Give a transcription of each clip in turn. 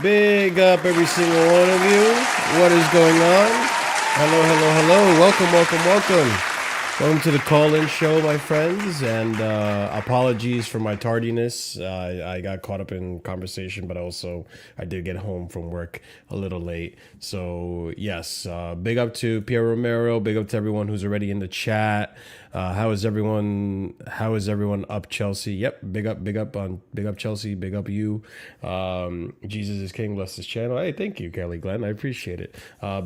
Big up every single one of you. What is going on? Hello, hello, hello. Welcome to the call-in show, my friends. And apologies for my tardiness. I got caught up in conversation, but also I did get home from work a little late. So yes, big up to Pierre Romero. Big up to everyone who's already in the chat. How is everyone up, Chelsea? Yep, big up Chelsea, big up you. Jesus is King, bless this channel. Hey, thank you, Kelly Glenn. I appreciate it.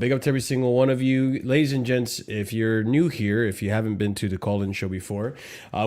Big up to every single one of you. Ladies and gents, if you're new here, if you haven't been to the call-in show before,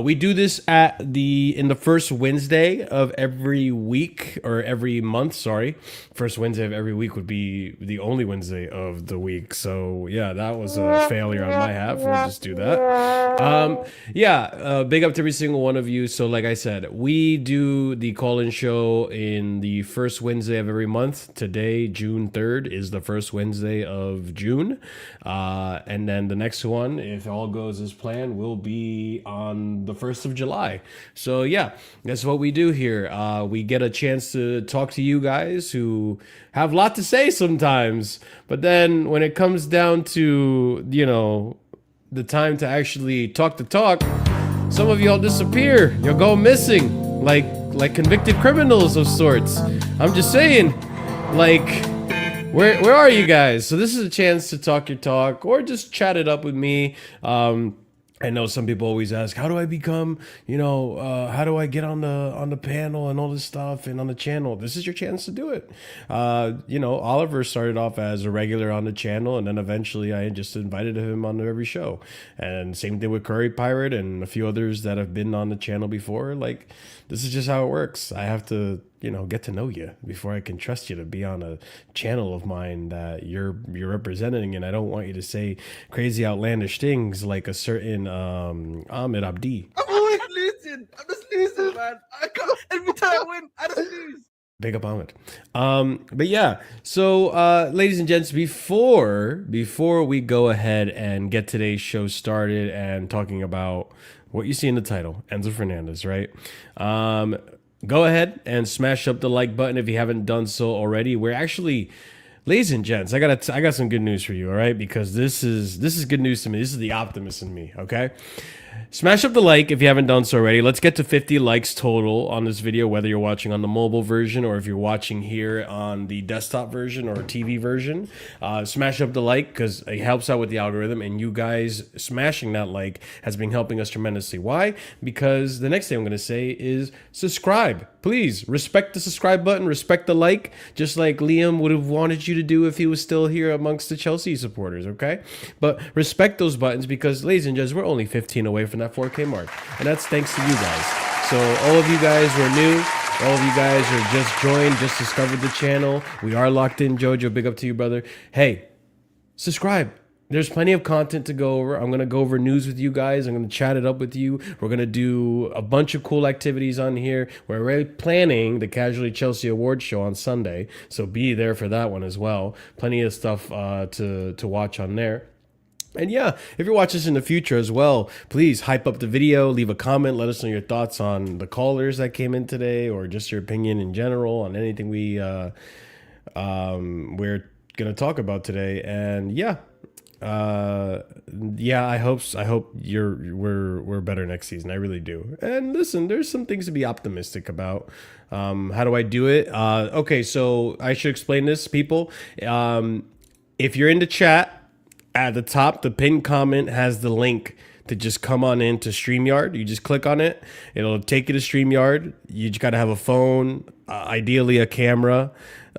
we do this in the first Wednesday of every week, or every month, sorry. First Wednesday of every week would be the only Wednesday of the week. So yeah, that was a failure on my half. We'll just do that. Big up to every single one of you. So like I said, we do the call-in show in the first Wednesday of every month. Today, June 3rd, is the first Wednesday of June. And then the next one, if all goes as planned, will be on the 1st of July. So yeah, that's what we do here. We get a chance to talk to you guys who have a lot to say sometimes. But then when it comes down to, the time to actually talk, some of y'all disappear. You'll go missing, like convicted criminals of sorts. I'm just saying, where are you guys? So this is a chance to talk your talk, or just chat it up with me. I know some people always ask, how do I become, how do I get on the panel and all this stuff and on the channel? This is your chance to do it. Oliver started off as a regular on the channel, and then eventually I just invited him on every show. And same thing with Curry Pirate and a few others that have been on the channel before. This is just how it works. I have to, get to know you before I can trust you to be on a channel of mine that you're representing. And I don't want you to say crazy outlandish things like a certain Ahmed Abdi. I'm always losing. I'm just losing, man. Every time I win, I just lose. Big up Ahmed. But yeah, so ladies and gents, before we go ahead and get today's show started and talking about what you see in the title, ENZO Fernandez, right? Go ahead and smash up the like button if you haven't done so already. We're actually, ladies and gents, I got some good news for you, all right? Because this is good news to me. This is the optimist in me, okay? Smash up the like if you haven't done so already. Let's get to 50 likes total on this video, whether you're watching on the mobile version or if you're watching here on the desktop version or TV version. Smash up the like because it helps out with the algorithm, and you guys smashing that like has been helping us tremendously. Why? Because the next thing I'm going to say is subscribe. Please respect the subscribe button, respect the like, just like Liam would have wanted you to do if he was still here amongst the Chelsea supporters, okay? But respect those buttons because, ladies and gents, we're only 15 away from that 4K mark, and that's thanks to you guys. So all of you guys who are new, all of you guys who are just joined, just discovered the channel, we are locked in. Jojo, big up to you, brother. Hey, subscribe. there's plenty of content to go over. I'm going to go over news with you guys. I'm going to chat it up with you. We're going to do a bunch of cool activities on here. We're already planning the Casually Chelsea Awards show on Sunday, so be there for that one as well. Plenty of stuff to watch on there. And yeah, if you're watching this in the future as well, please hype up the video, leave a comment, let us know your thoughts on the callers that came in today, or just your opinion in general on anything we're gonna talk about today. And yeah, I hope we're better next season. I really do. And listen, there's some things to be optimistic about. How do I do it? Okay, so I should explain this, people. If you're in the chat, at the top, the pinned comment has the link to just come on into StreamYard. You just click on it. It'll take you to StreamYard. You just got to have a phone, ideally a camera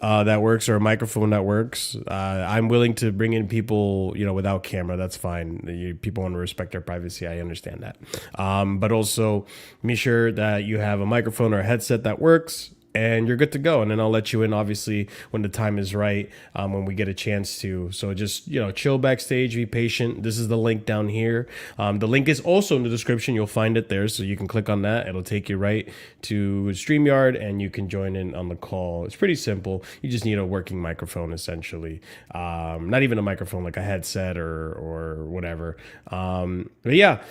that works, or a microphone that works. I'm willing to bring in people, without camera. That's fine. People want to respect their privacy. I understand that. But also make sure that you have a microphone or a headset that works, and you're good to go. And then I'll let you in, obviously, when the time is right, when we get a chance to. So just, chill backstage, be patient. This is the link down here. The link is also in the description. You'll find it there, so you can click on that. It'll take you right to StreamYard, and you can join in on the call. It's pretty simple. You just need a working microphone, essentially. Not even a microphone, like a headset or whatever. But yeah.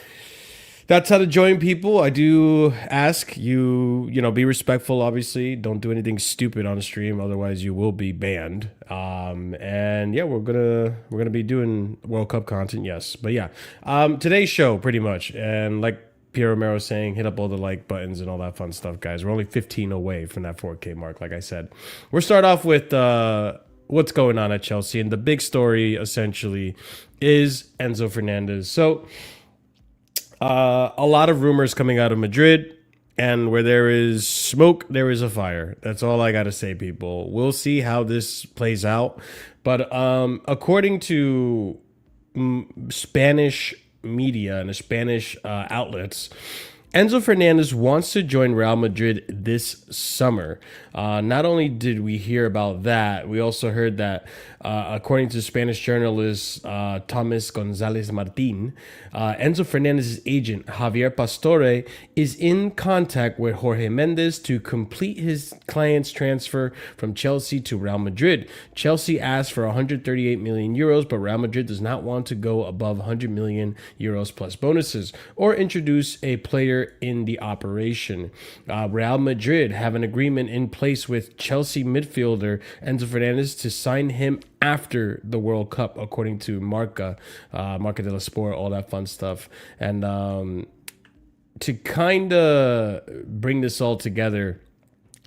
That's how to join, people. I do ask you, be respectful, obviously. Don't do anything stupid on stream, otherwise you will be banned. And yeah, we're gonna be doing World Cup content, yes. But yeah, today's show, pretty much. And like Pierre Romero saying, hit up all the like buttons and all that fun stuff, guys. We're only 15 away from that 4K mark, like I said. We'll start off with what's going on at Chelsea. And the big story, essentially, is Enzo Fernandez. So a lot of rumors coming out of Madrid, and where there is smoke, there is a fire. That's all I got to say, people. We'll see how this plays out. But according to Spanish media and the Spanish outlets, Enzo Fernandez wants to join Real Madrid this summer. Not only did we hear about that, we also heard that, according to Spanish journalist Thomas Gonzalez Martin, Enzo Fernandez's agent, Javier Pastore, is in contact with Jorge Mendes to complete his client's transfer from Chelsea to Real Madrid. Chelsea asked for 138 million euros, but Real Madrid does not want to go above 100 million euros plus bonuses or introduce a player in the operation. Real Madrid have an agreement in place with Chelsea midfielder Enzo Fernandez to sign him after the World Cup, according to Marca de la Sport, all that fun stuff. And to kind of bring this all together,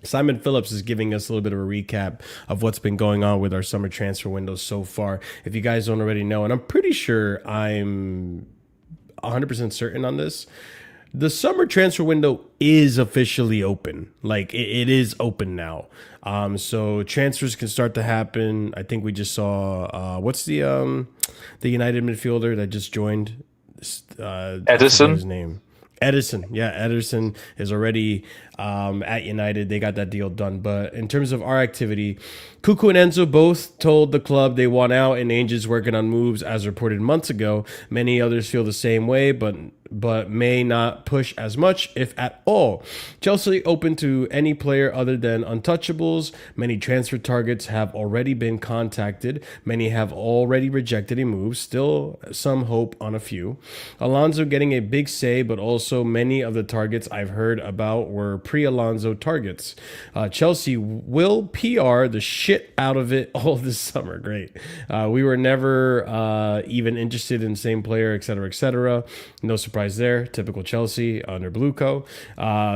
Simon Phillips is giving us a little bit of a recap of what's been going on with our summer transfer window so far. If you guys don't already know, and I'm pretty sure I'm 100% certain on this, the summer transfer window is officially open. Like it is open now. So transfers can start to happen. I think we just saw what's the United midfielder that just joined? Edison. His name. Edison. Yeah, Edison is already at United. They got that deal done. But in terms of our activity, Cuckoo and Enzo both told the club they want out, and Ainge is working on moves as reported months ago. Many others feel the same way, but may not push as much, if at all. Chelsea open to any player other than untouchables. Many transfer targets have already been contacted. Many have already rejected a move. Still some hope on a few. Alonso getting a big say, but also many of the targets I've heard about were pre-Alonso targets. Chelsea will PR the shit out of it all this summer. Great. We were never even interested in the same player, etc., etc. No surprise there. Typical Chelsea under Bluco.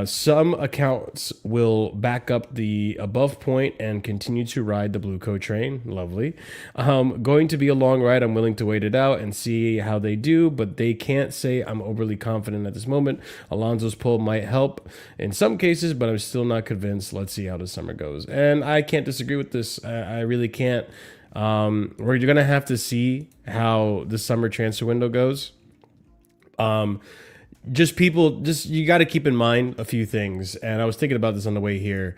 Some accounts will back up the above point and continue to ride the Bluco train. Lovely. Going to be a long ride. I'm willing to wait it out and see how they do, but they can't say I'm overly confident at this moment. Alonso's pull might help in some cases, but I'm still not convinced. Let's see how the summer goes. And I can't disagree with this. I really can't. We're going to have to see how the summer transfer window goes. Just you got to keep in mind a few things. And I was thinking about this on the way here.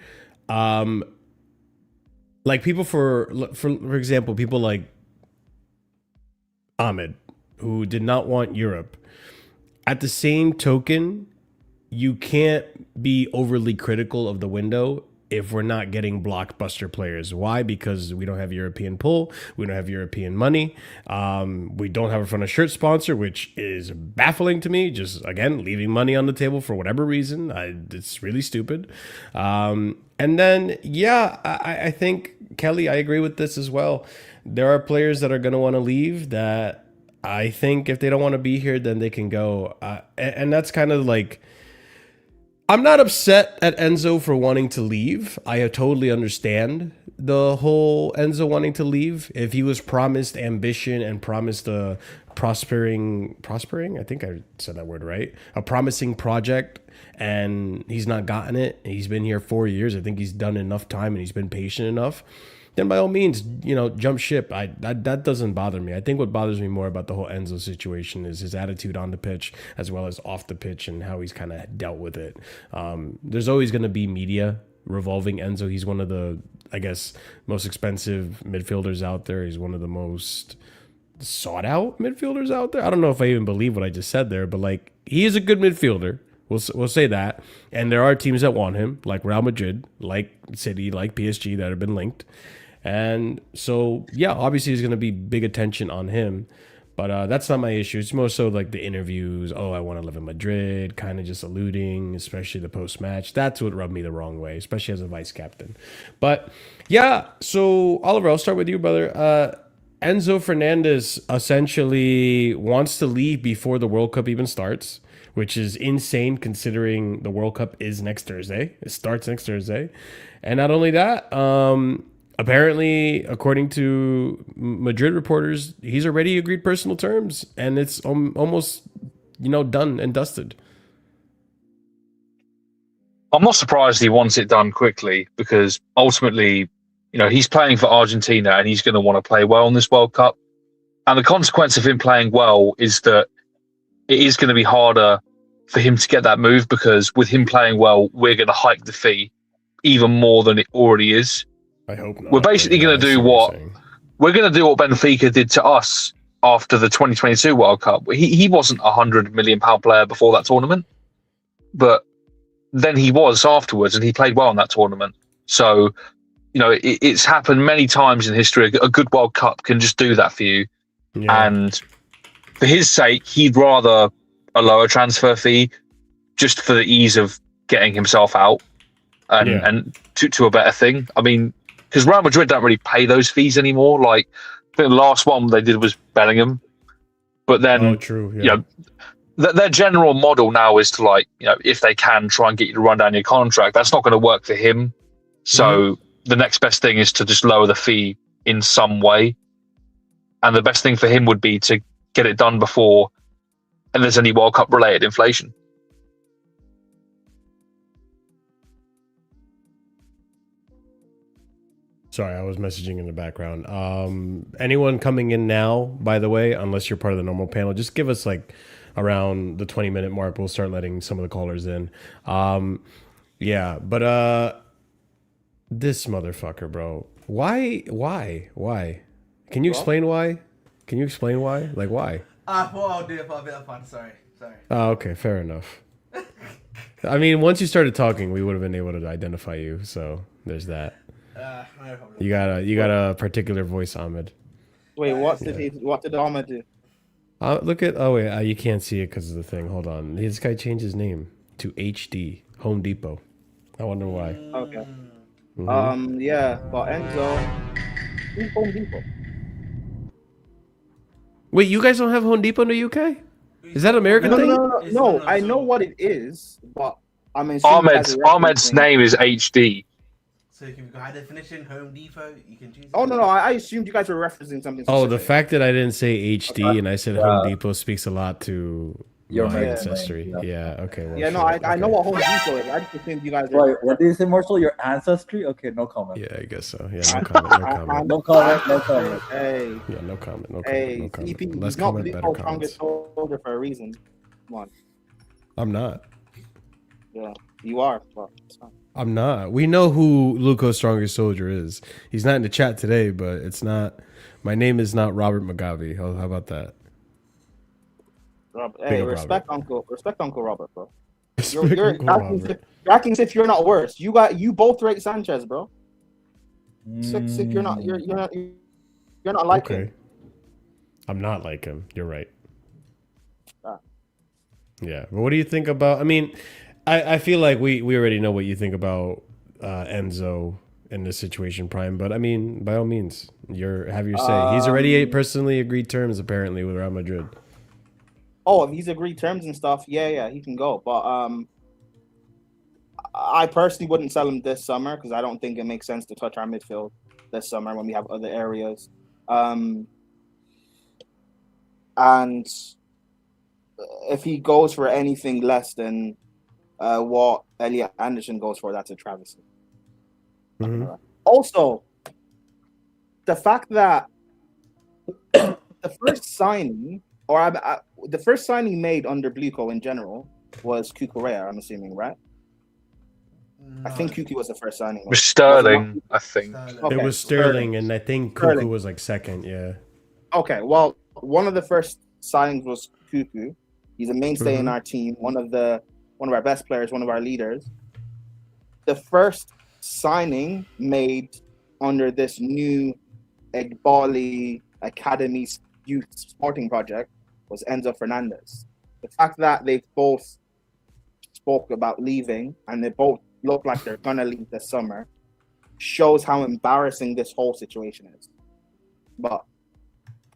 Like people for example, people like Ahmed, who did not want Europe. At the same token, you can't be overly critical of the window if we're not getting blockbuster players. Why? Because we don't have European pull. We don't have European money. We don't have a front of shirt sponsor, which is baffling to me. Just, again, leaving money on the table for whatever reason. It's really stupid. And then, yeah, I think, Kelly, I agree with this as well. There are players that are going to want to leave that I think if they don't want to be here, then they can go. And that's kind of like, I'm not upset at Enzo for wanting to leave. I totally understand the whole Enzo wanting to leave. If he was promised ambition and promised a prospering, I think I said that word right, a promising project, and he's not gotten it, and he's been here 4 years. I think he's done enough time and he's been patient enough. Then by all means, jump ship. That doesn't bother me. I think what bothers me more about the whole Enzo situation is his attitude on the pitch as well as off the pitch and how he's kind of dealt with it. There's always going to be media revolving Enzo. He's one of the, I guess, most expensive midfielders out there. He's one of the most sought out midfielders out there. I don't know if I even believe what I just said there, but like, he is a good midfielder. We'll say that. And there are teams that want him, like Real Madrid, like City, like PSG, that have been linked. And so, yeah, obviously there's going to be big attention on him, but that's not my issue. It's more so like the interviews. Oh, I want to live in Madrid, kind of just alluding, especially the post-match. That's what rubbed me the wrong way, especially as a vice captain. But yeah, so Oliver, I'll start with you, brother. Enzo Fernandez essentially wants to leave before the World Cup even starts, which is insane considering the World Cup is next Thursday. It starts next Thursday. And not only that, apparently, according to Madrid reporters, he's already agreed personal terms, and it's almost, done and dusted. I'm not surprised he wants it done quickly because ultimately, he's playing for Argentina and he's going to want to play well in this World Cup. And the consequence of him playing well is that it is going to be harder for him to get that move because with him playing well, we're going to hike the fee even more than it already is. I hope not. We're basically going to do what Benfica did to us after the 2022 World Cup. He wasn't a £100 million player before that tournament, but then he was afterwards, and he played well in that tournament. So, it's happened many times in history. A good World Cup can just do that for you. Yeah. And for his sake, he'd rather a lower transfer fee just for the ease of getting himself out and to a better thing. I mean, because Real Madrid don't really pay those fees anymore. Like, I think the last one they did was Bellingham. But then, their general model now is to, if they can, try and get you to run down your contract. That's not going to work for him. So the next best thing is to just lower the fee in some way. And the best thing for him would be to get it done before and there's any World Cup related inflation. Sorry, I was messaging in the background. Anyone coming in now, by the way, unless you're part of the normal panel, just give us around the 20-minute mark. We'll start letting some of the callers in. This motherfucker, bro. Why? Can you explain why? Like, why? Well, I'll do it for a bit of fun. Sorry. Oh, okay, fair enough. I mean, once you started talking, we would have been able to identify you. So there's that. No problem. You got a particular voice, Ahmed. Wait, what did Ahmed do? Look at you can't see it because of the thing. Hold on, this guy changed his name to HD Home Depot. I wonder why. Okay. Yeah, but Enzo, who's Home Depot? Wait, you guys don't have Home Depot in the UK? Is that an American thing? No, I know what it is, but I mean, Ahmed's name is HD. So if you've got high definition, Home Depot, you can choose. Oh, no, I assumed you guys were referencing something specific. Oh, the fact that I didn't say HD and I said Home Depot speaks a lot to your ancestry. Yeah, okay. Well, yeah, no, I know what Home Depot is. I just assumed you guys were... Wait, what did you say, Marshall? Your ancestry? Okay, no comment. Yeah, I guess so. Yeah, no comment. No comment. Hey. Yeah, no comment. Hey, Less comment, better comments. Soldier for a reason. Come on. I'm not. Yeah, you are. Well, it's fine. I'm not. We know who Luco's strongest soldier is. He's not in the chat today, but it's not My name is not Robert Mugabe. How about that? Hey, up, respect Uncle Robert, bro. Respect You're Uncle Robert. acting as if you're not worse. You both rate Sanchez, bro. Six, you're not like Okay. him. I'm not like him. You're right. Ah. Yeah. But what do you think about? I mean, I feel like we already know what you think about Enzo in this situation, Prime. But I mean, by all means, have your say. He's already personally agreed terms apparently with Real Madrid. Oh, if he's agreed terms and stuff, yeah, he can go. But I personally wouldn't sell him this summer because I don't think it makes sense to touch our midfield this summer when we have other areas. And if he goes for anything less than what Elliot Anderson goes for, that's a travesty. Mm-hmm. Also, the fact that the first signing, the first signing made under Bluco in general was Cucurella, I'm assuming, right? No. I think Cucu was the first signing. It was Sterling, I think. Okay, It was Sterling, and I think Cuckoo was like second. Yeah. Okay, well, one of the first signings was Cuckoo. He's a mainstay in our team, one of our best players, one of our leaders. The first signing made under this new Egbali Academy Youth Sporting Project was Enzo Fernandez. The fact that they both spoke about leaving and they both look like they're gonna leave this summer shows how embarrassing this whole situation is. But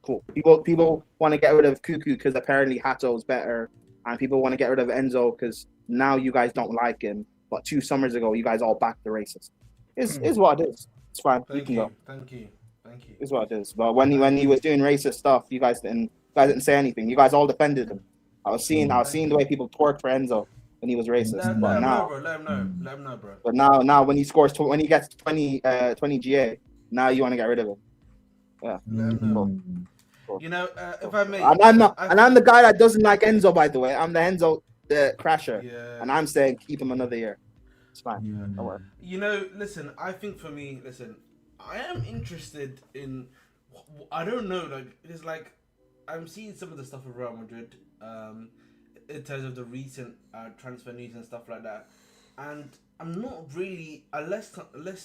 cool. People want to get rid of Cuckoo because apparently Hato's better, and people want to get rid of Enzo because now you guys don't like him. But 2 summers ago, you guys all backed the racist. Is what it is. It's fine. You can go. Thank you. Is what it is. But when he was doing racist stuff, you guys didn't say anything. You guys all defended him. I was seeing the way people twerked for Enzo when he was racist. Let him know, bro. But now when he scores, when he gets 20 GA, now you want to get rid of him. Yeah. Let him know. Cool. You know, if I may, I'm the guy that doesn't like Enzo. By the way, I'm the Enzo crasher, yeah. and I'm saying keep him another year. It's fine. Yeah. Don't worry. You know, listen. I think for me, I am interested in. I don't know, like it's like I'm seeing some of the stuff with Real Madrid, in terms of the recent transfer news and stuff like that, and I'm not really unless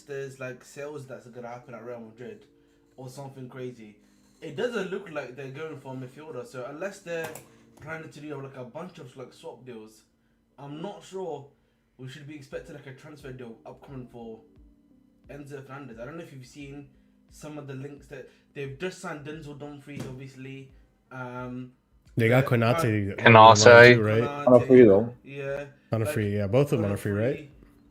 there's like sales that's gonna happen at Real Madrid or something crazy. It doesn't look like they're going for a midfielder. So unless they're planning to do like a bunch of like swap deals, I'm not sure we should be expecting like a transfer deal upcoming for Enzo Fernandez. I don't know if you've seen some of the links that they've just signed Denzel Dumfries, obviously. They got Konate, Konate, On a free though. Yeah. On a free, yeah. Both of them on a free, right?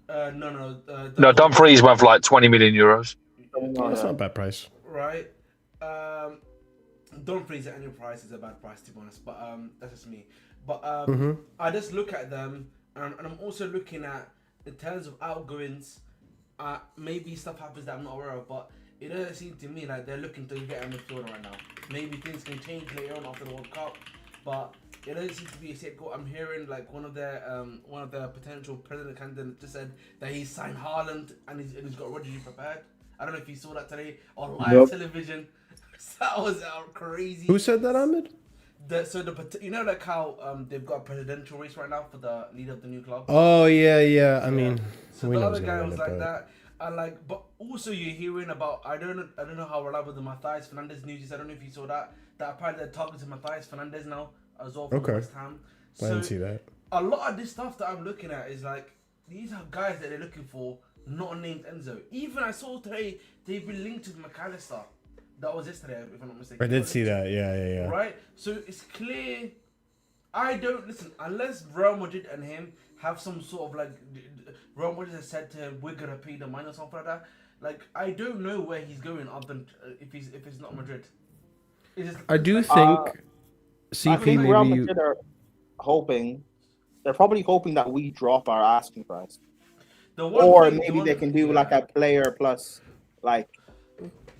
No, Dumfries went for like 20 million euros. Oh, that's not a bad price. Right. Dumfries at any price is a bad price, to be honest. But that's just me. But I just look at them, and I'm also looking at in terms of outgoings. Maybe stuff happens that I'm not aware of, but it doesn't seem to me like they're looking to get a midfielder right now. Maybe things can change later on after the World Cup, but it doesn't seem to be a set goal. I'm hearing like one of their potential president candidates just said that he's signed Haaland and he's got Rodri prepared. I don't know if you saw that today on live television. That was crazy. Who said that, Ahmed? You know like how they've got a presidential race right now for the leader of the new club. Oh yeah. I mean, so the other guy was like that. But also you're hearing about I don't know how reliable the Matthias Fernandes news is. I don't know if you saw that apparently they're targeting Matthias Fernandes now as well from West Ham. I didn't see that. A lot of this stuff that I'm looking at is like these are guys that they're looking for, not named Enzo. Even I saw today they've been linked with McAllister. That was yesterday, if I'm not mistaken. I did see that. Yeah. Right. So it's clear. I don't listen unless Real Madrid and him have some sort of like Real Madrid has said to him, we're gonna pay the money or something like that. Like I don't know where he's going other than if it's not Madrid. I do think CP I think maybe Real Madrid are hoping. They're probably hoping that we drop our asking price, or maybe they can do like a player plus like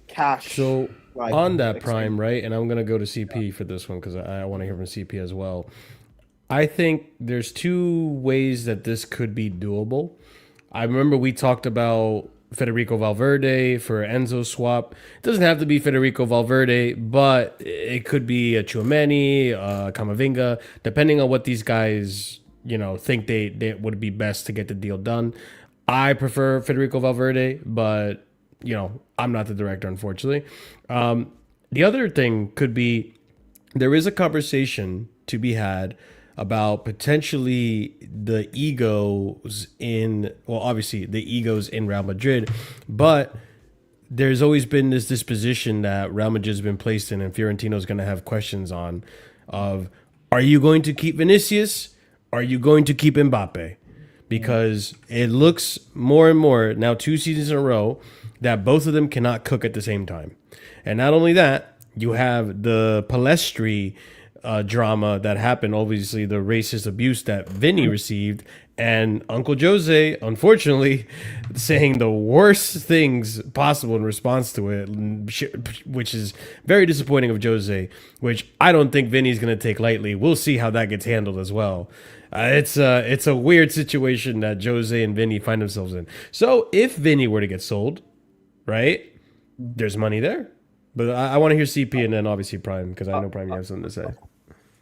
cash. So like, on that Prime, right? And I'm gonna go to CP for this one because I want to hear from CP as well. I think there's 2 ways that this could be doable. I remember we talked about Federico Valverde for Enzo swap. It doesn't have to be Federico Valverde, but it could be a Tchouameni, Camavinga, depending on what these guys, think they would be best to get the deal done. I prefer Federico Valverde, but I'm not the director, unfortunately. The other thing could be there is a conversation to be had about potentially the egos obviously the egos in Real Madrid, but there's always been this disposition that Real Madrid's been placed in, and Fiorentino's going to have questions on of, are you going to keep Vinicius? Are you going to keep Mbappe? Because it looks more and more now, 2 seasons in a row, that both of them cannot cook at the same time. And not only that, you have the Palestri drama that happened, obviously the racist abuse that Vinny received, and Uncle Jose, unfortunately, saying the worst things possible in response to it, which is very disappointing of Jose, which I don't think Vinny's going to take lightly. We'll see how that gets handled as well. It's a weird situation that Jose and Vinny find themselves in. So if Vinny were to get sold, right, there's money there. But I want to hear CP and then obviously Prime, because I know Prime, you have something to say.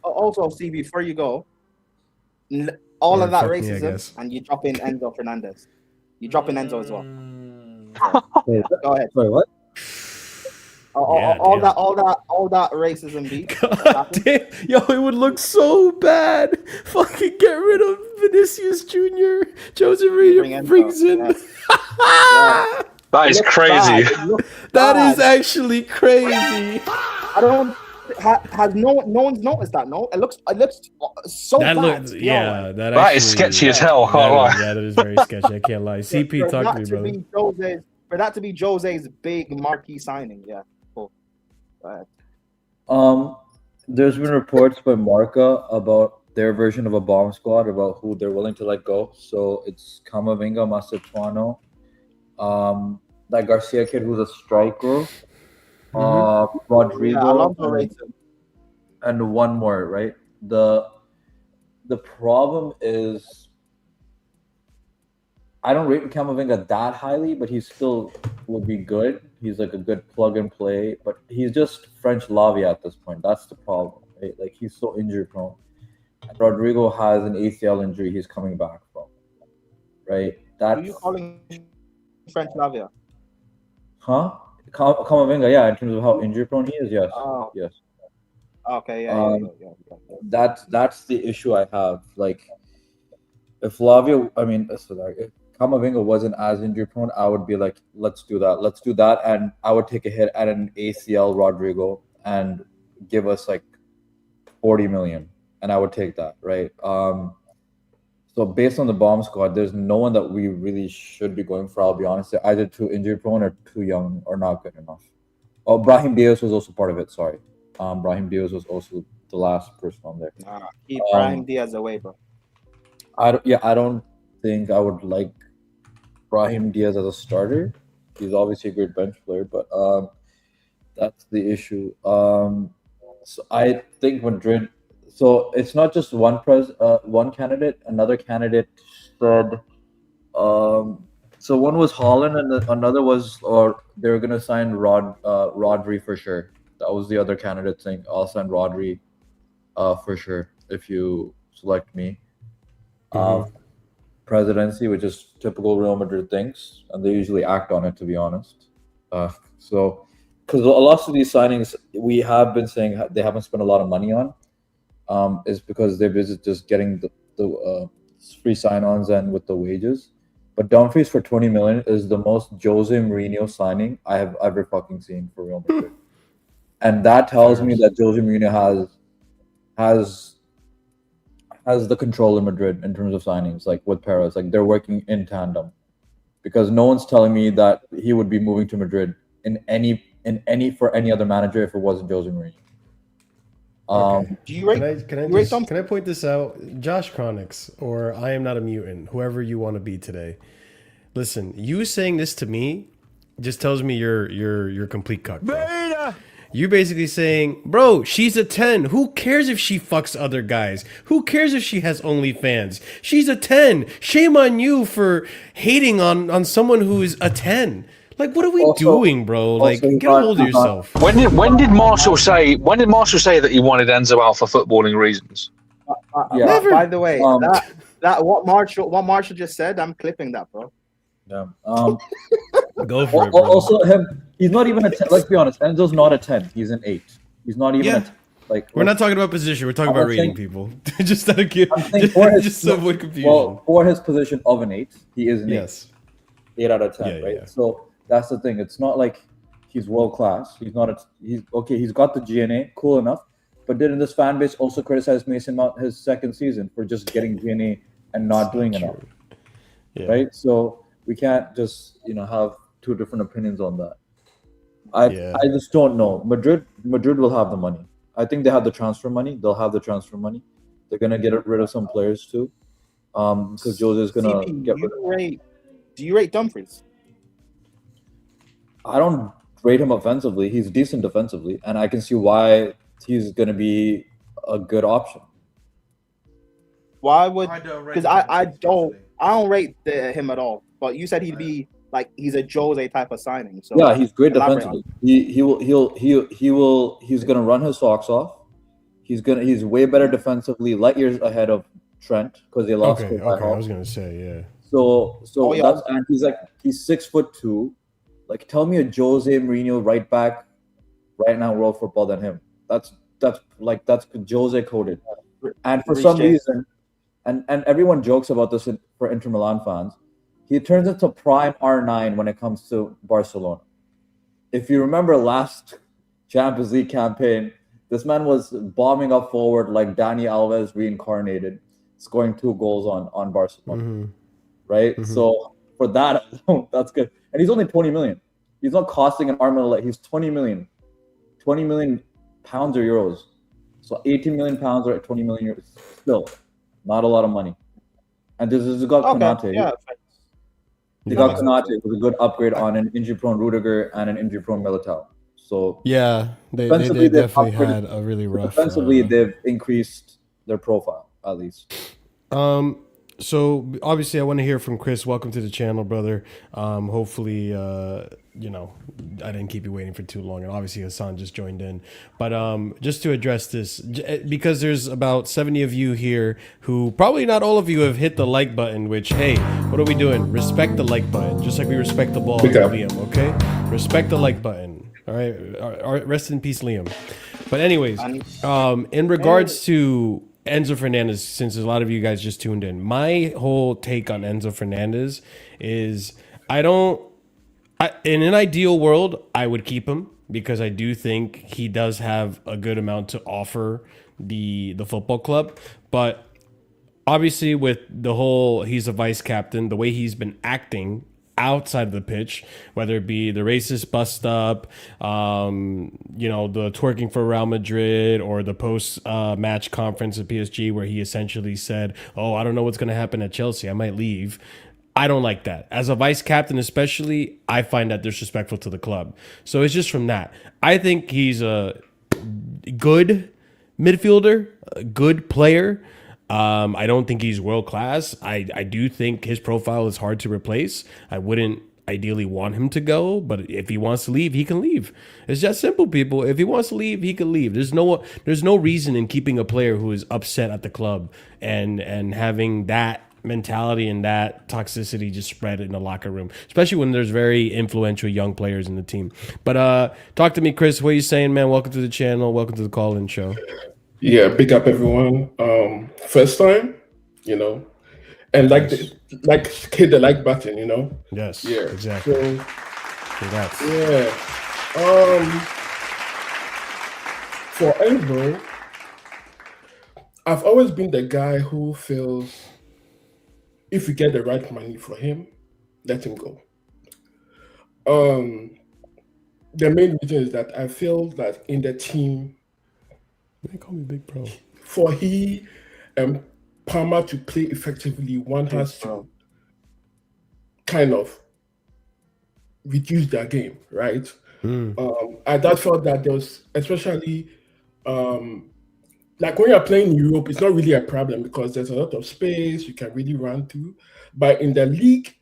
Also, see, before you go, all of that fuck me, I racism, guess. and you drop in Enzo Fernandez. You drop in Enzo as well. Wait, Go ahead. sorry, what? All that racism beat. God damn. Yo, it would look so bad. Fucking get rid of Vinicius Jr. Jose Mourinho brings in. Yeah. That is crazy. That is actually crazy. I don't. Has no one's noticed that? No, it looks so That bad. looks, yeah, that Is actually, sketchy as hell. Can't lie. Yeah, that is very sketchy. I can't lie. CP, talk to me, brother. For that to be Jose's big marquee signing, yeah. Cool. Go ahead. There's been reports by Marca about their version of a bomb squad, about who they're willing to let go. So it's Camavinga, Macetuano, that Garcia kid who's a striker, Rodrigo, and one more, right? The problem is I don't rate Camavinga that highly, but he still would be good. He's like a good plug and play, but he's just French Lavia at this point. That's the problem, right? Like, he's so injury prone. And Rodrigo has an ACL injury he's coming back from, right? Are you calling French Lavia? Huh? Camavinga, yeah, in terms of how injury prone he is, yes. Oh. Yes. Okay, yeah. That's the issue I have. Like, if Lavia, if Camavinga wasn't as injury prone, I would be like, let's do that, and I would take a hit at an ACL Rodrigo and give us like 40 million, and I would take that, right? So based on the bomb squad, there's no one that we really should be going for. I'll be honest, they're either too injury prone or too young or not good enough. Oh, Brahim Diaz was also part of it. Sorry, Brahim Diaz was also the last person on there. Keep Brahim Diaz away, bro. I don't think I would like Brahim Diaz as a starter. He's obviously a great bench player, but that's the issue. So I think Madrid. So it's not just one candidate. Another candidate said. So one was Holland, and another was, or they were gonna sign Rodri for sure. That was the other candidate saying, "I'll sign Rodri, for sure if you select me." Presidency, which is typical Real Madrid things, and they usually act on it, to be honest. So, because a lot of these signings we have been saying they haven't spent a lot of money on, is because they're busy just getting the free sign-ons and with the wages. But Dumfries for 20 million is the most Jose Mourinho signing I have ever fucking seen for Real Madrid, and that tells me that Jose Mourinho has the control in Madrid in terms of signings, like with Perez. Like, they're working in tandem, because no one's telling me that he would be moving to Madrid for any other manager if it wasn't Jose Mourinho. Okay. Do you rate? Can I point this out? Josh Chronix, or I Am Not a Mutant, whoever you want to be today. Listen, you saying this to me just tells me you're complete cuck, bro. you're basically saying, bro, she's a 10. Who cares if she fucks other guys? Who cares if she has OnlyFans? She's a 10. Shame on you for hating on someone who is a 10. Like, what are we doing, bro? Like, also, get a hold of yourself. When did Marshall say that he wanted Enzo out for footballing reasons? Yeah. Never. By the way, that what Marshall just said, I'm clipping that, bro. Yeah. Go for it, bro. Also, he's not even a 10. Let's be honest. Enzo's not a 10. He's an 8. He's not even a 10. Like, we're not talking about position. We're talking about rating people. Just out of just to avoid confusion. Well, for his position of an 8, he is an 8. Yes. 8 out of 10, right? Yeah. So that's the thing. It's not like he's world class. He's not. He's okay. He's got the GNA, cool enough. But didn't this fan base also criticize Mason Mount his second season for just getting GNA and not doing enough? Yeah. Right. So we can't just have two different opinions on that. I just don't know. Madrid will have the money. I think they have the transfer money. They'll have the transfer money. They're gonna get rid of some players too, because Jose is gonna get rid of. Do you rate Dumfries? I don't rate him offensively. He's decent defensively, and I can see why he's gonna be a good option. Why would? Because I don't rate him at all. But you said he'd be like he's a Jose type of signing. So yeah, he's great defensively. He's gonna run his socks off. He's way better defensively, light years ahead of Trent because they lost. Okay, I was gonna say yeah. So that's, and he's 6'2". Like, tell me a Jose Mourinho right back right now world football than him. That's Jose coded. And for some reason, and everyone jokes about this for Inter Milan fans. He turns into prime R9 when it comes to Barcelona. If you remember last Champions League campaign, this man was bombing up forward like Dani Alves reincarnated, scoring 2 goals on Barcelona. Mm-hmm. Right? Mm-hmm. So for that, that's good. And he's only 20 million. He's not costing an arm and a leg. He's 20 million. 20 million pounds or euros. So 18 million pounds or 20 million euros. Still, not a lot of money. And this has got Konate. Yeah. They got Konate. It was a good upgrade on an injury-prone Rudiger and an injury-prone Militao. So yeah, they definitely had a really rough. Defensively, they've increased their profile at least. So obviously, I want to hear from Chris. Welcome to the channel, brother. Hopefully, I didn't keep you waiting for too long, and obviously Hassan just joined in. But just to address this, because there's about 70 of you here who probably not all of you have hit the like button. Which, hey, what are we doing? Respect the like button, just like we respect the ball, Liam. Okay, respect the like button. All right. Rest in peace, Liam. But anyways, in regards to Enzo Fernandez, since a lot of you guys just tuned in, my whole take on Enzo Fernandez is in an ideal world, I would keep him because I do think he does have a good amount to offer the football club. But obviously with the whole, he's a vice captain, the way he's been acting outside of the pitch, whether it be the racist bust up, the twerking for Real Madrid, or the post match conference at PSG where he essentially said, "Oh, I don't know what's going to happen at Chelsea. I might leave." I don't like that. As a vice captain, especially, I find that disrespectful to the club. So it's just from that. I think he's a good midfielder, a good player. I don't think he's world class. I do think his profile is hard to replace. I wouldn't ideally want him to go, but if he wants to leave, he can leave. It's just simple, people. If he wants to leave, he can leave. There's no reason in keeping a player who is upset at the club and having that mentality and that toxicity just spread in the locker room, especially when there's very influential young players in the team. But talk to me, Chris. What are you saying, man? Welcome to the channel. Welcome to the call-in show. Yeah, big up everyone. First time, and hit the like button, Yes. Yeah. Exactly. So, congrats. Yeah. For Enzo, I've always been the guy who feels if you get the right money for him, let him go. The main reason is that I feel that in the team, they call me Big Pro. For he and Palmer to play effectively, one has to kind of reduce their game, right? I that felt that there was, especially like when you're playing in Europe, it's not really a problem because there's a lot of space you can really run through. But in the league,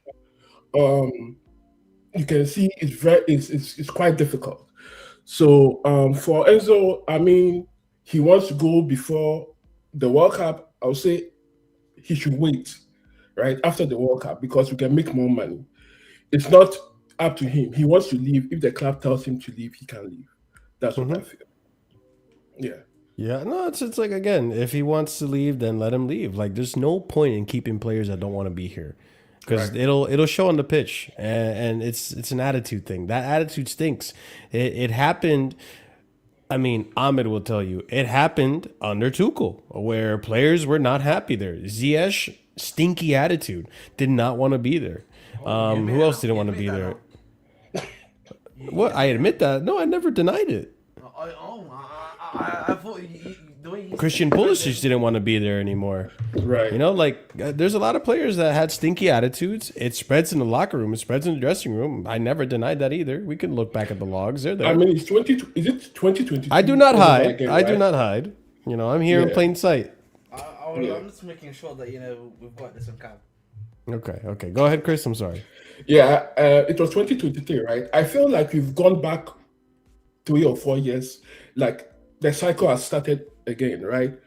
you can see it's quite difficult. So for Enzo, I mean, he wants to go before the World Cup. I would say he should wait, right, after the World Cup because we can make more money. It's not up to him. He wants to leave. If the club tells him to leave, he can leave. That's what I feel. Yeah. Yeah, no, it's like, again, if he wants to leave, then let him leave. Like, there's no point in keeping players that don't want to be here, because it'll show on the pitch, and it's an attitude thing. That attitude stinks. It happened. I mean, Ahmed will tell you it happened under Tuchel, where players were not happy there. Ziyech, stinky attitude, did not want to be there. Who else didn't want to be there? What? I admit that. No, I never denied it. I thought the way you Christian Pulisic didn't want to be there anymore. Right. You know, like, there's a lot of players that had stinky attitudes. It spreads in the locker room. It spreads in the dressing room. I never denied that either. We can look back at the logs. They're there. I mean, it's 20. Is it 2022? I do not hide. Again, I do right? not hide. You know, I'm here in plain sight. I'm just making sure that we've got this on cam. Okay. Go ahead, Chris. I'm sorry. Yeah, it was 2023, right? I feel like we've gone back 3 or 4 years. Like the cycle has started again, right?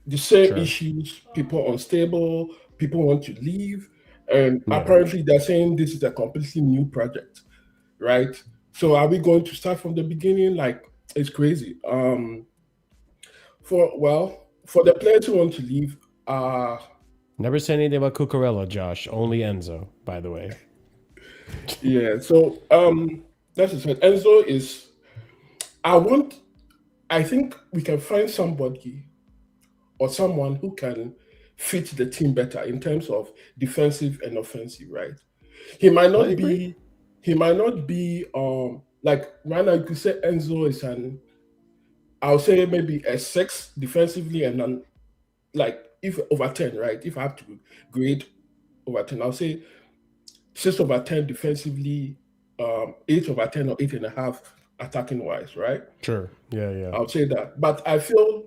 The same issues, people unstable, people want to leave, and apparently they're saying this is a completely new project, right? So are we going to start from the beginning? Like, it's crazy. For the players who want to leave, Never said anything about Cucurella, Josh. Only Enzo, by the way. yeah. So that's it. Enzo is. I think we can find somebody or someone who can fit the team better in terms of defensive and offensive, right? He might not be like right now you could say Enzo is I'll say maybe a 6 defensively and then like if over 10, right? If I have to grade over 10, I'll say 6 over 10 defensively, 8 over 10 or 8.5 attacking wise, right? Sure. Yeah. I'll say that. But I feel,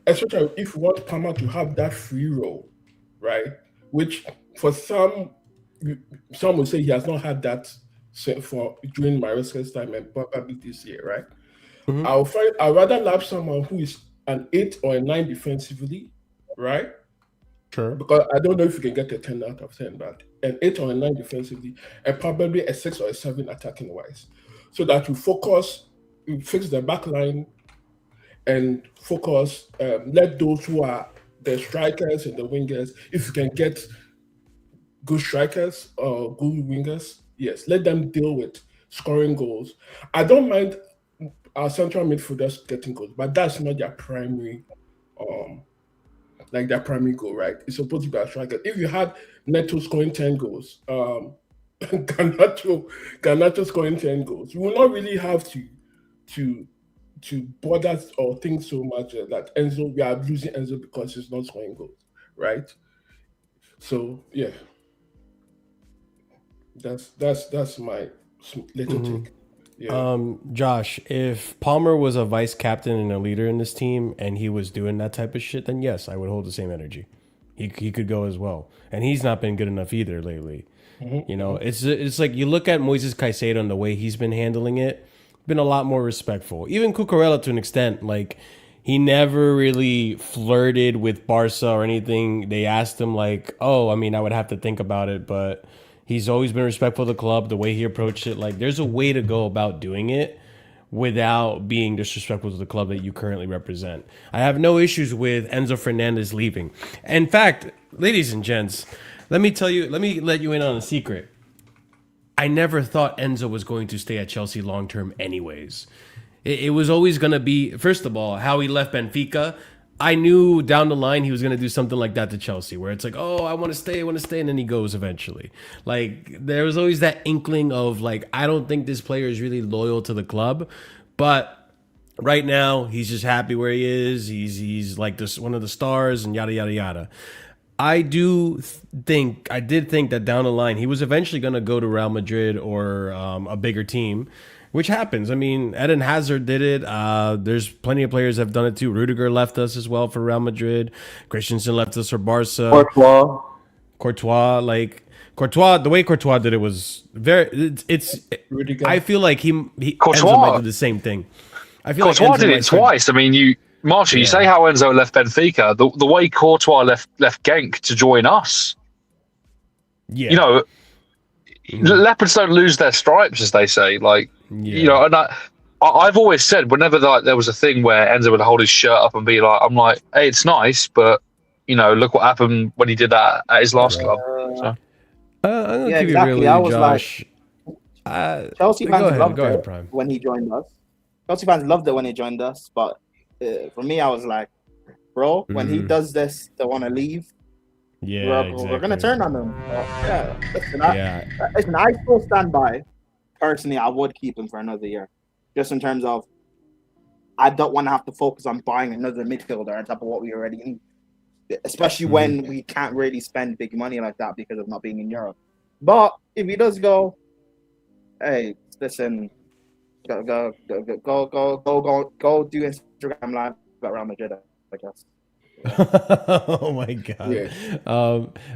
especially if you want Palmer to have that free role, right? Which for some would say he has not had that for during Maresca's time and probably this year, right? I'd rather have someone who is an 8 or a 9 defensively, right? Sure. Because I don't know if you can get a 10 out of 10, but an 8 or a 9 defensively, and probably a 6 or a 7 attacking wise. So that we fix the back line and focus, let those who are the strikers and the wingers, if you can get good strikers or good wingers, yes, let them deal with scoring goals. I don't mind our central midfielders getting goals, but that's not their primary their primary goal, right? It's supposed to be a striker. If you had Neto scoring 10 goals, Garnacho scoring 10 goals, you will not really have to bother or think so much that Enzo, we are losing Enzo because he's not scoring goals, right? So yeah, that's my little take. Yeah. Josh, if Palmer was a vice captain and a leader in this team and he was doing that type of shit, then yes, I would hold the same energy. He could go as well. And he's not been good enough either lately. You know, it's like you look at Moises Caicedo and the way he's been handling it, been a lot more respectful. Even Cucurella to an extent, like he never really flirted with Barca or anything. They asked him like, oh, I mean, I would have to think about it, but he's always been respectful of the club, the way he approached it. Like, there's a way to go about doing it without being disrespectful to the club that you currently represent. I have no issues with Enzo Fernandez leaving. In fact, ladies and gents, let me let you in on a secret. I never thought Enzo was going to stay at Chelsea long term anyways. It was always going to be, first of all, how he left Benfica. I knew down the line he was going to do something like that to Chelsea, where it's like, oh, I want to stay, and then he goes eventually. Like, there was always that inkling of, like, I don't think this player is really loyal to the club, but right now he's just happy where he is. He's like this one of the stars and yada, yada, yada. I did think that down the line he was eventually going to go to Real Madrid or a bigger team, which happens. I mean, Eden Hazard did it. There's plenty of players that have done it too. Rudiger left us as well for Real Madrid. Christensen left us for Barca. Courtois, the way Courtois did it was very. It's Rudiger. I feel like he Courtois. Enzo might do the same thing. I feel Courtois like Enzo did might it start- twice. I mean, Marshall, you Yeah. say how Enzo left Benfica. The way Courtois left Genk to join us. Yeah, You know, leopards don't lose their stripes, as they say. Like, Yeah. you know, and I've always said whenever there was a thing where Enzo would hold his shirt up and be like, I'm like, hey, it's nice, but you know, look what happened when he did that at his last club. So. I'm gonna Yeah, keep exactly. it real with I you, was Josh. Chelsea Go fans ahead, loved go ahead, it Prime. when he joined us. Chelsea fans loved it when he joined us, but for me, I was like, bro, when he does this, they want to leave. Yeah, We're gonna turn on him. Yeah, listen, Yeah, I still stand by. Personally, I would keep him for another year, just in terms of I don't want to have to focus on buying another midfielder on top of what we already need, especially when we can't really spend big money like that because of not being in Europe. But if he does go, hey, listen, go do Instagram live about Real Madrid, I guess. oh my god. Yeah.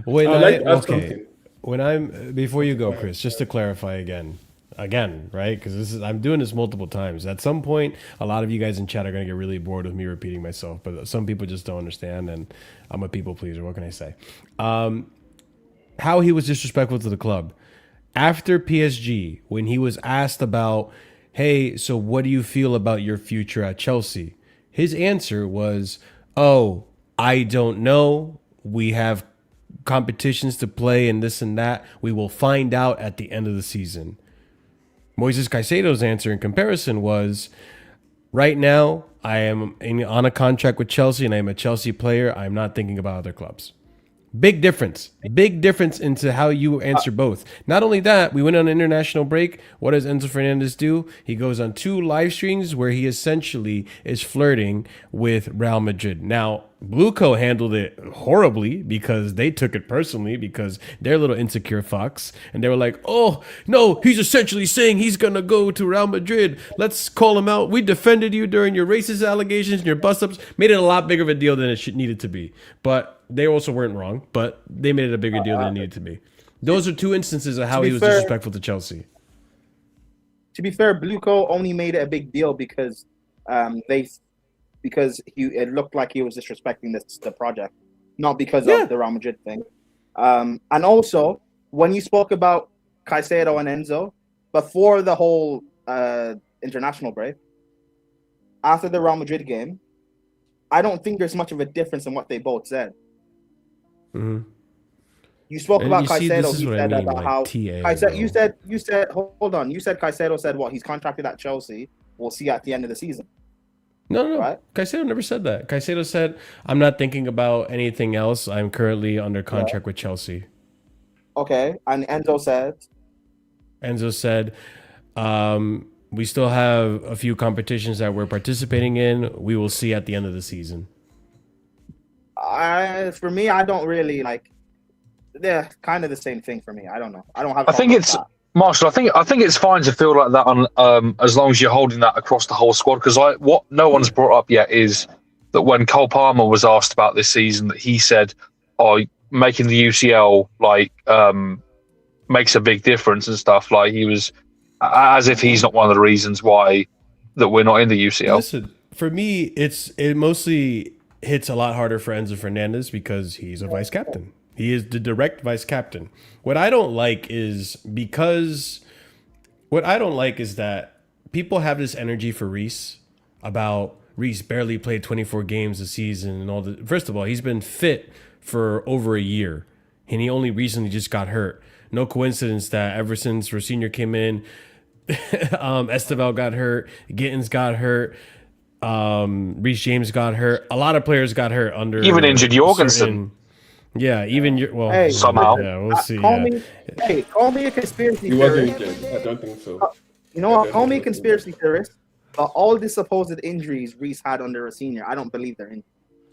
When I'd like to add okay, something. when I'm before you go, Chris, just to clarify again, right? Because I'm doing this multiple times. At some point, a lot of you guys in chat are gonna get really bored with me repeating myself, but some people just don't understand, and I'm a people pleaser. What can I say? How he was disrespectful to the club after PSG when he was asked about, hey, so what do you feel about your future at Chelsea? His answer was, oh, I don't know. We have competitions to play and this and that. We will find out at the end of the season. Moises Caicedo's answer in comparison was, right now, I am on a contract with Chelsea and I am a Chelsea player. I'm not thinking about other clubs. Big difference into how you answer both. Not only that, we went on an international break. What does Enzo Fernandez do? He goes on 2 live streams where he essentially is flirting with Real Madrid. Now, Blueco handled it horribly because they took it personally because they're a little insecure fucks. And they were like, oh, no, he's essentially saying he's going to go to Real Madrid. Let's call him out. We defended you during your racist allegations and your bust-ups. Made it a lot bigger of a deal than it needed to be. But they also weren't wrong, but they made it a bigger deal than it needed to be. Those are 2 instances of how he was disrespectful to Chelsea. To be fair, Blueco only made it a big deal because it looked like he was disrespecting the project, not because of the Real Madrid thing. And also, when you spoke about Caicedo and Enzo before the whole international break, after the Real Madrid game, I don't think there's much of a difference in what they both said. Mm-hmm. You spoke And about you see, Caicedo. this is He what I said mean, about like how TA, Caicedo, bro. you said hold on. You said Caicedo said what he's contracted at Chelsea. We'll see at the end of the season. No. Right? Caicedo never said that. Caicedo said, I'm not thinking about anything else. I'm currently under contract with Chelsea. Okay. And Enzo said, we still have a few competitions that we're participating in. We will see at the end of the season. For me, I don't really like. They're kind of the same thing for me. I don't know. I don't have. I think it's Marshall. I think it's fine to feel like that on as long as you're holding that across the whole squad. Because what no one's brought up yet is that when Cole Palmer was asked about this season, that he said, "Oh, making the UCL makes a big difference and stuff." Like he was as if he's not one of the reasons why that we're not in the UCL. Listen, for me, it mostly hits a lot harder for Enzo Fernandez because he's a vice captain. He is the direct vice captain. What I don't like is that people have this energy for Reece about Reece barely played 24 games a season and all the. First of all, he's been fit for over a year, and he only recently just got hurt. No coincidence that ever since Rosinha came in, Esteval got hurt, Gittins got hurt, Reece James got hurt. A lot of players got hurt under Even injured Jorgensen. Yeah, even somehow. Yeah, we'll see. Call me a conspiracy He wasn't theorist. injured. I don't think so. You know what? Call me a conspiracy theorist. But all the supposed injuries Reece had under Rosinha, I don't believe they're in.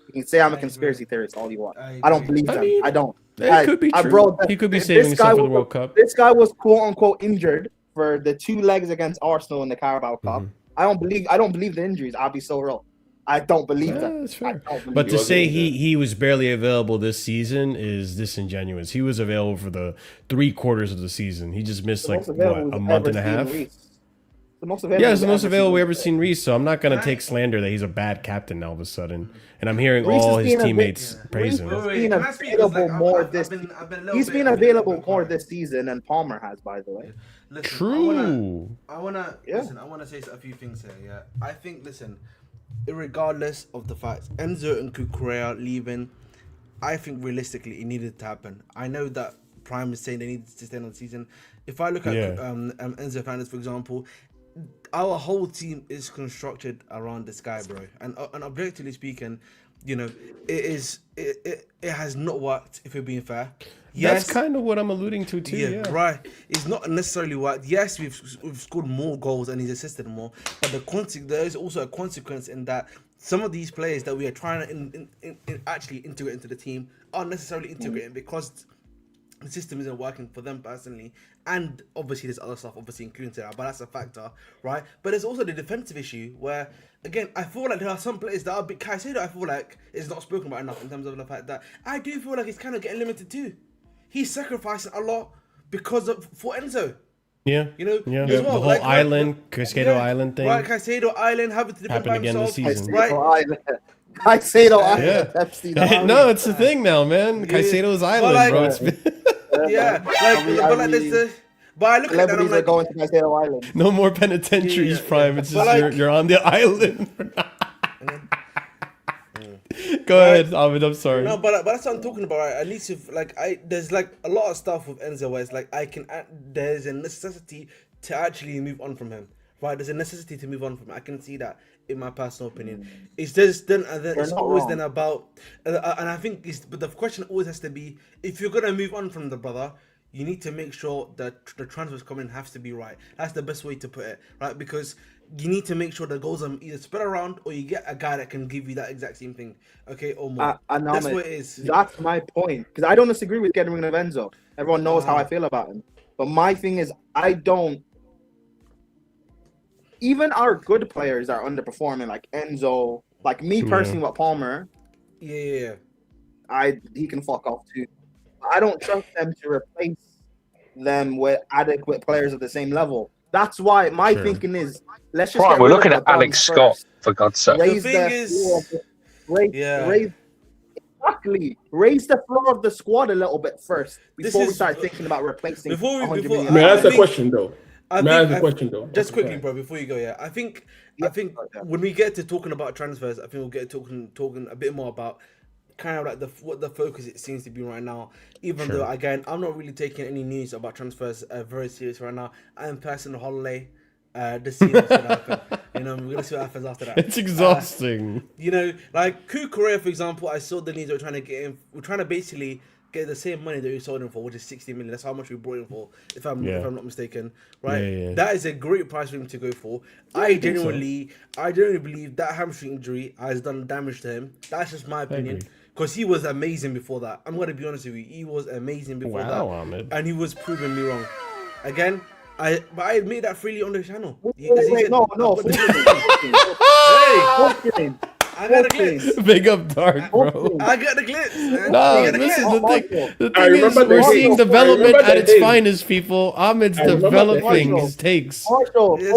You can say I'm a conspiracy theorist all you want. I don't believe them. I don't. It could be true. He could be saving himself for the World Cup. This guy was quote unquote injured for the 2 legs against Arsenal in the Carabao Cup. I don't believe the injuries. I'll be so real. I don't believe that. That's fair. I don't believe But to He say wasn't he was barely available this season is disingenuous. He was available for the 3/4 of the season. He just missed the like most available a we've month ever and a seen half. Reece. The most available Yeah, it's the we've most ever available we seen ever Reece. seen Reece. So I'm not gonna take slander that he's a bad captain all of a sudden. And I'm hearing Reece all is his being a bit- teammates praise Reece him. is Wait, being can I speak? 'Cause, available more this. I've been a little He's bit- been I've been a little available bit more quiet. this season than Palmer has, by the way. Listen, True. I wanna Yeah. listen. I wanna say a few things here. Yeah, I think. Listen, regardless of the facts, Enzo and Kukurea leaving, I think realistically it needed to happen. I know that Prime is saying they needed to stay on the season. If I look at Yeah. Enzo Fernandez, for example, our whole team is constructed around this guy, bro. And objectively speaking, you know, it has not worked. If we're being fair, yes, That's kind of what I'm alluding to too. Yeah. right. It's not necessarily worked. Yes, we've scored more goals and he's assisted more, but there is also a consequence in that some of these players that we are trying to actually integrate into the team aren't necessarily integrating because the system isn't working for them personally, and obviously there's other stuff obviously including that, but that's a factor, right? But there's also the defensive issue where, again, I feel like there are some players that are a bit Caicedo, I feel like is not spoken about enough in terms of the fact that I do feel like he's kind of getting limited too. He's sacrificing a lot for Enzo. Yeah. You know, Yeah. as well, The whole like, island, Cascado Island thing. Right, Caicedo Island having to defend Happened by again this himself, season. right? Caicedo Yeah. Island. No, it's the thing now, man. Caicedo's Island, like- bro. It's Yeah, but I look at that and I'm Celebrities are like, going to Caicedo Island. no more penitentiaries, Yeah. Prime. It's But just like- you're on the island. Go ahead, Ahmed. I'm sorry. no, but that's what I'm talking about. Right? At least if there's like a lot of stuff with Enzo where it's like there's a necessity to actually move on from him. Right, there's a necessity to move on from him. I can see that in my personal opinion. It's just then it's not always wrong. then about, and I think but the question always has to be, if you're gonna move on from the brother, you need to make sure that the transfers coming has to be right. That's the best way to put it, right? Because you need to make sure the goals are either spread around or you get a guy that can give you that exact same thing, okay, or more. That's what it is. That's my point. Because I don't disagree with getting rid of Enzo. Everyone knows how I feel about him. But my thing is, even our good players are underperforming, like Enzo, like me personally with Palmer. Yeah. He can fuck off too. I don't trust them to replace them with adequate players at the same level. That's why my thinking is, let's just. Right, get we're rid looking of at the Alex bums first. Scott, for God's sake. Raise The thing the is- floor of the- raise the floor of the squad a little bit first before we start thinking about replacing. Before 100 we- million. May I ask I a think- question though? May I ask a question though? Just Okay, quickly, go ahead. bro, before you go, I think Yeah. when we get to talking about transfers, I think we'll get talking a bit more about kind of like what the focus it seems to be right now. Even though again, I'm not really taking any news about transfers very serious right now. I am passing the holiday. To see what's gonna happen. You know, we're gonna see what happens after that. It's exhausting. You know, like Kukurea, for example, I saw the news we're trying to get him. We're trying to basically get the same money that we sold him for, which is 60 million. That's how much we brought him for, if I'm not mistaken. Right? Yeah. That is a great price for him to go for. I genuinely believe that hamstring injury has done damage to him. That's just my opinion. agree. Because he was amazing before that. I'm gonna be honest with you. He was amazing before that. Wow, Ahmed. And he was proving me wrong. Again, I admit that freely on the channel. Wait, no. Hey, I got the glitz. Big up Dark, bro. I got the glitz, man. Nah, I got the this is glitz. the thing. The I thing is, remember we're the seeing days. development I remember at the its days. finest, people. Ahmed's I remember the developing days. his takes. Marshall, Listen.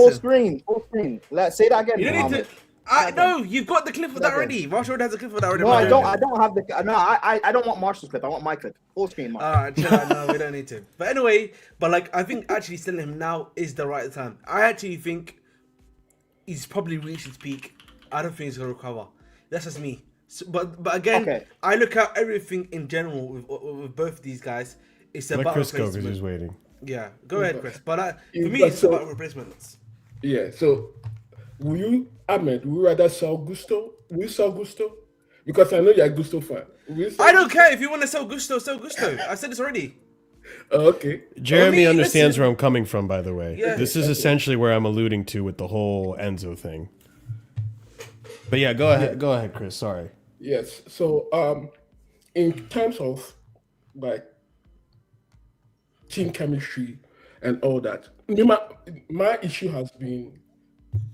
full screen. Let's say that again. You don't need Mohammed. to. No, you've got the clip for that already. Marshall has a clip for that already. No, I man. don't. I don't have the. No, I don't want Marshall's clip. I want my clip. Full screen, man. Alright, chill out. No, we don't need to. But anyway, I think actually selling him now is the right time. I actually think he's probably reached his peak. I don't think he's gonna recover. That's just me. So, but again, Okay. I look at everything in general with both these guys. It's Let about Chris go because replacement. he's waiting. Yeah, go ahead, Chris. But for You've me, got it's so- about replacements. Yeah, so will you, Ahmed, will you rather sell Gusto? Will you sell Gusto? Because I know you're a Gusto fan. Will you sell I don't care if you want to sell Gusto, sell Gusto. I said this already. Oh, okay. Jeremy Only- understands listen. where I'm coming from, by the way. Yeah. This is essentially where I'm alluding to with the whole Enzo thing. But yeah, go ahead, Chris. Sorry. Yes. So, in terms of like team chemistry and all that, my issue has been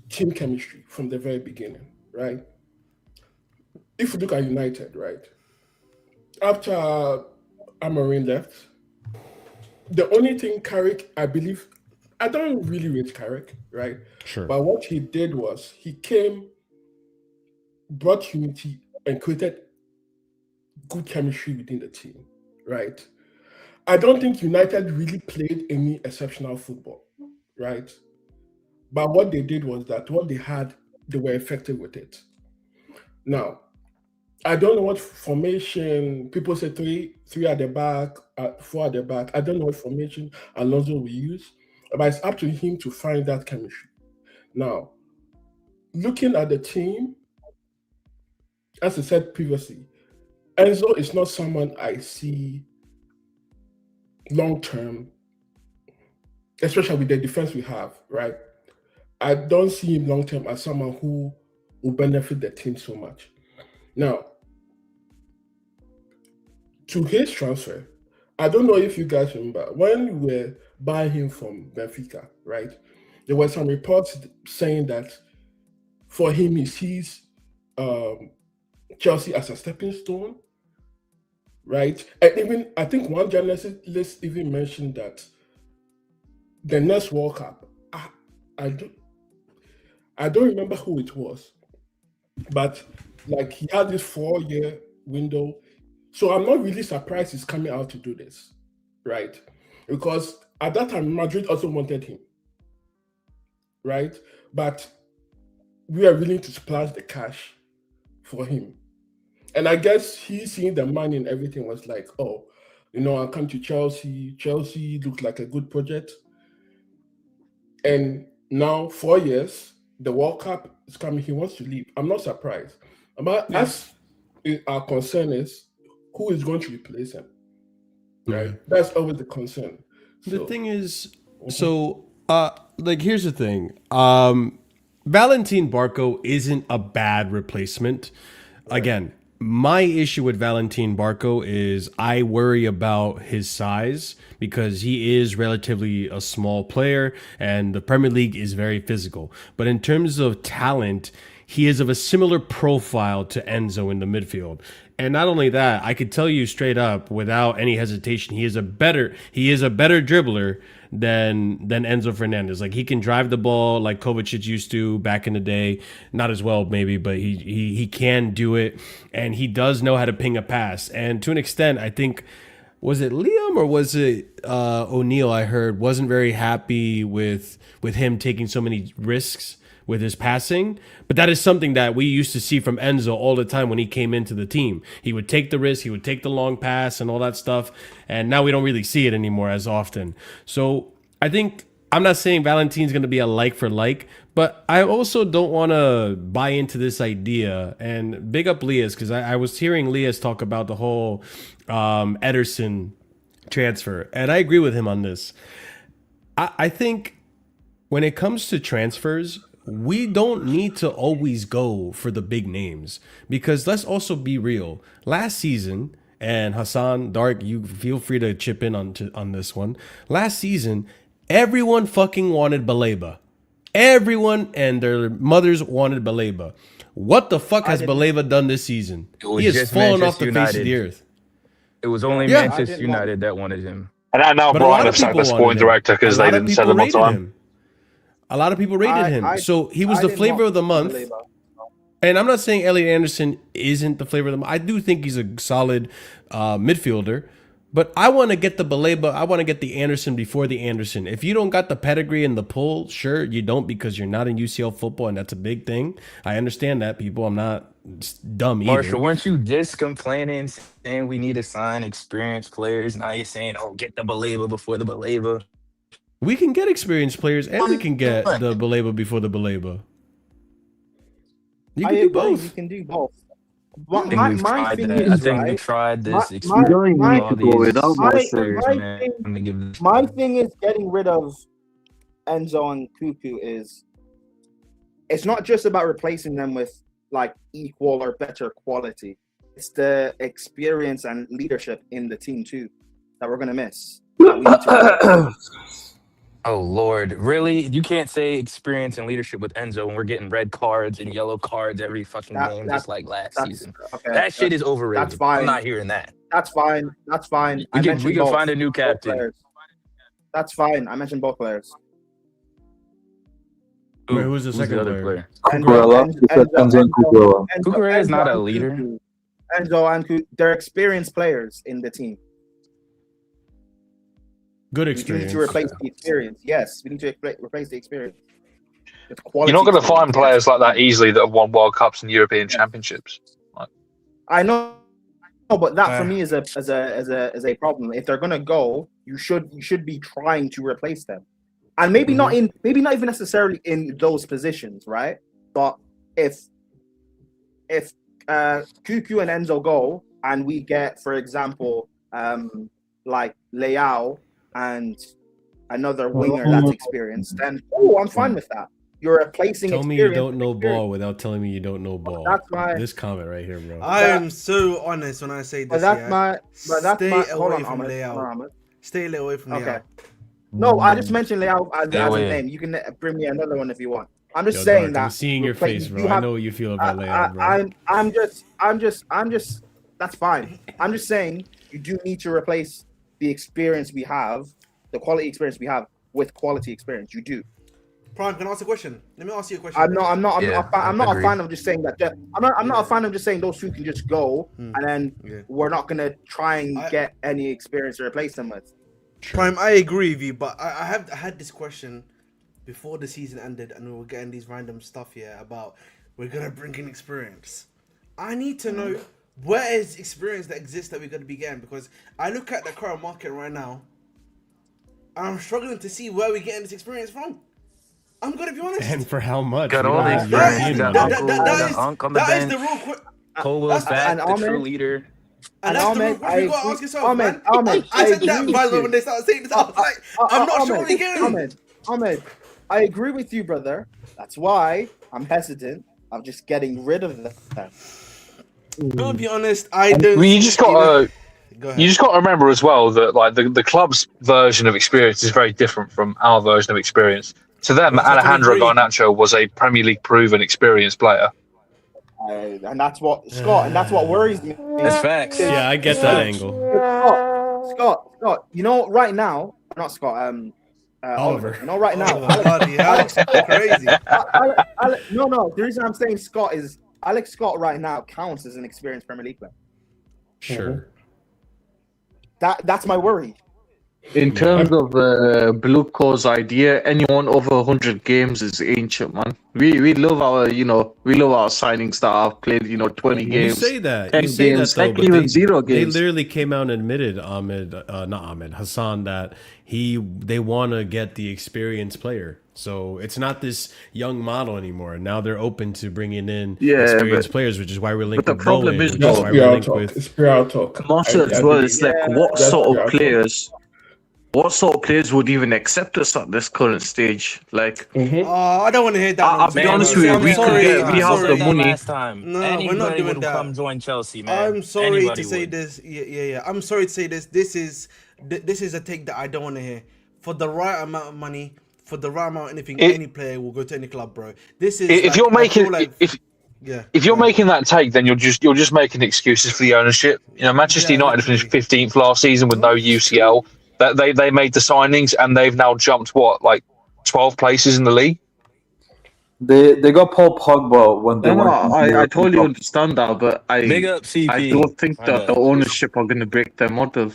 team chemistry from the very beginning, right? If you look at United, right, after Amorim left, the only thing Carrick, I believe, I don't really rate Carrick, right? Sure. But what he did was he came, brought unity, and created good chemistry within the team, right? I don't think United really played any exceptional football, right? But what they did was that what they had, they were effective with it. Now, I don't know what formation, people say three at the back, 4 at the back. I don't know what formation Alonso will use, but it's up to him to find that chemistry. Now, looking at the team, as I said previously, Enzo is not someone I see long-term, especially with the defense we have, right? I don't see him long-term as someone who will benefit the team so much. Now, to his transfer, I don't know if you guys remember, when we were buying him from Benfica, right? There were some reports saying that for him, he sees Chelsea as a stepping stone, right? And even, I think one journalist even mentioned that the next World Cup, I don't remember who it was, but like he had this 4-year window. So I'm not really surprised he's coming out to do this, right? Because at that time, Madrid also wanted him, right? But we are willing to splash the cash for him. And I guess he seeing the money and everything was like, oh, I'll come to Chelsea. Chelsea looked like a good project. And now 4 years, the World Cup is coming. He wants to leave. I'm not surprised. But as our concern is, who is going to replace him? Right? That's always the concern. The thing is, here's the thing. Valentin Barco isn't a bad replacement. Right. Again, my issue with Valentin Barco is I worry about his size because he is relatively a small player and the Premier League is very physical. But in terms of talent, he is of a similar profile to Enzo in the midfield. And not only that, I could tell you straight up without any hesitation, he is a better dribbler than Enzo Fernandez. Like, he can drive the ball like Kovacic used to back in the day. Not as well maybe, but he can do it, and he does know how to ping a pass. And to an extent, I think, was it Liam or was it O'Neal, I heard, wasn't very happy with him taking so many risks with his passing. But that is something that we used to see from Enzo all the time when he came into the team. He would take the risk, he would take the long pass and all that stuff. And now we don't really see it anymore as often. So I think, I'm not saying Valentin's going to be a like for like, but I also don't want to buy into this idea. And big up Lias, because I was hearing Lias talk about the whole Ederson transfer. And I agree with him on this. I think when it comes to transfers, we don't need to always go for the big names, because let's also be real. Last season, and Hassan, Dark, you feel free to chip in on this one. Last season, everyone fucking wanted Baleba. Everyone and their mothers wanted Baleba. What the fuck has Baleba done this season? He has fallen off the face of the earth. It was only Manchester United that wanted him. And now Brian have sacked the sporting director because they didn't sell him on time. A lot of people rated him. So he was the flavor of the month. And I'm not saying Elliot Anderson isn't the flavor of the month. I do think he's a solid midfielder. But I want to get the Baleba. I want to get the Anderson before the Anderson. If you don't got the pedigree and the pull, sure, you don't, because you're not in UCL football, and that's a big thing. I understand that, people. I'm not dumb either. Marshall, weren't you just complaining, saying we need to sign experienced players? Now you're saying, oh, get the Baleba before the Baleba. We can get experienced players, and we can get the Baleba before the Baleba. You can do both. You can do both. I think we tried this. My thing is getting rid of Enzo and Cuckoo is, it's not just about replacing them with like equal or better quality. It's the experience and leadership in the team too that we're gonna miss. Oh Lord, really? You can't say experience and leadership with Enzo when we're getting red cards and yellow cards every fucking That game, that just like last that's season. okay. That shit is That's overrated. I'm fine. not hearing that. That's fine. That's fine. I We mentioned can both find a new captain. players. That's fine. I mentioned both players. Wait, who's the second other player? Cucurella. You said Enzo and Cucurella. Cucurella is not a and leader. Cucu. Enzo and Cucu, they're experienced players in the team. Good We experience. need to replace the experience. Yes, we need to replace the experience. It's You're quality not going to experience, find yes. players like that easily that have won World Cups and European Championships. I know, but that for me is a problem. If they're gonna go, you should be trying to replace them, and maybe not even necessarily in those positions, right? But if Cucu and Enzo go, and we get, for example, like Leao and another winger that's experienced, then I'm fine with that. You're replacing. Tell me you don't know ball without telling me you don't know ball. That's my. This comment right here, bro. I am so honest when I say this. But that's yeah? my. But that's Stay my. away Hold on, from Ahmed. Leao. Hold on, Ahmed. Stay a little away from Okay. Leao. No, I just mentioned Leao as a away. name. You can bring me another one if you want. I'm just Yo, saying Dark, that. I'm seeing your replace- face, bro. you I have- know what you feel about Leao, bro. I'm just. That's fine. I'm just saying you do need to replace the experience we have, the quality experience we have, with quality experience. You do. Prime, can I ask a question? Let me ask you a question. I'm not agreed. a fan of just saying that. I'm not a fan of just saying those two can just go, and then we're not gonna try and get any experience to replace them with. Prime, I agree with you, but I had this question before the season ended, and we were getting these random stuff here about we're gonna bring in experience. I need to know where is experience that exists that we're gonna be getting, because I look at the current market right now, and I'm struggling to see where we're getting this experience from. I'm gonna be honest. And for how much? Got We all don't the have experience. European You got money. Uncle, Unc on the that is bench. the real question. Colwell's back, and the Ahmed- true leader. And that's Ahmed, the real question you gotta ask yourself, man. Ahmed, I said agree that, with by the way, you. when they started saying this, I was like, I'm not sure what we're getting. Ahmed, I agree with you, brother. That's why I'm hesitant of just getting rid of that. I'll be honest, I don't. Well, you just got to. Go ahead. You just got to remember as well that like the club's version of experience is very different from our version of experience. To them, Well, that's Alejandro what we agree. Garnacho was a Premier League proven experienced player. And that's what Scott, and that's what worries me. That's facts. Yeah, I get That's that facts. angle. Scott. You know, right now, not Scott. Oliver. You know, right now, Oh, bloody hell, crazy. no. The reason I'm saying Scott is Alex Scott right now counts as an experienced Premier League player. Sure. That's my worry. In terms of Blue Core's idea, anyone over 100 games is ancient, man. We love our signings that have played 20 You games. say that. 10 You say games, that though, heck, but even they, 0 they games. literally came out and admitted Hassan, that they want to get the experienced player. So it's not this young model anymore. Now they're open to bringing in experienced players, which is why we're linked but the with problem Bowen, is which though- is why we're linked with. It's pure talk. Also, as well, it's like what That's sort pure of players? What sort of players would even accept us at this current stage? Like, I don't want to hear that. I'll be honest with you, I'm we could sorry, get- I'm we have sorry. the money. Last time. No, we're not Anybody doing would that. come join Chelsea, man. I'm sorry Anybody to say would. this. Yeah. I'm sorry to say this. This is a take that I don't want to hear. For the right amount of money, for the right amount of anything, any player will go to any club, bro. This is If you're making if you're making that take, then you're just making excuses for the ownership. Manchester United finished 15th last season with no UCL. That they made the signings and they've now jumped 12 places in the league. They got Paul Pogba when they went. I totally understand that, but Big up CP. I don't think My that bad. the ownership are going to break their model.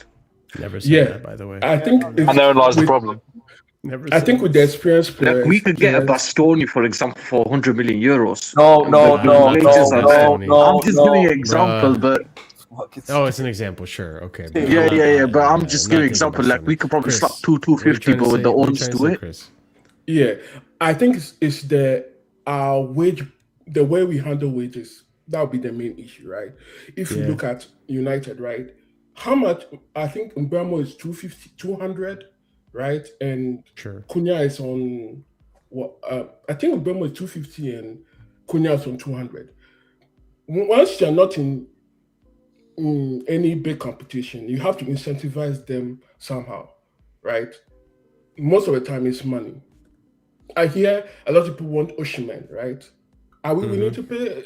Never said Yeah. that, by the way. I think And therein lies the problem. Never I said think with the experienced players, Like we could get a Bastoni, for example, for 100 million euros. No. I'm just giving you an example, Bruh. but Oh, it's an example, sure. Okay. but yeah. I'm But I'm not just thinking giving an example. Like Bastoni. we could probably Chris, slap what are you 250, trying to but with say? the What are you owners trying to to say, it. Chris? Yeah, I think it's the wage, the way we handle wages. That would be the main issue, right? If you Yeah. look at United, right? How much? I think Mbeumo is 250, 200, right? And Sure. Cunha is on what? I think Mbeumo is 250 and Cunha is on 200. Once you're not in any big competition, you have to incentivize them somehow, right? most of the time it's money. I hear a lot of people want Osimhen, right? Are we willing to pay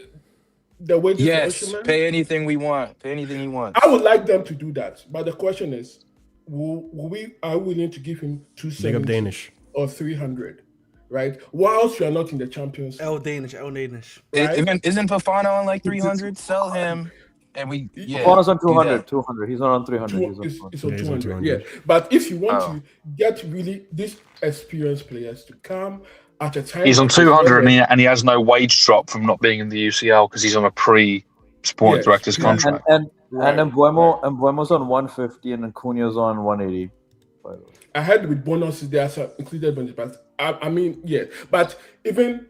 the wages Yes, for Osimhen? pay anything we want. Pay anything he wants. I would like them to do that, but the question is, are we willing to give him Big up 270 Danish. or 300, right? Whilst we are not in the Champions League, El Danish. right? Isn't Fofana on like 300? Sell him, and we Fofana's on do 200. that. 200. He's not on 300. It's He's on on 200. 200. Yeah, but if you want Oh. to get really these experienced players to come at a time, He's on like this 200 where and he has no wage drop from not being in the UCL because he's on a pre-sporting Yes, director's yeah. contract. and Right, Mbuemo's on 150 and then Cunha's on 180. By the way. I heard with bonuses there are some included bonuses, but I mean, yeah. But even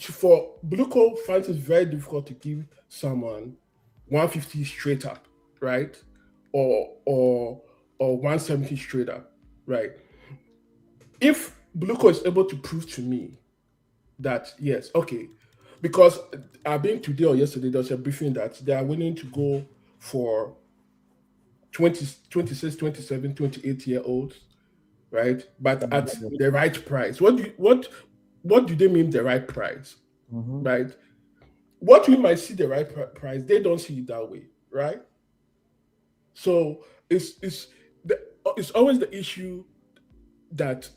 for Bluco, finds it very difficult to give someone 150 straight up, right? Or 170 straight up, right? If Bluco is able to prove to me that yes, okay, because I think today or yesterday there was a briefing that they are willing to go for 26, 27, 28-year-olds, right? But at the right price. What do they mean the right price, right? What we might see the right price, they don't see it that way, right? So it's always the issue that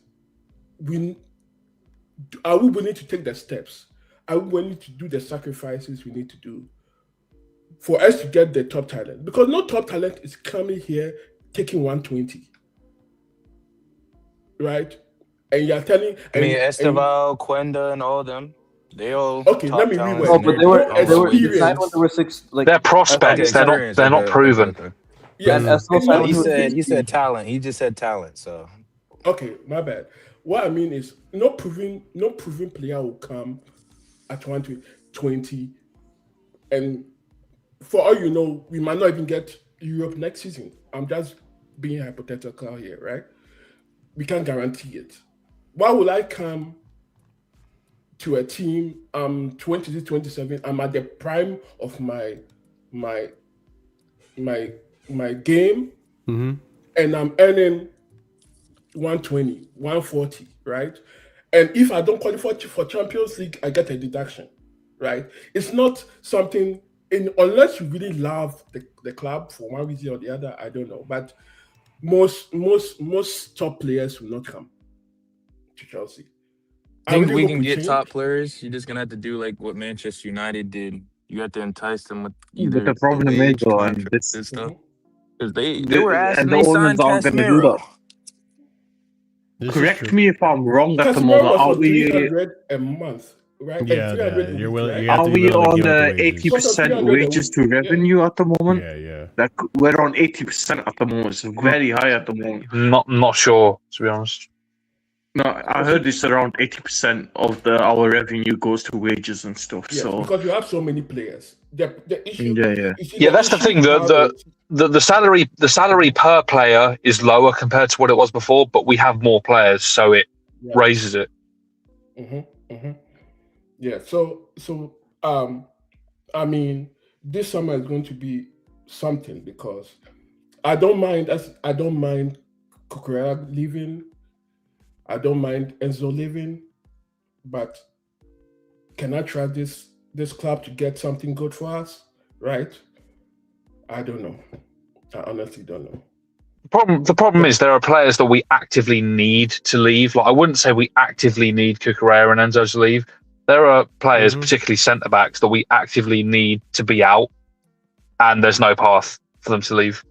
are we willing to take the steps? Are we willing to do the sacrifices we need to do for us to get the top talent? Because no top talent is coming here taking 120, right? And you're telling, I mean, Esteval, Quenda, and all them. They all Okay, top let me talents rewind. and No, but they were Experience. signed when they were six. Like They're prospects. Okay, They're not proven. okay. Yes, And Esteval and signed No, he when said he he was said talent. He just said talent. So okay, my bad. What I mean is, no proven player will come at 120, and for all you know, we might not even get Europe next season. I'm just being hypothetical here, right? We can't guarantee it. Why would I come to a team? 26, 27. I'm at the prime of my game, and I'm earning 120, 140, right? And if I don't qualify for Champions League, I get a deduction, right? It's not something, unless you really love the club for one reason or the other, I don't know. But most top players will not come to Chelsea. I think really we hope can we get change. top players. You're just gonna have to do like what Manchester United did. You have to entice them with But either the problem is, wage though, and contracts this, and stuff. Mhm. Because they the- were asking, and the they owners signed aren't going to do Casemiro. that. This is Correct true. me if I'm wrong at the Casemiro moment. was Are on we 300 a month, right? Yeah, And 300 a you're week, willing. right? You have are to be we willing to on give up the the wages. 80% 300 a wages to week, yeah. revenue at the moment? Yeah. Like we're on 80% at the moment. It's very high at the moment. Not sure, to be honest. No, I heard it's around 80% of our revenue goes to wages and stuff. Yes, So because you have so many players. The issue, yeah. you see, Yeah, that's the issue thing. you have is- The salary per player is lower compared to what it was before, but we have more players, so it Yeah. raises it. Yeah. So I mean, this summer is going to be something because I don't mind Cucurella leaving. I don't mind Enzo leaving, but can I trust this club to get something good for us? Right? I don't know. I honestly don't know. The problem is there are players that we actively need to leave. Like I wouldn't say we actively need Cucurella and Enzo to leave. There are players, particularly centre backs, that we actively need to be out, and there's no path for them to leave.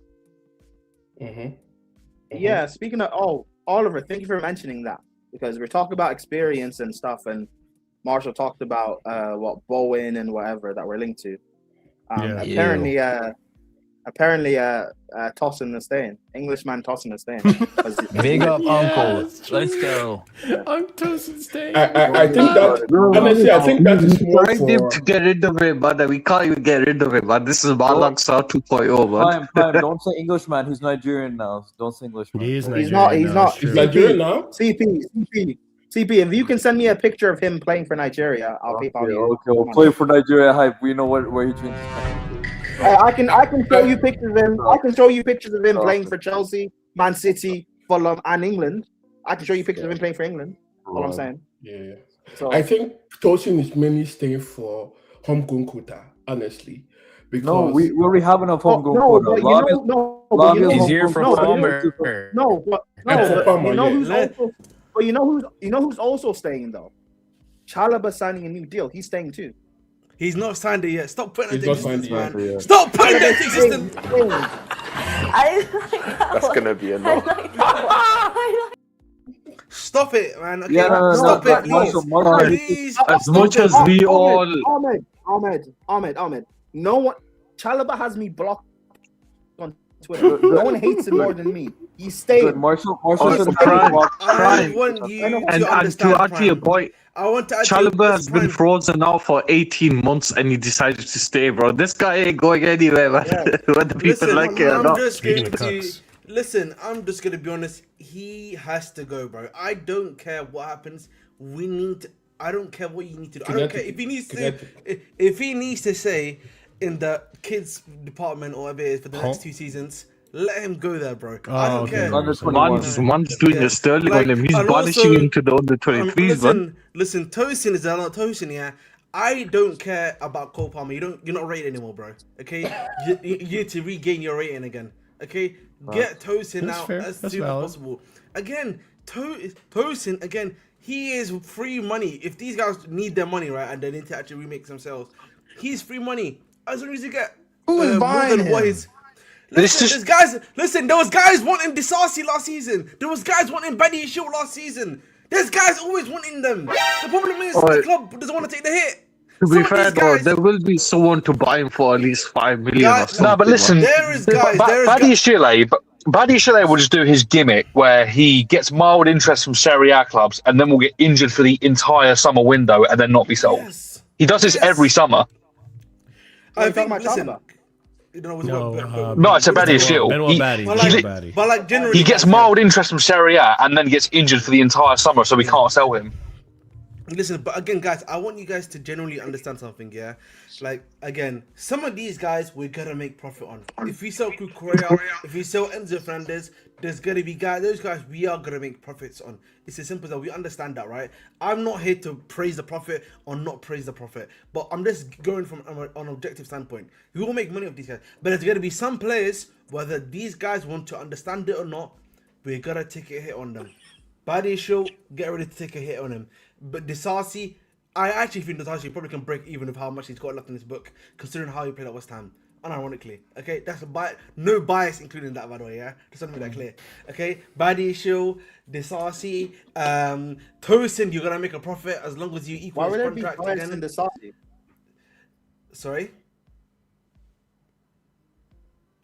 Yeah, speaking of Oliver, thank you for mentioning that because we're talking about experience and stuff, and Marshall talked about Bowen and whatever that we're linked to. Apparently, Tosin is staying. Englishman Tosin is staying. Big up, Uncle. it's Let's true. go. Tosin staying. I think that honestly, I think that is more Trying them for. to get rid of it, but we can't even get rid of it. But this is Balaksa 2.0, man. Prime, don't say Englishman. He's Nigerian now. Don't say Englishman. He is He's Nigerian. not. He's now, not. it's true. He's Nigerian now. CP. If you can send me a picture of him playing for Nigeria, I'll PayPal you. Okay, we'll play for Nigeria hype. We know where he changed. I can show you pictures of him. I can show you pictures of him playing for Chelsea, Man City, Fulham, and England. I can show you pictures of him playing for England. All I'm saying. Yeah. So I think Tosin is mainly staying for homegrown quota, honestly. Because No, we already have enough homegrown no, quota. but He's here for Palmer. You know who's also staying though? Chalobah signing a new deal. He's staying too. He's not signed it yet. Stop putting He's it not in signed existence, it yet. man. Stop putting it in existence. That's gonna be a no. Stop it, man. Okay, Yeah, stop it, please. Please. As much as we all. Ahmed. No one. Chalobah has me blocked on Twitter. No one hates him more than me. He's staying. Good. Marshall I want you And to understand. to add to your point, I want to add to Chalobah has been Prime. frozen out for 18 months and he decided to stay, bro. This guy ain't going anywhere, man. Yeah. Whether people like it or I'm not. just Speaking going of to cucks. listen. I'm just going to be honest. He has to go, bro. I don't care what happens. We need. I don't care what you need to do. I don't care if he needs to. If he needs to say in the kids department or whatever it is for the next 2 seasons, let him go there, bro. I don't care. Man's doing a sterling on him. He's and banishing also, him to the under 23s, man. listen. Tosin is not Tosin, yeah. I don't care about Cole Palmer. You're not rated anymore, bro. Okay, you need to regain your rating again. Okay, get Tosin That's out fair. as That's soon as valid. possible. Again, Tosin again. He is free money. If these guys need their money, right, and they need to actually remix themselves, he's free money. As long as you get Who is more buying than what him? his. Listen, there was guys wanting Disasi last season. There was guys wanting Buddy Shield last season. There's guys always wanting them. The problem is the club doesn't want to take the hit. To Some be of fair, these though, guys- there will be someone to buy him for at least 5 million or something. No, but listen, There is guys. Badiashile will just do his gimmick where he gets mild interest from Serie A clubs and then will get injured for the entire summer window and then not be sold. Yes. He does this every summer. I think. about Listen. Chalobah? No, it's a Badiashile. Benoit Batty. But like generally, He gets mild interest from Serie A and then gets injured for the entire summer, so we can't sell him. Listen, but again, guys, I want you guys to generally understand something, yeah? Like, again, some of these guys we're gonna make profit on. If we sell Kukurea, if we sell ENZO Fernandez, there's gonna be those guys we are gonna make profits on. It's as simple as that. We understand that, right? I'm not here to praise the profit or not praise the profit, but I'm just going from an objective standpoint. We will make money off these guys, but there's gonna be some players, whether these guys want to understand it or not, we're gonna take a hit on them. Badi Show, get ready to take a hit on him. But Disasi, I actually think Disasi probably can break even with how much he's got left in his book, considering how he played at West Ham. Unironically, okay, that's no bias including that, by the way. Yeah, just want to make that clear. Okay, Badi Show, Disasi, Tosin, you're gonna make a profit as long as you equal Why would his there be contract bias again. in the Sasi? Sorry.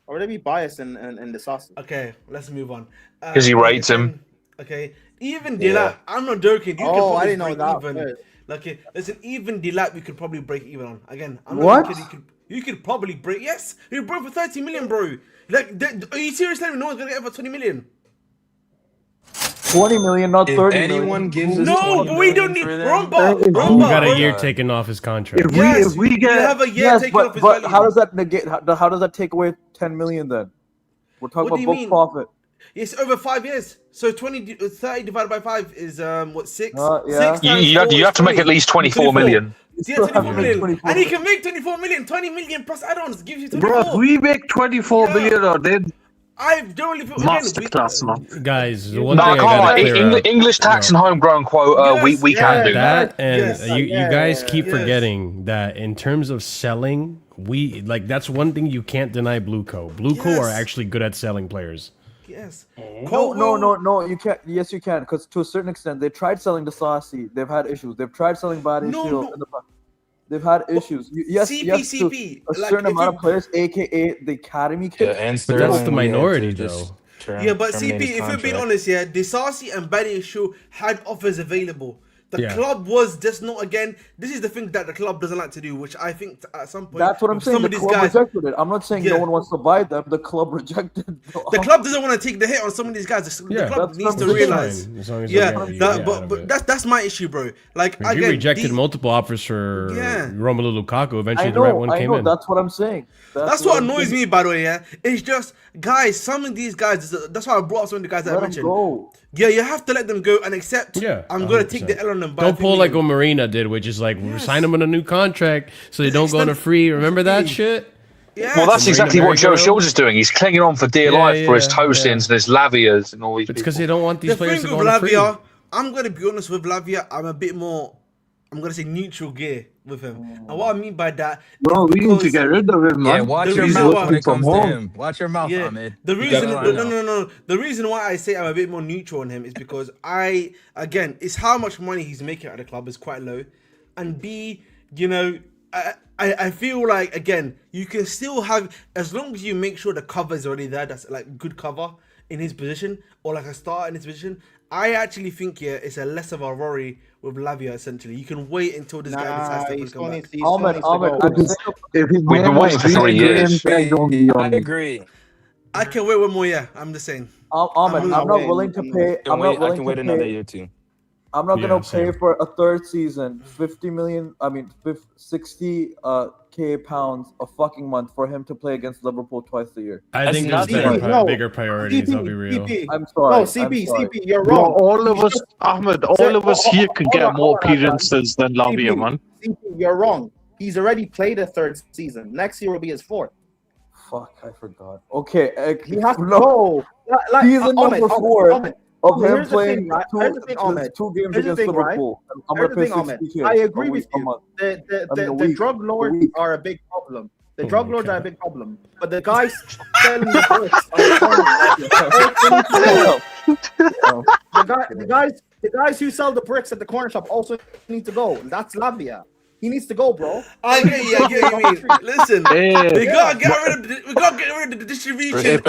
Or would there be bias in the Sasi? Okay, let's move on. Because he rates him. Okay, even Dilap, I'm not joking. You could Oh, I probably didn't know break that. even. Like, listen, even Dilap, you could probably break even on. Again, I'm What? not kidding. You could probably break. Yes, you broke for 30 million, bro. Like, are you serious? No one's gonna get over 20 million. 20 million, not If 30 anyone million. gives us No, 20 but we don't million need for them, Romba. We got a Romba. year taken off his contract. Yes, If we you get have a year Yes, taken off but, his but value. how does that negate? How does that take away 10 million then? We're talking What do about you book mean? profit. It's over 5 years. So 30 divided by 5 is what, 6? Yeah. 6 times You have 4 to is make at 20. least 24 million. Yeah, still have 24 to make million. 24 And he can make 24 million. 20 million plus add-ons gives you 24. bro, if we make 24 Yeah. million or then I generally feel masterclass, man. Guys, the one No, thing I I gotta can't. clear up. English tax and homegrown quota, Yes, we can do that. That and Yes. you guys keep Yes. forgetting that in terms of selling, that's one thing you can't deny Blueco. Blueco Yes. are actually good at selling players. Yes. No, you can't. Yes, you can, because to a certain extent, they tried selling the Saucy. They've had issues. They've tried selling Body No, Shield. no. In the past. They've had issues. Yes, yes, to CP. a Like, certain if amount you- of players, aka the academy Yeah, kids. and But Sterling, that's the we had to minority, just though. Yeah, but terminate CP, his if you're being contract. honest, yeah, Disasi and Badi Show had offers available. The club was just not, again, this is the thing that the club doesn't like to do, which I think at some point... That's what I'm saying. Some The of these club guys, rejected it. I'm not saying no one wants to buy them. The club rejected the club doesn't want to take the hit on some of these guys. The club needs to realize. But that's my issue, bro. Like, again, you rejected multiple offers for Romelu Lukaku. Eventually, the right one came in. That's what I'm saying. That's what annoys me, by the way. Yeah, it's just guys. Some of these guys. That's why I brought up some of the guys that I mentioned. Yeah, you have to let them go and accept. Yeah, I'm gonna take the L on them. Don't pull like what Marina did, which is like sign them on a new contract so they don't go on a free. Remember that shit? Yeah. Well, that's exactly what Joe Shields is doing. He's clinging on for dear life for his Tostins and his Lavias and all these. It's because they don't want these players to go on a free. I'm gonna be honest with Lavia. I'm a bit more. I'm gonna say neutral gear with him. And what I mean by that, bro, we need to get rid of him, man. Yeah, watch your mouth when it comes to him. Watch your mouth, Ahmed. The reason, no. The reason why I say I'm a bit more neutral on him is because again, it's how much money he's making at the club is quite low, and B, you know, I feel like, again, you can still have, as long as you make sure the cover is already there, that's like good cover in his position, or like a start in his position. I actually think it's a less of a worry with Lavia. Essentially, you can wait until this guy decides to come back. We've been waiting for 3 years. I agree. I can wait one more year. I'm just saying. I'm not willing to pay. I can wait another year too. I'm not gonna pay for a third season, 50 million. I mean, 60k pounds a fucking month for him to play against Liverpool twice a year. I think there's bigger priorities. I'll be real. I'm sorry. No, CP, you're wrong. Bro, all of us, Ahmed, all of us here could get more appearances than Lavia, man. CP, you're wrong. He's already played a third season. Next year will be his fourth. Fuck, I forgot. Okay, he has to go. Season number 4. Of him playing two games against Liverpool. I'm going to pay 60K. I agree with you. The drug lords are a big problem. The drug lords are a big problem. But the guys selling the bricks, the guys who sell the bricks at the corner shop also need to go. That's Lavia. He needs to go, bro. I get you. Listen, we gotta get rid of the distribution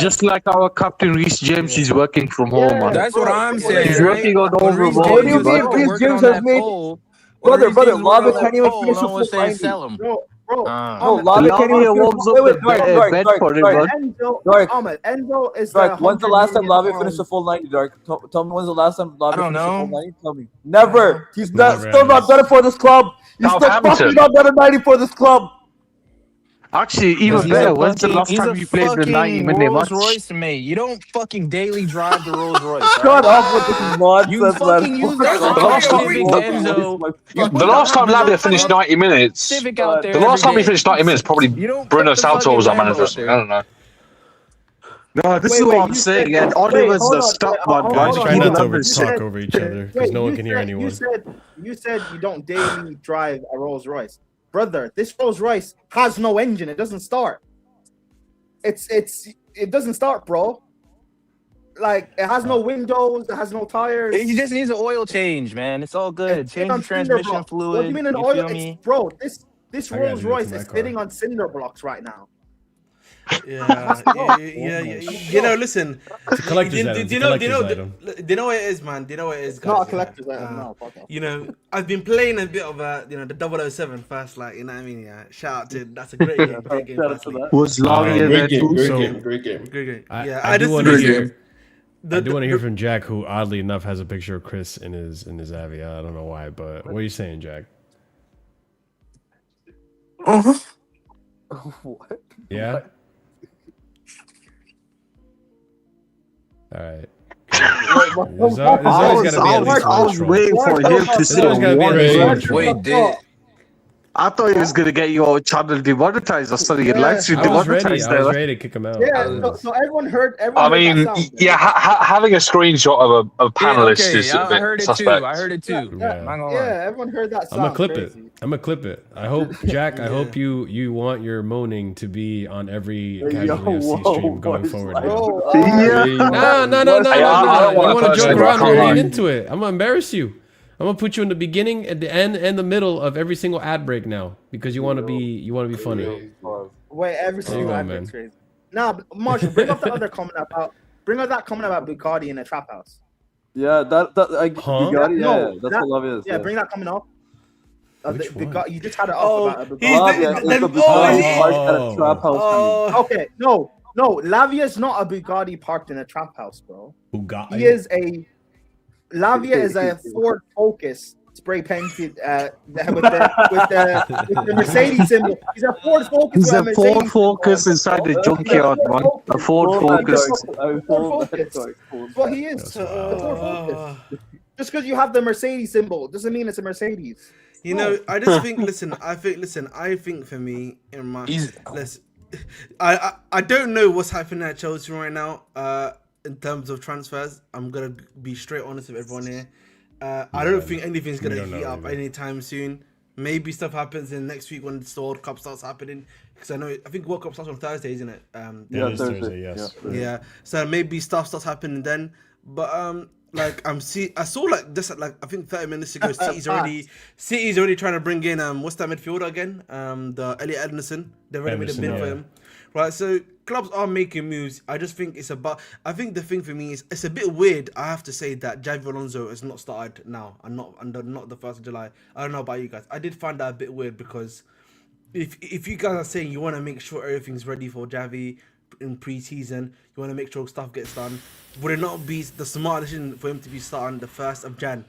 just like our captain Reece James, he's working from home, man. That's what I'm saying. He's working on overall. What do you mean Reece James has made? Brother, Lavia can't even finish the full 90. Lavia can't even warms up the bed for him, Enzo is when's the last time Lavia finished the full 90, Dark? Tell me when's the last time Lavia finished the full 90? Tell me. Never. He's still not done it for this club. He's still fucking not done a 90 for this club. Actually, even better, when's the last time you played the 90-minute match? Rolls Royce, mate. You don't fucking daily drive the Rolls Royce. Shut up with this nonsense, you fucking use that. The last time Lavia finished 90 minutes, the last time he finished 90 minutes, probably Bruno Salto was our manager. I don't know. No, this is what I'm saying. And Oliver's the stop man. Guys, try not to talk over each other because no one can hear anyone. You said you don't daily drive a Rolls Royce. Brother, this Rolls Royce has no engine. It doesn't start. It doesn't start, bro. Like, it has no windows. It has no tires. It just needs an oil change, man. It's all good. Change the transmission fluid. What do you mean an oil? Bro, this Rolls Royce is sitting on cinder blocks right now. Yeah. You know, listen. It's a collector's item. Do you know what it is, man? Do you know what it is, guys? Not a collector's item, no. You know, I've been playing a bit of the 007 first, like, you know what I mean? Yeah. Shout out to that's a great game. Great game. Was Lavia there too? Great game. Yeah, I do want to hear. I do want to hear from Jack, who oddly enough has a picture of Chris in his Avia. I don't know why, but what are you saying, Jack? What? Yeah. All right. I was waiting for him to say Wait, did I thought he was gonna get your channel demonetized or something. You'd like to demonetize I was ready to kick him out. Yeah, so everyone heard. I mean, having a screenshot of a panelist is a bit suspect. I heard it too. Yeah, everyone heard that sound. I'm gonna clip it. I hope, Jack. I hope you want your moaning to be on every Casually FC stream going forward. No. You want to joke around and lean into it? I'm gonna embarrass you. I'm gonna put you in the beginning, at the end, and the middle of every single ad break now because you want to be funny. Wait, every single ad break's crazy. Nah, Marshall, bring up that comment about Bugatti in the trap house. Yeah, that like Huh? Bugatti, No, yeah, that's that- what Lavia is. Yeah, bring that coming up. Which one? You just had it up Oh, about a he's Bugatti. Lavia is the oh, Bugatti is he? parked at a trap house. Oh, Okay, no, Lavia's not a Bugatti parked in a trap house, bro. Bugatti. He is Lavia is a Ford Focus spray painted with the Mercedes symbol. He's a Ford Focus. He's with a Mercedes Ford Focus symbol. inside the junkyard, man. A Ford Focus. Ford Focus. But he is a Ford Focus. Just because you have the Mercedes symbol doesn't mean it's a Mercedes. you know, I just think. I think for me, in my I don't know what's happening at Chelsea right now. In terms of transfers, I'm gonna be straight honest with everyone here. I don't think anything's gonna heat up anytime soon. Maybe stuff happens in next week when the World Cup starts happening. Because I think World Cup starts on Thursday, isn't it? Yeah, Thursday, yes. Yeah. So maybe stuff starts happening then. But like I saw like just like I think 30 minutes ago, City's already trying to bring in what's that midfielder again? The Elliot Anderson. They've already made a bid for him. Right, so clubs are making moves. I just think I think the thing for me is it's a bit weird. I have to say that Xavi Alonso has not started now, and not the 1st of July. I don't know about you guys. I did find that a bit weird because if you guys are saying you want to make sure everything's ready for Xavi in pre-season, you want to make sure stuff gets done, would it not be the smart decision for him to be starting the 1st of Jan?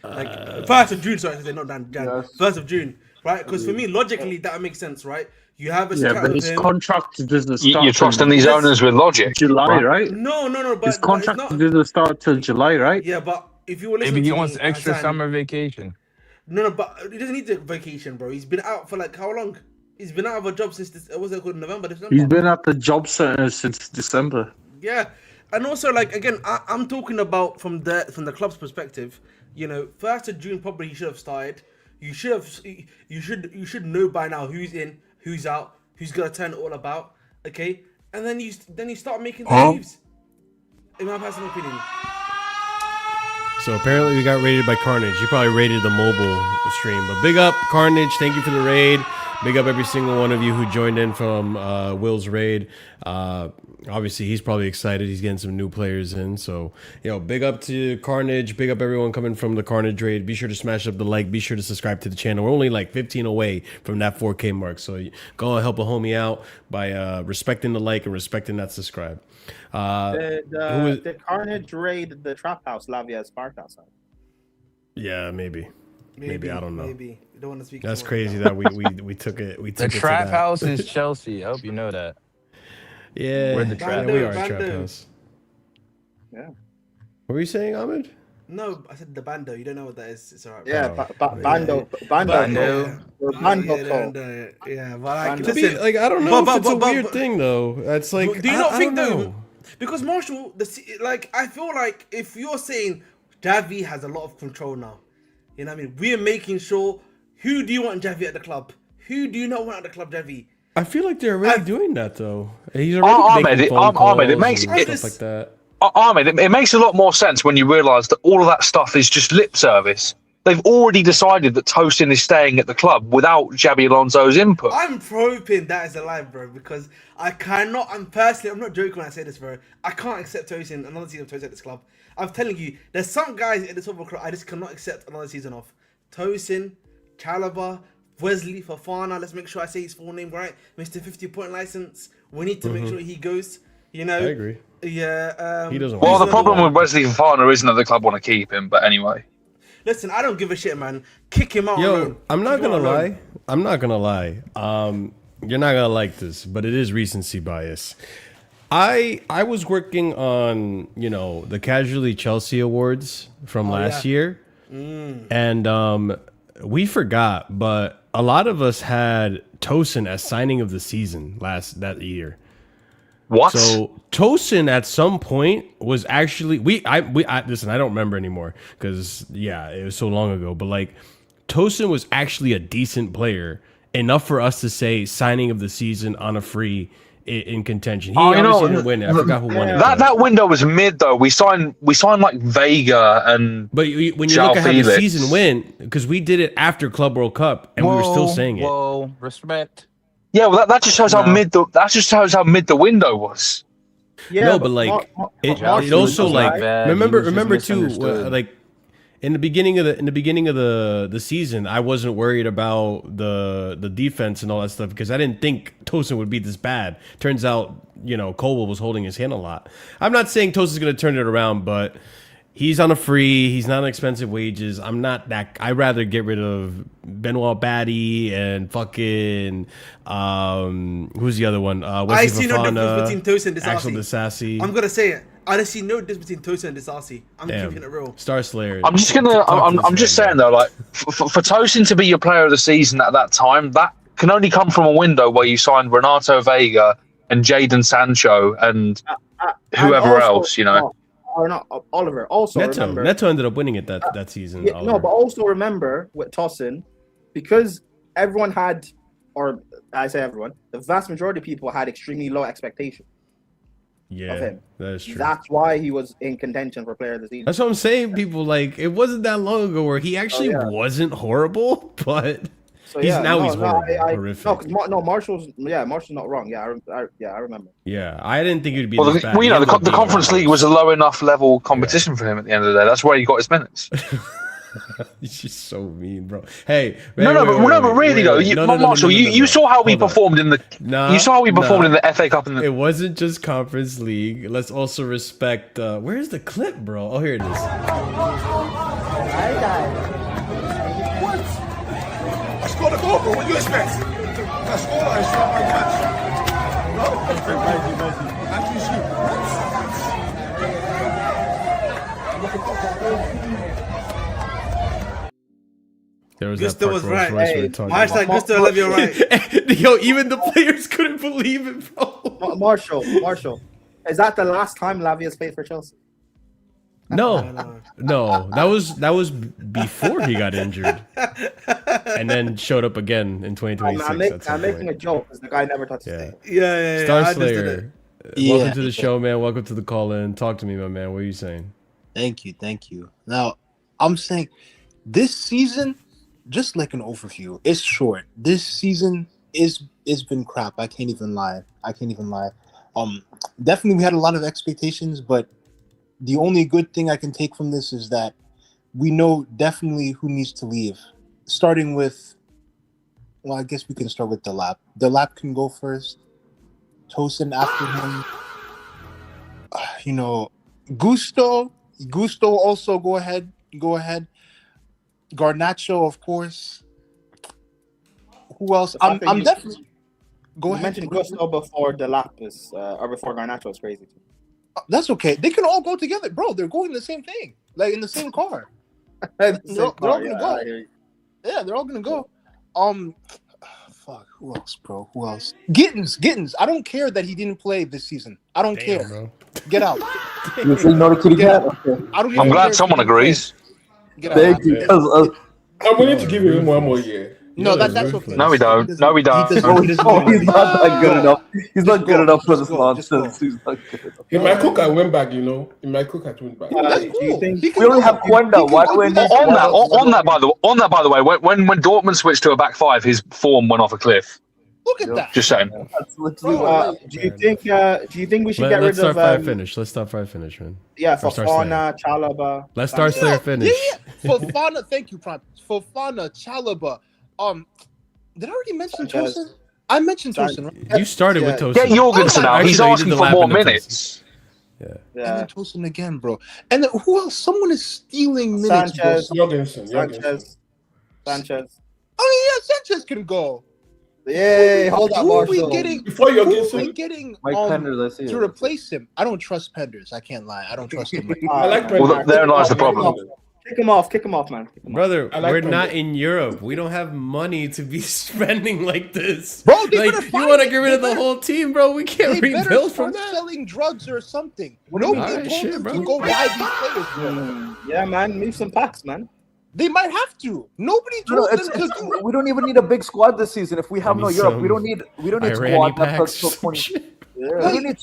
Like 1st of June, sorry, not Jan. Yes. 1st of June, right? Because for me, logically, that makes sense, right? You have a Yeah, but his contract doesn't start. You're trusting these owners with logic. July, right? No, but His contract it's not. doesn't start till July, right? Yeah, but if you were listening Maybe he to wants me, extra Hassan, summer vacation. No, but he doesn't need the vacation, bro. He's been out for like how long? He's been out of a job since this. What's it called? November, December. He's been at the job center since December. Yeah, and also like again, I'm talking about from the club's perspective. You know, 1st of June probably he should have started. You should know by now who's in, who's out, who's gonna turn it all about. Okay, and then you start making the moves. In my personal opinion. So apparently we got raided by Carnage. You probably raided the mobile stream. But big up, Carnage. Thank you for the raid. Big up every single one of you who joined in from Will's raid. Obviously, he's probably excited. He's getting some new players in. So, big up to Carnage. Big up everyone coming from the Carnage raid. Be sure to smash up the like. Be sure to subscribe to the channel. We're only like 15 away from that 4K mark. So go and help a homie out by respecting the like and respecting that subscribe. Did Carnage raid the trap house Lavia parked outside? Yeah, maybe. I don't know. Maybe you don't want to speak. That's crazy that we took it. We took The it trap to that. house is Chelsea. I hope you know that. Yeah, We're the trap. we are a Bando. trap house. Yeah. What were you saying, Ahmed? No, I said the bando. You don't know what that is. It's alright. Yeah, Oh. Bando. Yeah, Yeah, but like, Bando. listen, I don't know but- if it's a but- weird thing though. It's like, do you not think I don't though? know. Because Marshall, I feel like if you're saying Xavi has a lot of control now, you know what I mean? We're making sure. Who do you want Xavi at the club? Who do you not want at the club, Xavi? I feel like they're already doing that though. He's already making phone calls Ahmed, it makes and stuff like that. Ahmed, it makes a lot more sense when you realise that all of that stuff is just lip service. They've already decided that Tosin is staying at the club without Xabi Alonso's input. I'm hoping that is a lie, bro, because I cannot. I'm not joking when I say this, bro. I can't accept Tosin, another season of Tosin at this club. I'm telling you, there's some guys at this football club I just cannot accept another season of. Tosin, Chalobah, Wesley, Fofana. Let's make sure I say his full name right. Mr. 50-point license. We need to make sure he goes. You know. I agree. Yeah. He doesn't. Well, want the to. problem with Wesley Fofana isn't that the club want to keep him, but anyway. Listen, I don't give a shit, man. Kick him out. Yo, alone. I'm not Kick him gonna out lie. alone. I'm not gonna lie. You're not gonna like this, but it is recency bias. I was working on the Casually Chelsea Awards from last year, and we forgot, but a lot of us had Tosin as signing of the season that year. What? So Tosin at some point was actually listen, I don't remember anymore because it was so long ago, but like Tosin was actually a decent player enough for us to say signing of the season on a free in contention. He obviously didn't win it. I forgot who won it. That window was mid though. We signed like Vega and. But when you João look at how the Felix. season went, because we did it after Club World Cup and we were still saying it. Whoa, respect. Yeah, well, that just shows how mid the window was. No, but like it Marshall also was like not bad. He remember was just remember too misunderstood. like in the beginning of the season, I wasn't worried about the defense and all that stuff because I didn't think Tosin would be this bad. Turns out, Colwell was holding his hand a lot. I'm not saying Tosin's going to turn it around, but he's on a free. He's not on expensive wages. I'm not that. I'd rather get rid of Benoit Batty and fucking who's the other one? Wesley I see no Fofana, difference between Tosin and Axel Disasi. Disasi. I'm gonna say it. I see no difference between Tosin and Disasi. I'm keeping it real. Star Slayer. I'm just saying though, like for Tosin to be your player of the season at that time, that can only come from a window where you signed Renato Vega and Jadon Sancho and whoever else, Or not Oliver. Also, remember, Neto ended up winning it that season. Yeah, no, but also remember with Tosin, because everyone had, or I say everyone, the vast majority of people had extremely low expectations of him. That is true. That's why he was in contention for player of the season. That's what I'm saying. People like it wasn't that long ago where he actually wasn't horrible, but he's horrible, horrific. Marshall's not wrong. I remember. Yeah, I didn't think it'd be. Well, this bad. the Conference League was a low enough level competition for him at the end of the day. That's where he got his minutes. He's just so mean, bro. Hey, Marshall, you saw how we performed in the. You saw how we performed in the FA Cup. It wasn't just Conference League. Let's also respect. Where's the clip, bro? Oh, here it is. I scored a goal, bro. What do you expect? I scored. I shot my catch. No? Actually, There was Gusto was right. Hashtag Gusto, I love you right. Yo, even the players couldn't believe it, bro. Marshall, is that the last time Lavia's played for Chelsea? No, that was before he got injured, and then showed up again in 2026. I'm making a joke because the guy never touched his team. Yeah. Star Slayer, welcome to the show, man. Welcome to the call-in. Talk to me, my man. What are you saying? Thank you. Now, I'm saying this season, just like an overview, it's short. This season it's been crap. I can't even lie. Definitely we had a lot of expectations, but the only good thing I can take from this is that we know definitely who needs to leave. Starting with, well, I guess we can start with Delap. Delap can go first. Tosin after him. Gusto also go ahead. Garnacho, of course. Who else? I'm definitely. Go ahead. You mentioned Gusto before Delap or before Garnacho is crazy too. That's okay. They can all go together, bro. They're going in the same thing, like in the same car. They're all gonna go. Yeah, they're all gonna go. Fuck. Who else, bro? Who else? Gittins. I don't care that he didn't play this season. I don't care. Bro. Get out. You say no to Kitty Cat? I'm glad someone agrees. Thank you. I'm willing to give him one more year. No, that's okay. No, we don't. He's not that good enough. He's not good enough for this nonsense. He's not good enough. He might cook and went back, He might cook and went back. We only have Quenda. Why do we need on that, by the way, when Dortmund switched to a back five, his form went off a cliff. Look at that. Just saying. Do you think we should get rid of? Let's start fight finish, man. Yeah, Fofana, Chalobah. Let's start Slayer finish. Yeah. Fofana, thank you, Prime. Fofana, Chalobah. Did I already mention Tosin? I mentioned Tosin, right? You started with Tosin. Get Jorgensen out. He's asking for more minutes. Yeah. And then Tosin again, bro. And then who else? Someone is stealing minutes. Sanchez. Oh yeah, Sanchez can go. Yeah, hold on, Marshall. Who we getting Mike Penders, to replace him? I don't trust Penders. I can't lie. I don't trust him. I like Penders. Well, therein lies the problem. Kick him off, man. Brother, we're not in Europe. We don't have money to be spending like this. Bro, you want to get rid of the whole team, bro? We can't rebuild from that. Selling drugs or something. Nobody told them to go buy these players, bro. Yeah, man, move some packs, man. They might have to. Nobody told them to do. We don't even need a big squad this season. If we have no Europe, we don't need squad packs.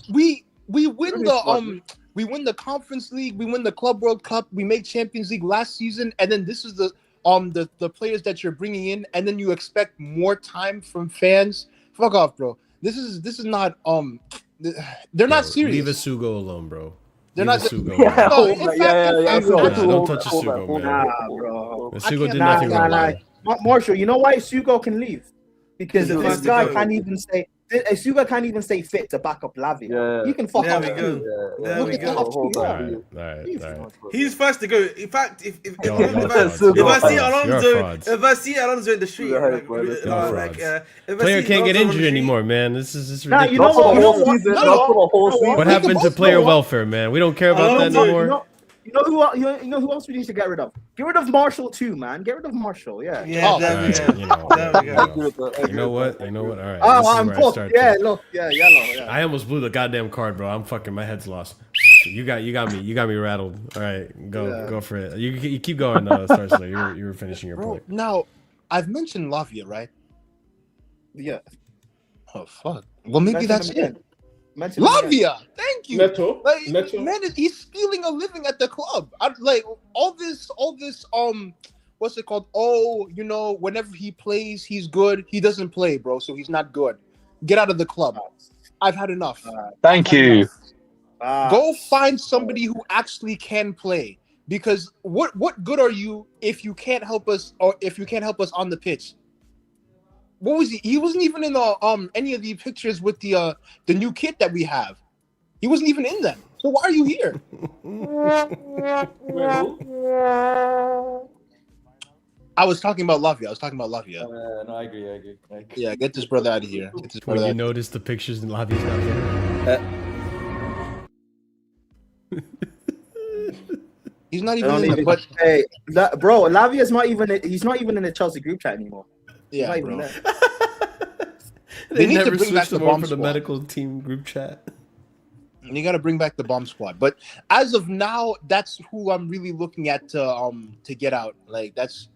We win the we win the Conference League, we win the Club World Cup, we made Champions League last season, and then this is the players that you're bringing in, and then you expect more time from fans. Fuck off, bro. This is not They're not serious. Leave a Sugo alone, bro. They're Leave not. Sugo Yeah, alone. No, in fact, Don't touch a Sugo, man. Nah, bro. Sugo did Nah, nothing nah, wrong. nah. man. Marshall, you know why Sugo can leave? Because He this has to guy go. can't even stay. Sugo can't even stay fit to back up Lavia. Yeah. You can fuck There off we go. too. There Look we at that go. too, All right. He's first to go. In fact, if Y'all I frauds. see You're Alonso, frauds. if I see Alonso in the street, You're like, frauds. if I Player see can't get Alonso on the injured street- anymore, man. This is Nah, ridiculous. you know Not for what? the You know whole what? season. No, Not for the whole no, season. What We happened can to both player go. welfare, man? We don't care about that Alonso, anymore. You know who else we need to get rid of? Get rid of Marshall too, man. Get rid of Marshall. Yeah. Yeah, Oh, there we Alright, go. you know, There we go. you know what? All right. Oh, this is I'm where I fucked. start Yeah, to- look. Yeah, yellow. Yeah. I almost blew the goddamn card, bro. I'm fucking. My head's lost. You got me rattled. All right, go for it. You keep going, Starslayer. You were finishing your Bro, point. now I've mentioned Lavia, right? Yeah. Oh fuck. Well, maybe Mention that's him it. again. Mention him again. Lavia, thank you. Neto. Like, Neto. man, he's stealing a living at the club. Like all this, what's it called? Oh, you know, whenever he plays, he's good. He doesn't play, bro, so he's not good. Get out of the club. I've had enough. Thank you. Go find somebody who actually can play. Because what good are you if you can't help us, or if you can't help us on the pitch? What was he? He wasn't even in the any of the pictures with the new kit that we have. He wasn't even in them. So why are you here? I was talking about Lavia. No, I agree. Yeah, get this brother out of here. Get this When brother you out. notice the pictures in Lavia's not there. He's not I even don't in even, the, but hey, bro, Lavia's not even. He's not even in the Chelsea group chat anymore. He's yeah, not even bro. there. They need to never bring back switched the them over bomb for the squad. medical team group chat. And you got to bring back the bomb squad. But as of now, that's who I'm really looking at to get out. Like that's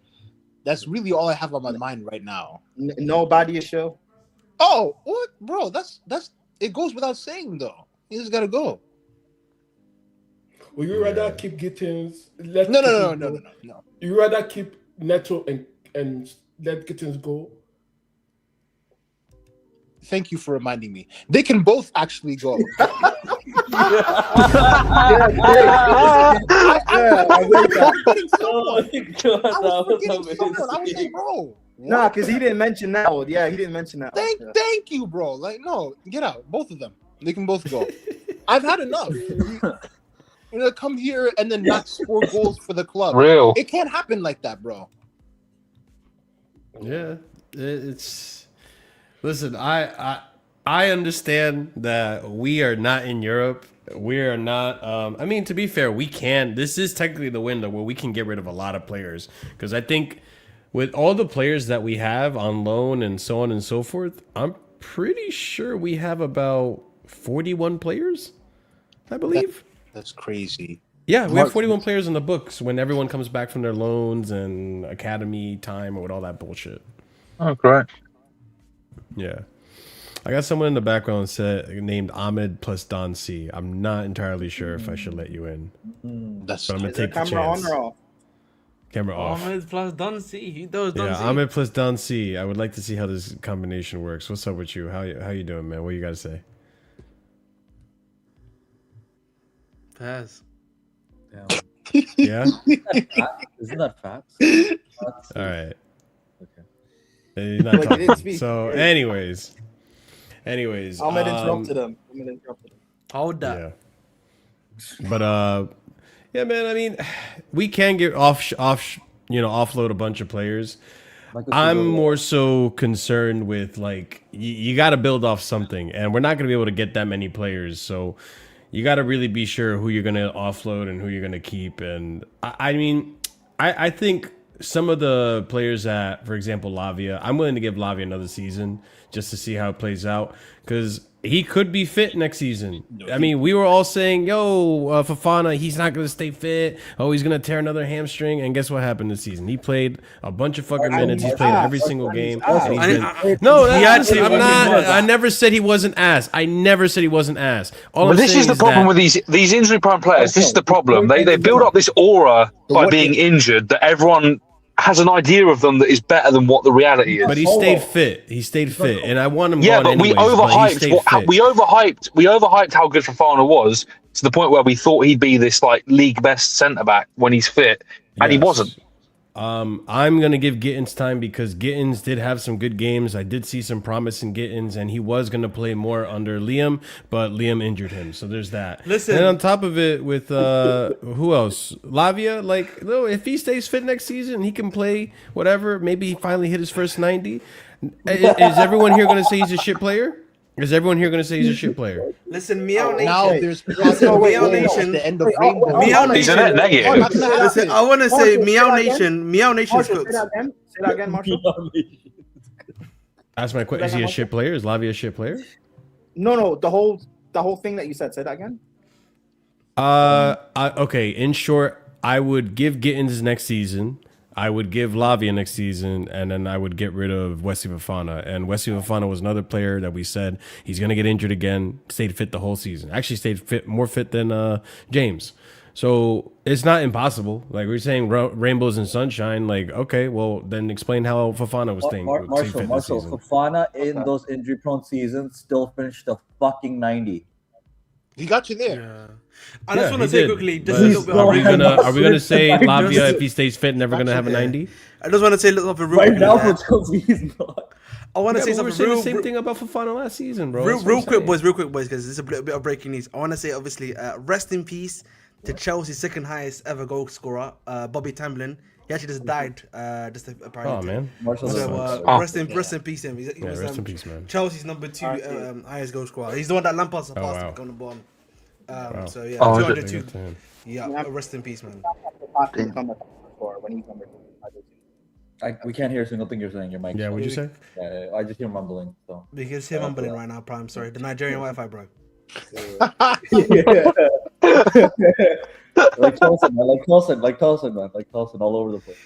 really all I have on my mind right now. No Badia show. Oh, what, bro? That's it goes without saying though. He just gotta go. Would you rather keep Gittins? No. You rather keep Neto and let Gittins go? Thank you for reminding me. They can both actually go. I was like, bro. Nah, because he didn't mention that one. Yeah, he didn't mention that one. Yeah. Thank you, bro. Like, no, get out. Both of them. They can both go. I've had enough. You know, come here and then not score goals for the club. Real. It can't happen like that, bro. Yeah, it's. Listen, I understand that we are not in Europe. We are not. I mean, to be fair, we can. This is technically the window where we can get rid of a lot of players, because I think with all the players that we have on loan and so on and so forth, I'm pretty sure we have about 41 players, I believe. That's crazy. Yeah, we have 41 players in the books when everyone comes back from their loans and academy time or with all that bullshit. Oh, great. Yeah. I got someone in the background named Ahmed plus Don C. I'm not entirely sure if I should let you in. That's but I'm going to take the Camera chance. on or off? Camera off. Ahmed plus Don C. He does Don Yeah, C. Ahmed plus Don C. I would like to see how this combination works. What's up with you? How you doing, man? What you got to say? Pass. Yeah? Isn't that facts? All right. Okay. He's not Wait, he didn't talking. speak. So, anyways. Ahmed interrupted him. Hold that. Yeah. But yeah, man. I mean, we can get offload a bunch of players. I'm more so concerned with like you got to build off something, and we're not going to be able to get that many players. So you got to really be sure who you're going to offload and who you're going to keep. And I mean, I think some of the players that, for example, Lavia, I'm willing to give Lavia another season just to see how it plays out, because he could be fit next season. I mean, we were all saying, Fofana, he's not going to stay fit. Oh, he's going to tear another hamstring. And guess what happened this season? He played a bunch of fucking minutes. He's played every single game. I never said he wasn't ass. I never said he wasn't ass. But this is the problem with these injury-prone players. This is the problem. They build up this aura by being injured that everyone has an idea of them that is better than what the reality is. But he stayed fit. He stayed fit, and I want him. Yeah, gone but we anyways, overhyped. We overhyped how good Fofana was to the point where we thought he'd be this like league best centre back when he's fit, and he wasn't. I'm gonna give Gittins time because Gittins did have some good games. I did see some promise in Gittins, and he was gonna play more under Liam, but Liam injured him, so there's that. Listen, and on top of it, with who else? Lavia, like, if he stays fit next season, he can play whatever. Maybe he finally hit his first 90. Is everyone here gonna say he's a shit player? Is everyone here going to say he's a shit player? Listen, Meow Nation. Now there's Meow Nation. The end of Rainbow. Meow He's a Nation. net negative. Listen, I want to say Meow Nation. Meow Nation's Marshall, cooked. say that again, Marshall. Ask my question. Is he a shit player? Is Lavia a shit player? No, the whole thing that you said. Say that again. Okay. In short, I would give Gittins next season. I would give Lavia next season, and then I would get rid of Wesley Fofana. And Wesley Fofana was another player that we said he's going to get injured again. Stayed fit the whole season. Actually, stayed fit, more fit than James. So it's not impossible. Like we're saying, rainbows and sunshine. Like, okay, well then explain how Fofana was staying. Marshall, Fofana in those injury-prone seasons still finished the fucking 90. He got you there. Yeah. I just want to say quickly, just a little bit. Are we gonna say Lavia, if he stays fit, never gonna have a 90? I just want to say a little bit. Right now, he's not. I want to say something. We were saying the same thing about Fofana last season, bro. Real quick, boys, because this is a bit of breaking news. I want to say, obviously, rest in peace to Chelsea's second highest ever goal scorer, Bobby Tamblyn. He actually just died. Just apparently. Oh man. So rest in peace, him. He was, rest in peace, man. Chelsea's number 2 highest goal scorer. He's the one that Lampard surpassed on the bottom. Wow. So yeah, 202. Yeah, rest in peace, man. We can't hear a single thing you're saying. Your mic. Yeah, what'd you say? Yeah, I just hear mumbling. So. We can hear mumbling right now, Prime. Sorry, the Nigerian Wi-Fi, bro. Like Tolson, man. Like Tolson all over the place.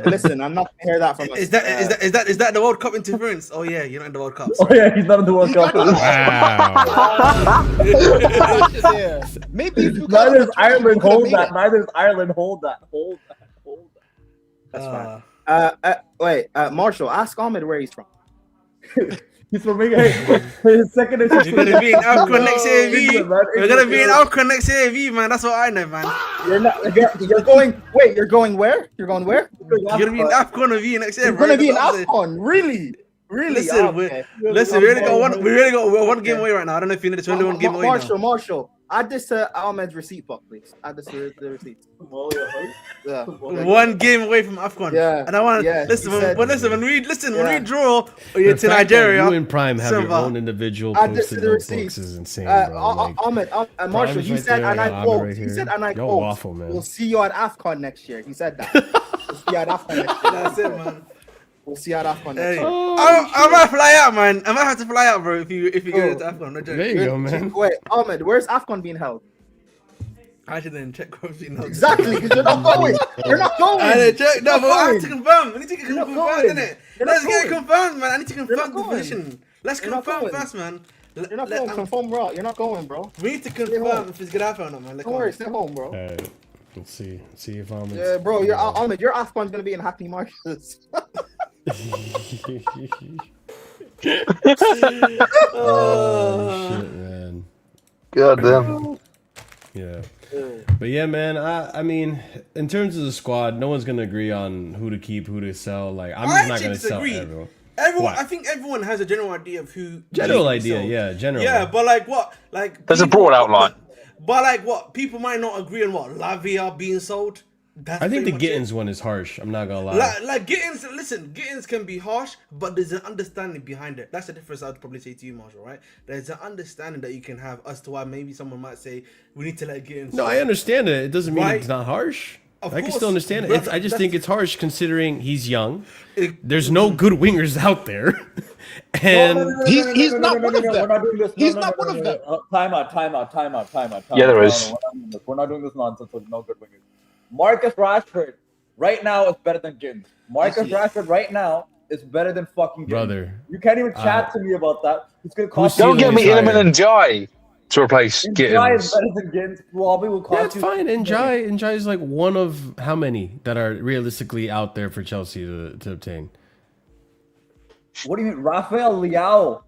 Listen, I'm not gonna hear that from us. Is that the World Cup interference? Oh yeah, you're not in the World Cup. Oh yeah, he's not in the World Cup. Wow. Maybe Neither is Ireland. Hold that. Neither is Ireland. Hold that. That's fine. Wait, Marshall, ask Ahmed where he's from. He's from his second. You're gonna be in Alcon next year, V. We're gonna be in Alcon next year, V, man. That's what I know, man. You're going. Wait, you're going where? You're going where? You're gonna be in Alcon V next year. You're gonna be in Alcon, really? Listen, we really got one game away right now. I don't know if you know this. Only one game away now. Marshall, add this to Ahmed's receipt book, please. Add this to the receipt. Yeah. One game away from AFCON. Yeah. And I want to listen. When we draw to Nigeria, you and Prime have your own individual posted notebooks is insane, bro. Ahmed, Marshall, he said, and I quote, Yo, waffle, man. We'll see you at AFCON next year. He said that. We'll see you at AFCON next year. That's it, man. We'll see you at AFCON next year. I might fly out, man. I might have to fly out, bro. If you go to AFCON, no joke. There you go, man. Wait, Ahmed, where's AFCON being held? I should then check what's being held. Exactly, because you're not going. You're not going. I need to check. No, but I have to confirm. I need to get You're confirmed, innit? Let's get it going. confirmed, man. I need to confirm the going. position. Let's You're not confirm going. first, man. You're not going. Confirm, bro. You're not going, bro. We need to confirm if it's gonna happen or not, man. Don't worry, stay home, bro. Alright, let's see if I'm. Yeah, bro. Ahmed, your AFCON's gonna be in Hackney Marshes. Oh shit, man. God damn. Yeah. But yeah, man, I mean, in terms of the squad, no one's gonna agree on who to keep, who to sell. Like, I'm just not gonna sell everyone. I think everyone has a general idea of who. General idea. Yeah, but like what? Like there's a broad outline. But like what? People might not agree on what Lavia being sold. I think the Gittins one is harsh. I'm not gonna lie. Like Gittins, listen, Gittins can be harsh, but there's an understanding behind it. That's the difference I'd probably say to you, Marshall, right? There's an understanding that you can have as to why maybe someone might say, we need to let Gittins. No, I understand it. It doesn't mean it's not harsh. I can still understand it. I just think it's harsh considering he's young. There's no good wingers out there. And he's not one of them. He's not one of them. Time out. Yeah, there is. We're not doing this nonsense with no good wingers. Marcus Rashford right now is better than Gittins. Marcus Rashford right now is better than fucking Gittins. Brother. You can't even chat to me about that. It's gonna cost. Don't get me Iliman and Jai. to replace Njai is Gittins. better than Gittins. Probably will cost Yeah, it's you. fine. Njai is like one of how many that are realistically out there for Chelsea to obtain? What do you mean? Rafael Leao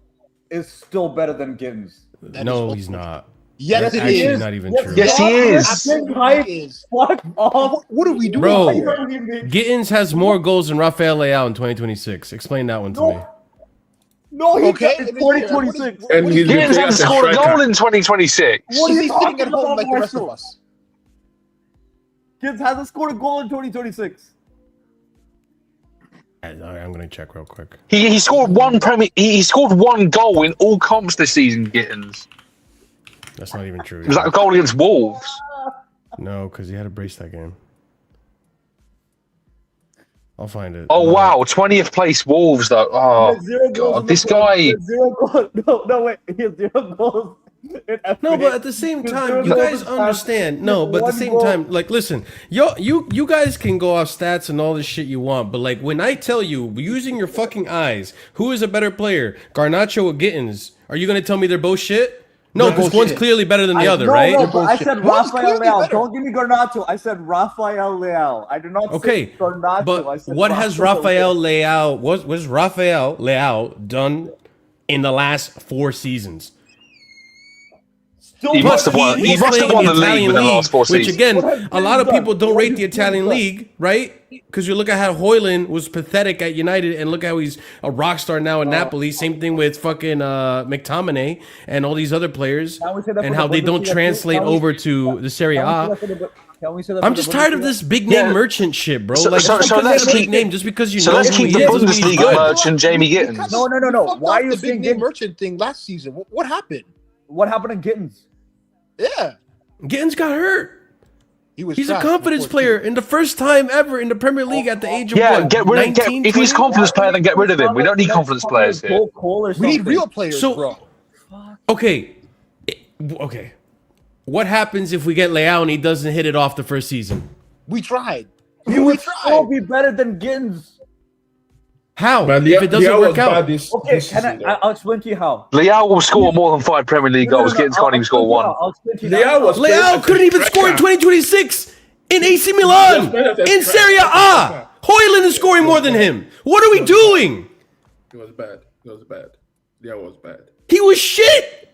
is still better than Gittins. No, he's not. Yes, That's it actually is. not even Yes, true. Yes, he is. Absolutely is. Fuck off. What are we doing? Bro, here? Gittins has more goals than Rafael Leao in 2026. Explain that one to me. No, he Okay, got and then, 2026. And he's been Gittins playing hasn't as a scored a goal striker. in 2026. What are He's you sitting talking at home about, like the rest of Marshall? us. Gittins hasn't scored a goal in 2026. I'm gonna check real quick. He scored he scored one goal in all comps this season, Gittins. That's not even true. Was that a goal against Wolves? No, because he had a brace that game. I'll find it. Oh wow, 20th place Wolves though. Oh He has 0 goals god, in this the- guy. he has 0 goals. No, wait. He has 0 goals. In No, FA. but at the same He has time, 0 you goals guys in understand. France. No, He but has at the 1 same goal. time, like, listen, you guys can go off stats and all this shit you want, but like when I tell you using your fucking eyes, who is a better player, Garnacho or Gittins? Are you gonna tell me they're both shit? No, because one's bullshit. clearly better than the other, No, right? no, but I Bullshit. said One's Rafael clearly Leao. better. Don't give me Garnacho. I said Rafael Leao. I did not Okay, say Garnacho. I but said what has Rafael Leao was Rafael Leao done in the last 4 seasons? Still He better must have than won. Gittins. He He's must playing have won in the league Italian within the last 4 which seasons. again, What has a lot of Gittins people done? don't What rate has the Italian Gittins done? league, right? Because you look at how Højlund was pathetic at United, and look how he's a rock star now in Napoli. Same thing with fucking McTominay and all these other players, Can we say that and for how the they don't Bundesliga too? translate Can we- over to the Serie Can we say A. that for the- can we say that I'm for the just tired of Bundesliga? this big name Yeah. merchant shit, bro. So- Like, so- just so because let's he's a big keep- name, just because you so know let's who keep he the is, doesn't mean he's Bundesliga good. merchant Jamie Gittins. No. We fucked Why off are you the saying big name Gittins? merchant thing last season? What happened? What happened in Gittins? Yeah, Gittins got hurt. he was. He's a trash confidence before, player too. in the first time ever in the Premier League at the age of Yeah, what, get rid of. 19, If he's a 20? confidence player, then get rid of him. We don't need confidence players here. We need real players, So- bro. Okay, okay. What happens if we get Leao and he doesn't hit it off the first season? We tried. He We would still tried. be better than Gittins. How? But If it doesn't work out? Okay, this can season, I'll explain to you how. Leao will score more than 5 Premier League goals. Gittins can't even score 1. I'll explain to you Leao how. was- Leao couldn't even score in 2026 in AC Milan in Serie A. Højlund is scoring more than him. What are we doing? It was bad. It was bad. Yeah, it was bad. He was shit.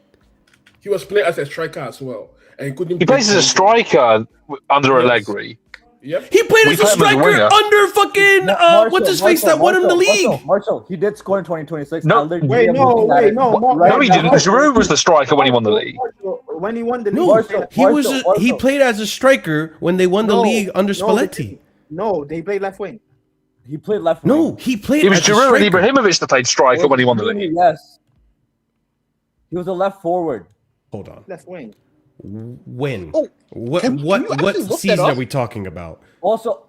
He was playing as a striker as well, and he couldn't. He plays as a striker under Yes. Allegri. Yep. He played We as a play him as a striker winger. under fucking what's his face that won him the league. Marshall, he did score in 2026. No. Wait, no. No, he didn't. Giroud was the striker when he won the league. When he won the No, league. he played as a striker when they won the league under Spalletti. No, they played left wing. He played left wing. No, he played It was as a Giroud and striker. Ibrahimovic that played striker when he won the league. Yes. He was a left forward. Hold on. Left wing. When? Oh, What can you what actually what look that season up? are we talking about? Also,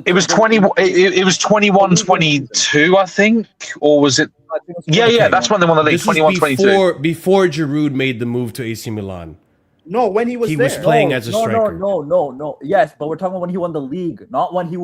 It was 20. It was 21, 22, I think, or was it? Yeah. That's when they won the league. This is 21, 22. before Giroud made the move to AC Milan. No, when he was He there. was playing as a striker. No. Yes, but we're talking about when he won the league, not when he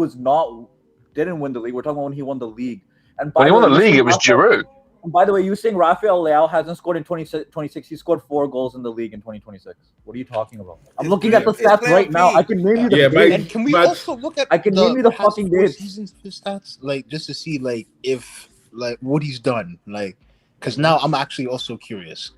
didn't win the league. We're talking about when he won the league. And When he won the way, league, it was Giroud. And by the way, you saying Rafael Leao hasn't scored in 2026. He scored 4 goals in the league in 2026. What are you talking about? I'm looking at the stats right now. I can name you the Yeah, dates. And can we But- also look at? I can name you the past fucking 4 dates. seasons of his stats, like just to see, like if like what he's done, like because now I'm actually also curious.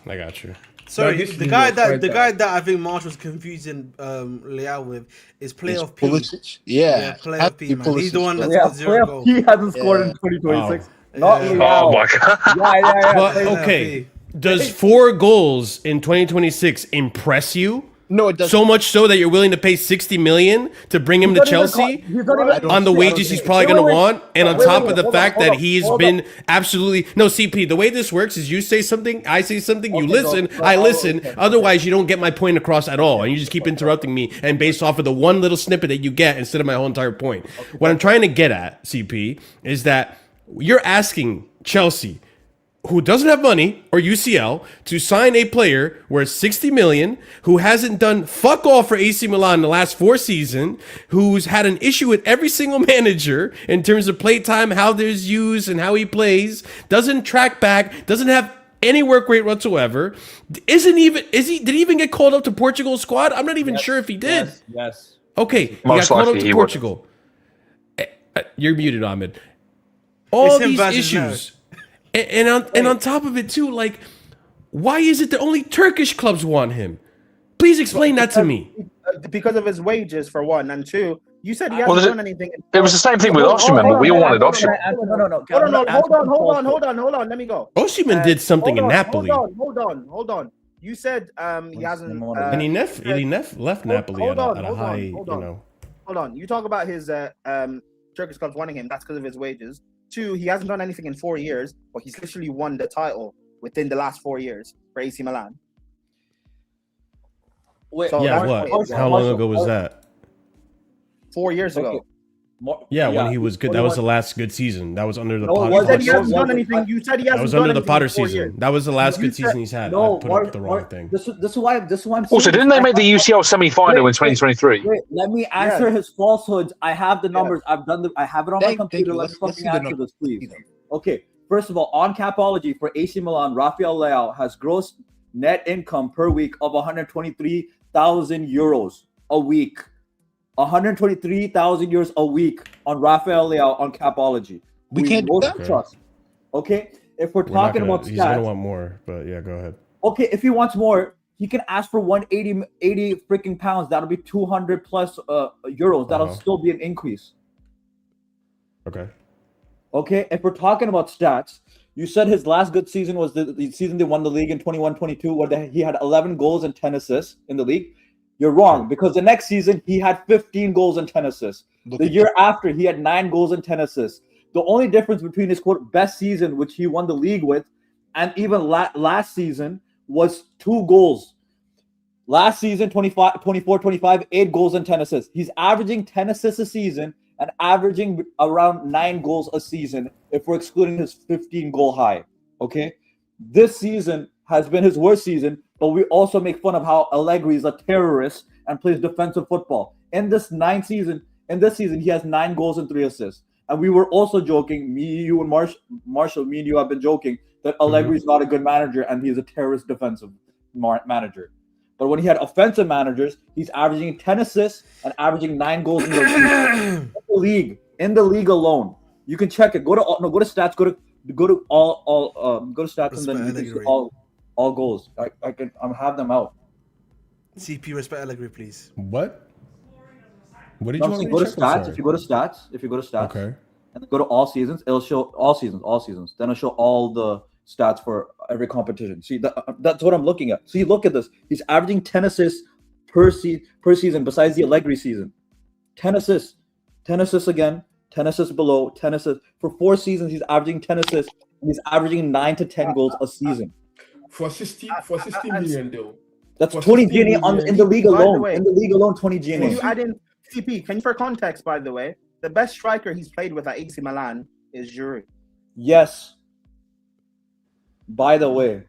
I got you. Sorry, this the is guy quite that bad. I think Marsh was confusing Leao with is playoff P. Pulisic? Yeah, playoff P, man. He's the one that's Yeah, got 0 goals. he hasn't scored in Yeah. 2026. Oh. Not Yeah. Leao. Oh my god! Yeah. But playoff okay, P. does 4 goals in 2026 impress you? No, it doesn't. So much so that you're willing to pay 60 million to bring him to Chelsea on the wages he's probably going to want, and on top of the fact that he's been absolutely no CP. The way this works is you say something, I say something, you listen, I listen. Otherwise, you don't get my point across at all, and you just keep interrupting me. And based off of the one little snippet that you get instead of my whole entire point, what I'm trying to get at, CP, is that you're asking Chelsea, who doesn't have money, or UCL, to sign a player worth 60 million, who hasn't done fuck all for AC Milan in the last 4 seasons, who's had an issue with every single manager in terms of play time, how there's used and how he plays, doesn't track back, doesn't have any work rate whatsoever. Did he even get called up to Portugal's squad? I'm not even sure if he did. Yes. Okay, he got Most called up likely to he Portugal. You're muted, Ahmed. All It's him these versus issues, and on top of it too, like, why is it that only Turkish clubs want him? Please explain that to me. Because of his wages, for one, and two, you said he Well, hasn't done anything. It was the same thing with Osimhen. We all wanted Osimhen. Hold on. Let me go. Osimhen did something in Napoli. Hold on. You said he hasn't. And he left Napoli at a high, you know. Hold on. You talk about his Turkish clubs wanting him. That's because of his wages. Two, he hasn't done anything in 4 years, but he's literally won the title within the last 4 years for AC Milan. Wait, So Yeah, that's what? How long ago was that? 4 years ago. Yeah, when he was good. That was the last good season. That was under the Potter. You said he hasn't done anything. You said he hasn't That was done under the anything Potter in 4 season. years. That was the last You good said- season he's had. No, I put up the wrong thing. This is why I'm saying. Also, didn't they make the UCL semi-final in 2023? Wait, let me answer his falsehoods. I have the numbers. I have it on my computer. Let's Let's fucking see the answer numbers. this, please. Okay, first of all, on Capology for AC Milan, Rafael Leao has gross net income per week of 123,000 euros a week. 123,000 euros a week on Rafael Leao on Capology. We can't do that. Trust. Okay, if we're We're not talking gonna- about he's gonna stats, want more, but yeah, go ahead. okay, if he wants more, he can ask for 180 freaking pounds. That'll be 200 plus euros. That'll still be an increase. Okay. Okay, if we're talking about stats, you said his last good season was the season they won the league in 21-22, where he had 11 goals and 10 assists in the league. You're wrong, because the next season he had 15 goals and 10 assists. The year after, he had 9 goals and 10 assists. The only difference between his quote best season, which he won the league with, and even last season was 2 goals. Last season, 24-25, 8 goals and 10 assists. He's averaging 10 assists a season and averaging around 9 goals a season if we're excluding his 15-goal high. Okay? This season has been his worst season, but we also make fun of how Allegri is a terrorist and plays defensive football. In this season, he has 9 goals and 3 assists. And we were also joking, me, you, and Marshall, me and you have been joking that Allegri is not a good manager and he's a terrorist defensive manager. But when he had offensive managers, he's averaging 10 assists and averaging 9 goals in the league. In the league alone, you can check it. Go to stats. Go to stats, and then you can see all goals. I have them out. CP, respect Allegri, please. What? What did you want So me go to check? stats. If you go to stats, Okay. and then go to all seasons, it'll show all seasons. Then it'll show all the stats for every competition. See, that's what I'm looking at. See, look at this. He's averaging 10 assists per season besides the Allegri season. 10 assists. 10 assists again. 10 assists below. 10 assists. For 4 seasons, he's averaging 10 assists. And he's averaging 9 to 10 goals a season. For 60 million though. That's For 20 60 GNA million. in the league By the alone. way, In the league alone, 20 Can GNA. you add in CP? Can you, for context, by the way, the best striker he's played with at AC Milan is Giroud. Yes. By the way,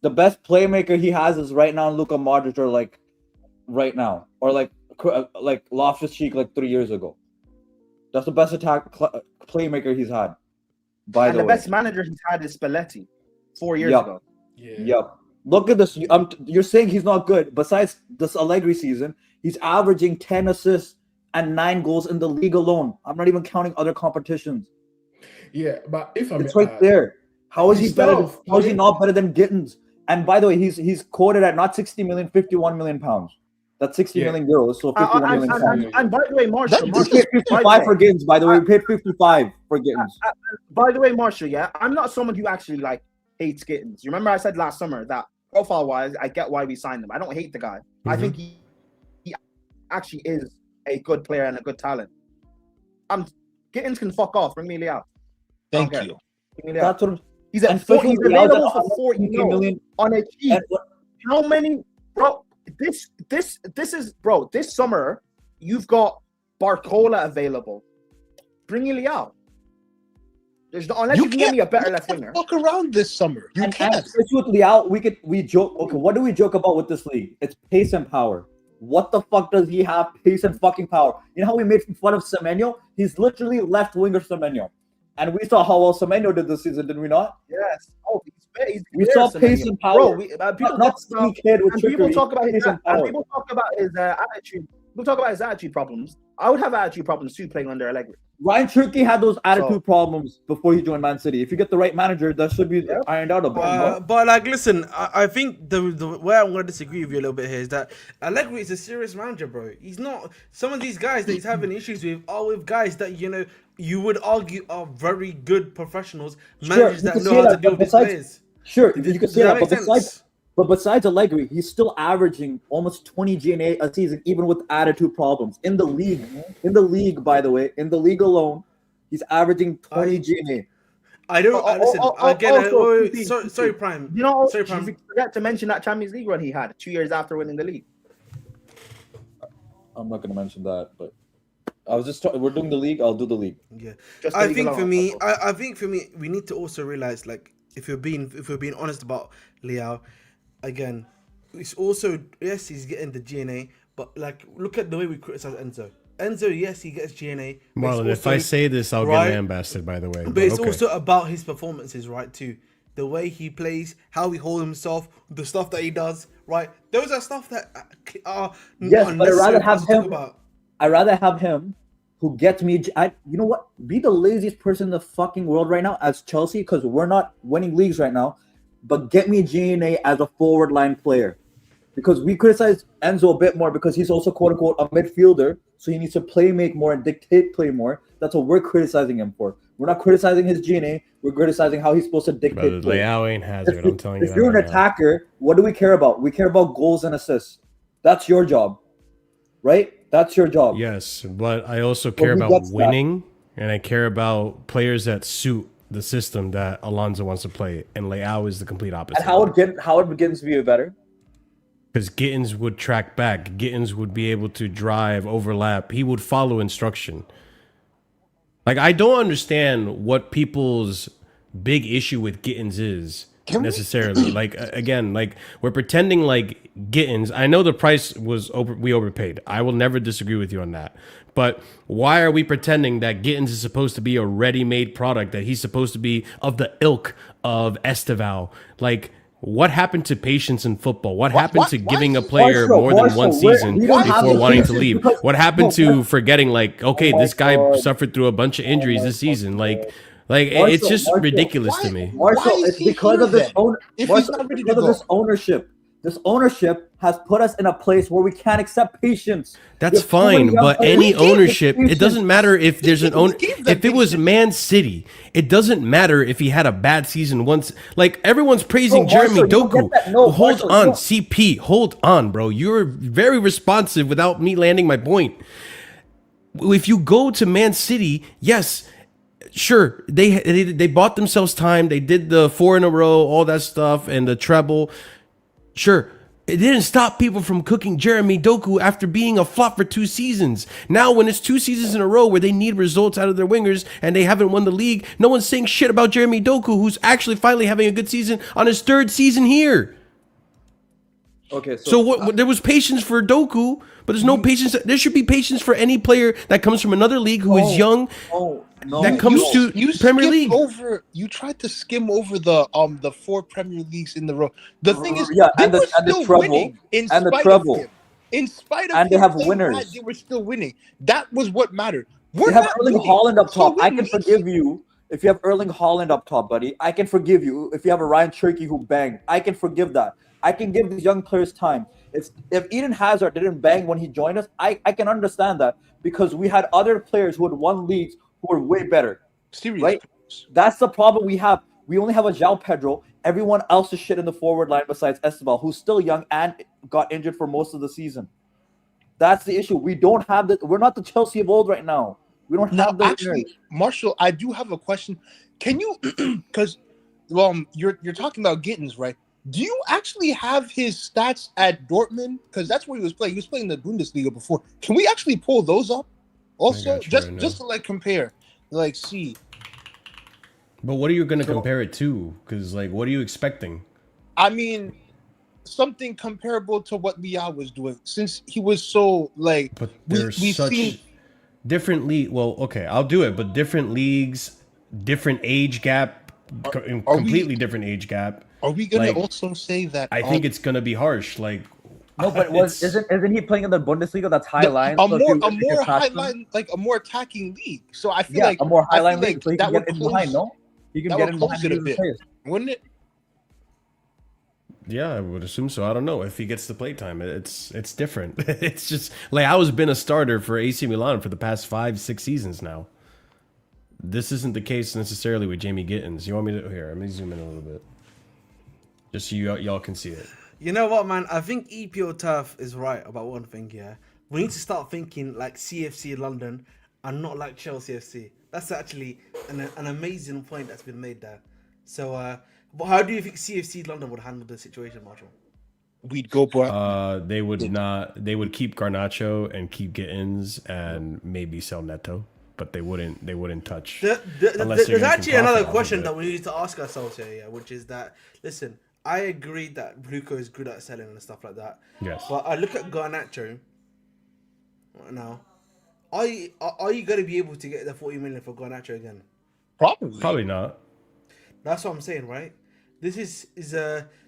the best playmaker he has is right now Luka Modric, or like right now, or like Loftus-Cheek like 3 years ago. That's the best playmaker he's had. By And the the way, best manager he's had is Spalletti 4 years Yep. ago. Yeah. Yep. Look at this. You're saying he's not good. Besides this Allegri season, he's averaging 10 assists and 9 goals in the league alone. I'm not even counting other competitions. Yeah, but if I'm It's right there. How is he better? How is he not better than Gittins? And by the way, he's quoted at not 60 million, 51 million pounds. That's 60 million euros, so 51 million pounds. And by the way, Marshall, We paid 55 for Gittins, by the way. We paid 55 for Gittins. by the way, Marshall, yeah, I'm not someone who actually like hates Gittins. You remember I said last summer that profile-wise, I get why we signed him. I don't hate the guy. I think he actually is a good player and a good talent. Gittins can fuck off. Bring me Leao. Thank you. Bring me Leao. That's what He's at 40, he's available for 40 million on a cheap. How many, bro? This is, bro. This summer, you've got Barcola available. Bring me Leao. There's no, unless you can get me a better left winger. Fuck around this summer. You can't. Especially with Leao, we joke. Okay, what do we joke about with this league? It's pace and power. What the fuck does he have? Pace and fucking power. You know how we made fun of Semenyo? He's literally left winger Semenyo. And we saw how well Semenyo did this season, did we not? Yes. Oh, we saw pace and power. Bro, people not talk about, kid with people trickery, talk about his pace and power. people talk about his attitude. People talk about his attitude problems. I would have attitude problems too playing under Allegri. Ryan Cherky had those attitude problems before he joined Man City. If you get the right manager, that should be ironed out a bit. But like, listen, I think the way I'm going to disagree with you a little bit here is that Allegri is a serious manager, bro. He's not. Some of these guys that he's having issues with are with guys that you would argue are very good professionals, managers that know how to deal with these players. Sure, you can say that, but besides Allegri, he's still averaging almost 20 GNA a season, even with attitude problems. In the league, by the way, in the league alone, he's averaging 20 GNA. I don't listen. Sorry, Prime. Sorry, Prime. You forgot to mention that Champions League run he had 2 years after winning the league. I'm not going to mention that, but I was just we're doing the league. I'll do the league. Yeah, I think for me, we need to also realize, like, if we're being honest about Leao, again, it's also, yes, he's getting the GNA, but like, look at the way we criticize Enzo. Enzo, yes, he gets GNA. Marlon, if I say this, I'll get lambasted, by the way. But it's also about his performances, right, too. The way he plays, how he holds himself, the stuff that he does, right? Those are stuff that are yes, but I'd rather have him who gets me. You know what? Be the laziest person in the fucking world right now as Chelsea, because we're not winning leagues right now. But get me GNA as a forward line player, because we criticize Enzo a bit more because he's also quote unquote a midfielder, so he needs to make more and dictate play more. That's what we're criticizing him for. We're not criticizing his GNA. We're criticizing how he's supposed to dictate play. Leao ain't hazard. I'm telling you. If you're an attacker, what do we care about? We care about goals and assists. That's your job, right? That's your job. Yes, but I also care about winning, and I care about players that suit the system that Alonso wants to play, and Leao is the complete opposite. And how would Gittins be better? Because Gittins would track back. Gittins would be able to drive, overlap. He would follow instruction. Like, I don't understand what people's big issue with Gittins is necessarily. Like, again, like, we're pretending like Gittins. I know the price was we overpaid. I will never disagree with you on that. But why are we pretending that Gittins is supposed to be a ready-made product, that he's supposed to be of the ilk of Esteval? Like, what happened to patience in football? What happened to giving a player more than one season before wanting to leave? What happened to forgetting, like, okay, this guy suffered through a bunch of injuries this season? Like it's just ridiculous to me. Marshall, it's because of this ownership. This ownership has put us in a place where we can't accept patience. That's fine, but any ownership, it doesn't matter if there's an owner. If it was Man City, it doesn't matter if he had a bad season once. Like, everyone's praising Jeremy Doku. Hold on, CP. Hold on, bro. You're very responsive without me landing my point. If you go to Man City, yes, sure, they bought themselves time. They did the 4 in a row, all that stuff, and the treble. Sure, it didn't stop people from cooking Jeremy Doku after being a flop for 2 seasons. Now, when it's 2 seasons in a row where they need results out of their wingers and they haven't won the league, no one's saying shit about Jeremy Doku, who's actually finally having a good season on his 3rd season here. Okay, so what? There was patience for Doku, but there's no patience. There should be patience for any player that comes from another league who is young. That comes to Premier League. You tried to skim over the 4 Premier Leagues in the row. The thing is, and the treble, and the treble. In spite of and they have winners. They were still winning. That was what mattered. They have Erling Haaland up top. I can forgive you if you have Erling Haaland up top, buddy. I can forgive you if you have a Ryan Cherky who banged. I can forgive that. I can give these young players time. If Eden Hazard didn't bang when he joined us, I can understand that, because we had other players who had won leagues who were way better. Serious. Right? That's the problem we have. We only have a João Pedro. Everyone else is shit in the forward line besides Esteval, who's still young and got injured for most of the season. That's the issue. We don't have the. We're not the Chelsea of old right now. We don't have the. Actually, Marshall, I do have a question. Can you? Because, you're talking about Gittins, right? Do you actually have his stats at Dortmund? Because that's where he was playing. He was playing the Bundesliga before. Can we actually pull those up? Also, just to like compare, like see. But what are you going to compare it to? Because, like, what are you expecting? I mean, something comparable to what Leao was doing, since he was so like. But there's such different league. Well, okay, I'll do it. But different leagues, different age gap, completely different age gap. Are we gonna Like, also say that? I think it's gonna be harsh. Like, No, but isn't he playing in the Bundesliga? That's high line. A So more high line, like a more attacking league. So I feel like a more high line like league. So he that can would get in close. behind. No, he can get in behind it a the bit, players. wouldn't it? yeah, I would assume so. I don't know if he gets the play time. It's different. It's just Leao's been a starter for AC Milan for the past 5-6 seasons now. This isn't the case necessarily with Jamie Gittins. You want me to here? Let me zoom in a little bit, just so y'all can see it. You know what, man? I think EPO Turf is right about one thing. Yeah, we need to start thinking like CFC London and not like Chelsea FC. That's actually an amazing point that's been made there. So, but how do you think CFC London would handle the situation, Marshall? We'd go, bro. They would not. They would keep Garnacho and keep Gittins and maybe sell Neto, but they wouldn't touch. There's actually another question that we need to ask ourselves here, yeah, which is that, listen, I agree that Bluco is good at selling and stuff like that. Yes. But I look at Garnacho right now. Are you going to be able to get the 40 million for Garnacho again? Probably not. That's what I'm saying, right? This is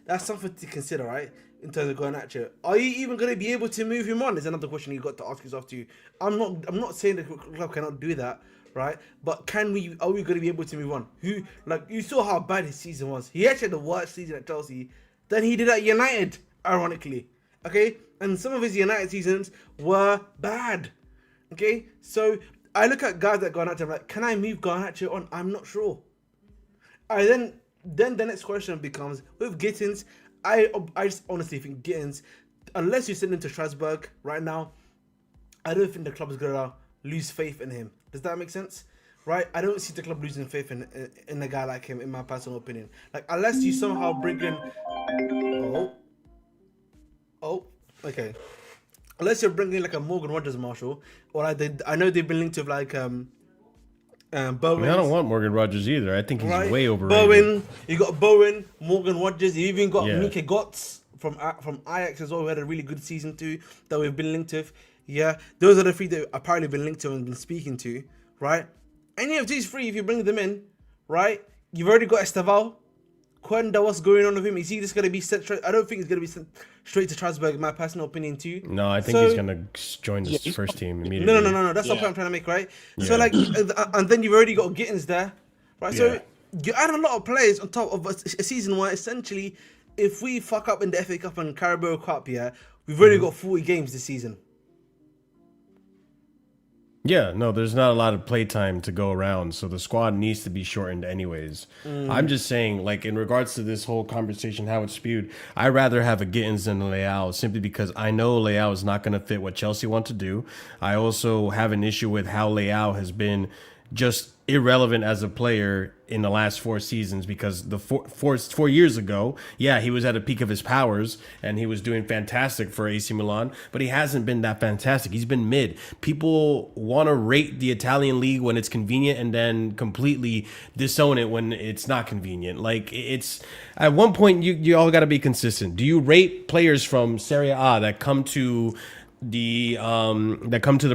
that's something to consider, right? In terms of Garnacho, are you even going to be able to move him on? Is another question you got to ask yourself too. I'm not saying the club cannot do that, right? But are we going to be able to move on? You saw how bad his season was. He actually had the worst season at Chelsea than he did at United, ironically. Okay, and some of his United seasons were bad. Okay, so I look at guys that Garnacho, I'm like, can I move Garnacho on? I'm not sure. Then the next question becomes with Gittins. I just honestly think Gittins, unless you send him to Strasbourg right now, I don't think the club is gonna lose faith in him. Does that make sense? Right? I don't see the club losing faith in a guy like him, in my personal opinion. Like, unless you somehow bring in okay. Unless you're bringing like a Morgan Rogers, Marshall, or I know they've been linked with like Bowen. I don't want Morgan Rogers either. I think he's way overrated. Bowen, you got Bowen, Morgan Rogers. You even got Mika Götze from Ajax as well, who had a really good season too that we've been linked with. Yeah, those are the three that apparently been linked to and been speaking to. Right, any of these three, if you bring them in, right, you've already got Esteval. Quenda, what's going on with him? Is he just going to be sent straight? I don't think he's going to be sent straight to Strasbourg, in my personal opinion too. No, I think he's going to join the first team immediately. No. That's the point I'm trying to make, right? Yeah. So, like, and then you've already got Gittins there, right? Yeah. So, you add a lot of players on top of a season where, essentially, if we fuck up in the FA Cup and Carabao Cup, yeah, we've already got 40 games this season. Yeah, no, there's not a lot of playtime to go around, so the squad needs to be shortened anyways. I'm just saying, like, in regards to this whole conversation, how it's spewed, I'd rather have a Gittins than a Leao, simply because I know Leao is not going to fit what Chelsea want to do. I also have an issue with how Leao has been just irrelevant as a player in the last 4 seasons, because the 4 years ago, yeah, he was at a peak of his powers and he was doing fantastic for AC Milan, but he hasn't been that fantastic. He's been mid. People want to rate the Italian league when it's convenient and then completely disown it when it's not convenient. Like, it's at one point you all got to be consistent. Do you rate players from Serie A that come to the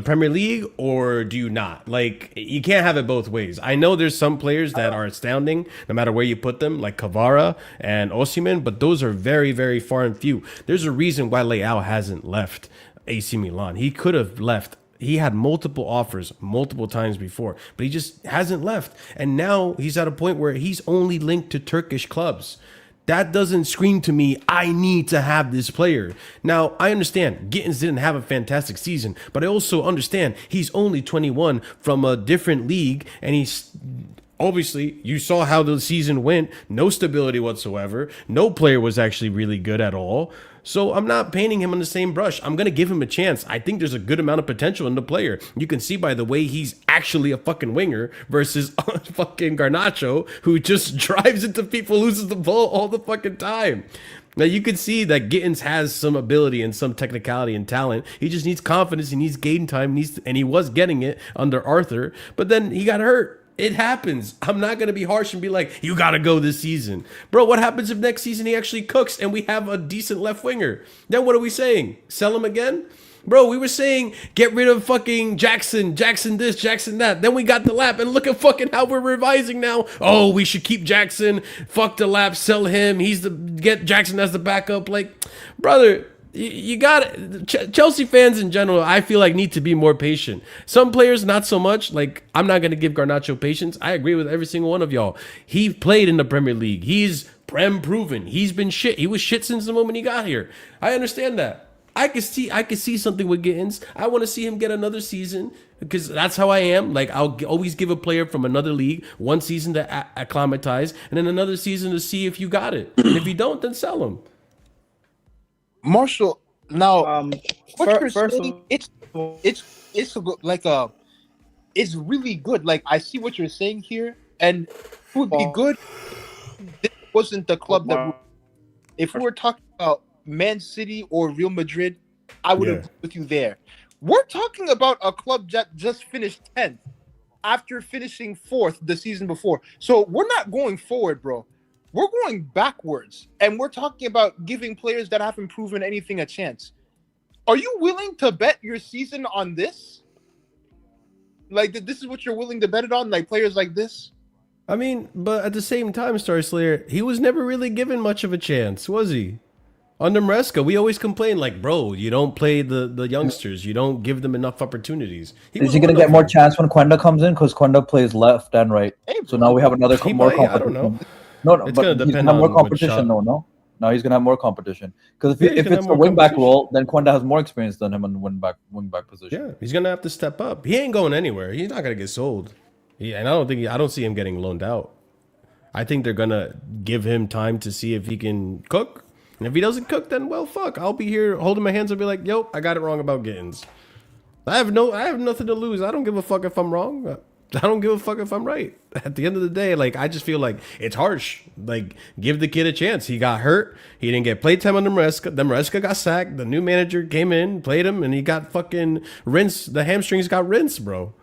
Premier League, or do you not? Like, you can't have it both ways. I know there's some players that are astounding no matter where you put them, like Kvara and Osimhen, but those are very, very far and few. There's a reason why Leao hasn't left AC Milan. He could have left. He had multiple offers multiple times before, but he just hasn't left. And now he's at a point where he's only linked to Turkish clubs. That doesn't scream to me, I need to have this player. Now, I understand Gittins didn't have a fantastic season, but I also understand he's only 21 from a different league, and he's obviously, you saw how the season went, no stability whatsoever. No player was actually really good at all. So I'm not painting him on the same brush. I'm going to give him a chance. I think there's a good amount of potential in the player. You can see by the way he's actually a fucking winger versus fucking Garnacho, who just drives into people, loses the ball all the fucking time. Now, you can see that Gittins has some ability and some technicality and talent. He just needs confidence. He needs game time. And he was getting it under Arthur. But then he got hurt. It happens. I'm not going to be harsh and be like, you got to go this season. Bro, what happens if next season he actually cooks and we have a decent left winger? Then what are we saying? Sell him again? Bro, we were saying get rid of fucking Jackson this, Jackson that. Then we got the lap, and look at fucking how we're revising now. Oh, we should keep Jackson. Fuck the lap, sell him. Get Jackson as the backup. Like, brother, you got it. Chelsea fans in general, I feel like need to be more patient. Some players, not so much. Like, I'm not gonna give Garnacho patience. I agree with every single one of y'all. He played in the Premier League. He's Prem proven. He's been shit. He was shit since the moment he got here. I understand that. I could see something with Gittins. I want to see him get another season because that's how I am. Like, I'll always give a player from another league one season to acclimatize, and then another season to see if you got it. And if you don't, then sell him. Marshall, now what you're first saying, it's like it's really good. Like, I see what you're saying here, and it would be good. This wasn't the club that if we were talking about Man City or Real Madrid, I would agree with you there. We're talking about a club that just finished 10th after finishing 4th the season before. So we're not going forward, bro. We're going backwards. And we're talking about giving players that haven't proven anything a chance. Are you willing to bet your season on this? Like, this is what you're willing to bet it on? Like, players like this? I mean, but at the same time, Star Slayer, he was never really given much of a chance, was he? Under Maresca, we always complain like, bro, you don't play the youngsters. You don't give them enough opportunities. Is he going to get more chance when Quenda comes in? Because Quenda plays left and right. So now we have another more competition. I don't know. No, it's but going to he's depend gonna have on more competition. No. Now he's going to have more competition. Because if it's a wing back role, then Quenda has more experience than him in the wing back position. Yeah, he's going to have to step up. He ain't going anywhere. He's not going to get sold. And I don't see him getting loaned out. I think they're going to give him time to see if he can cook. And if he doesn't cook, then well, fuck. I'll be here holding my hands and be like, yo, I got it wrong about Gittins. I have nothing to lose. I don't give a fuck if I'm wrong. I don't give a fuck if I'm right. At the end of the day, like, I just feel like it's harsh. Like, give the kid a chance. He got hurt. He didn't get playtime under Maresca. Then Maresca got sacked. The new manager came in, played him, and he got fucking rinsed. The hamstrings got rinsed, bro.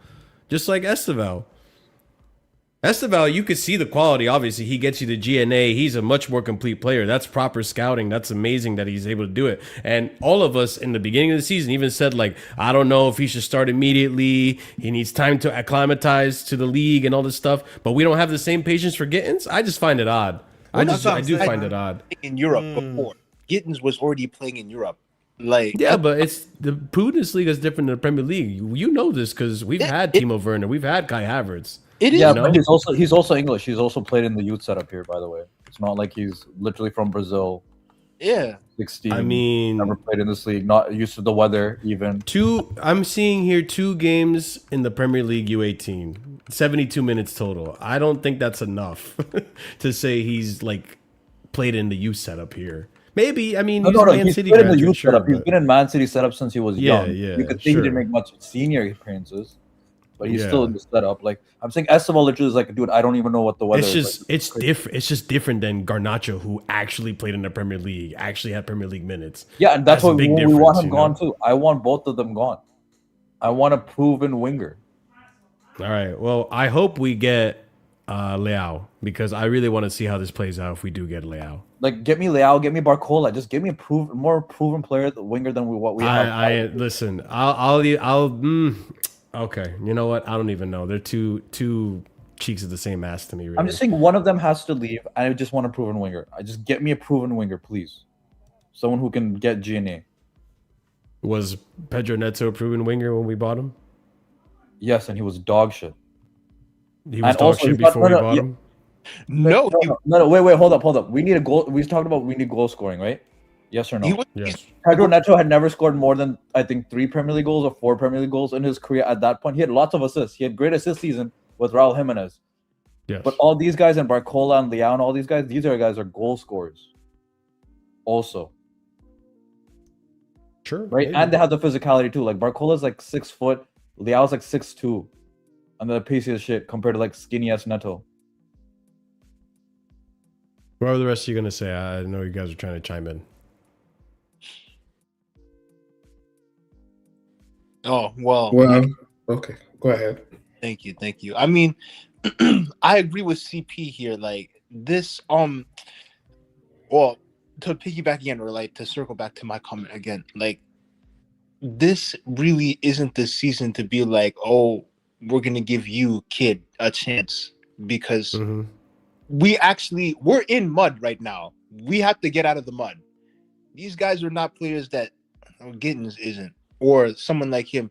Just like Esteval. Esteval, you could see the quality. Obviously, he gets you the GNA. He's a much more complete player. That's proper scouting. That's amazing that he's able to do it. And all of us in the beginning of the season even said, like, I don't know if he should start immediately. He needs time to acclimatize to the league and all this stuff. But we don't have the same patience for Gittins. I just find it odd. I do find it odd. In Europe before. Gittins was already playing in Europe. Like, yeah, but it's the Bundesliga is different than the Premier League. You know this because we've had Timo Werner. We've had Kai Havertz. It is. Yeah, but he's also English. He's also played in the youth setup here, by the way. It's not like he's literally from Brazil. Yeah. 16. I mean, never played in this league. Not used to the weather even. I'm seeing here 2 games in the Premier League U18. 72 minutes total. I don't think that's enough to say he's like played in the youth setup here. Maybe, I mean, he's Man City played in the youth setup. He's been in Man City setup since he was young. Yeah, you could say he didn't make much senior appearances. But he's still in the setup. Like, I'm saying, Esteval literally is like, dude, I don't even know what the weather is. It's different. It's just different than Garnacho, who actually played in the Premier League, actually had Premier League minutes. Yeah, and that's what we want him gone too. I want both of them gone. I want a proven winger. All right. Well, I hope we get Leao, because I really want to see how this plays out if we do get Leao. Like, get me Leao, get me Barcola. Just give me a more proven player, the winger than what we have. Listen. Okay, you know what? I don't even know. They're two cheeks of the same ass to me. Really. I'm just saying one of them has to leave. I just want a proven winger. I just get me a proven winger, please. Someone who can get GNA. Was Pedro Neto a proven winger when we bought him? Yes, and he was dog shit. He was dog shit before we bought him? No. Wait, hold up. We need a goal. We talked about we need goal scoring, right? Yes or no? Yes. Pedro Neto had never scored more than, I think, 3 Premier League goals or 4 Premier League goals in his career at that point. He had lots of assists. He had great assist season with Raul Jimenez. Yes. But all these guys, and Barcola and Leao and all these guys, these guys are goal scorers. Also. Sure. Right? Maybe. And they have the physicality too. Like, Barcola's like 6 foot. Leao's like 6'2". And they're pacey as shit compared to like skinny ass Neto. What are the rest of you going to say? I know you guys are trying to chime in. Oh, well, okay, go ahead. Thank you. I mean, I agree with CP here. Like, this, well, to piggyback again, or like to circle back to my comment again, like, this really isn't the season to be like, oh, we're gonna give you, kid, a chance, because we're in mud right now. We have to get out of the mud. These guys are not players that Gittins isn't, or someone like him.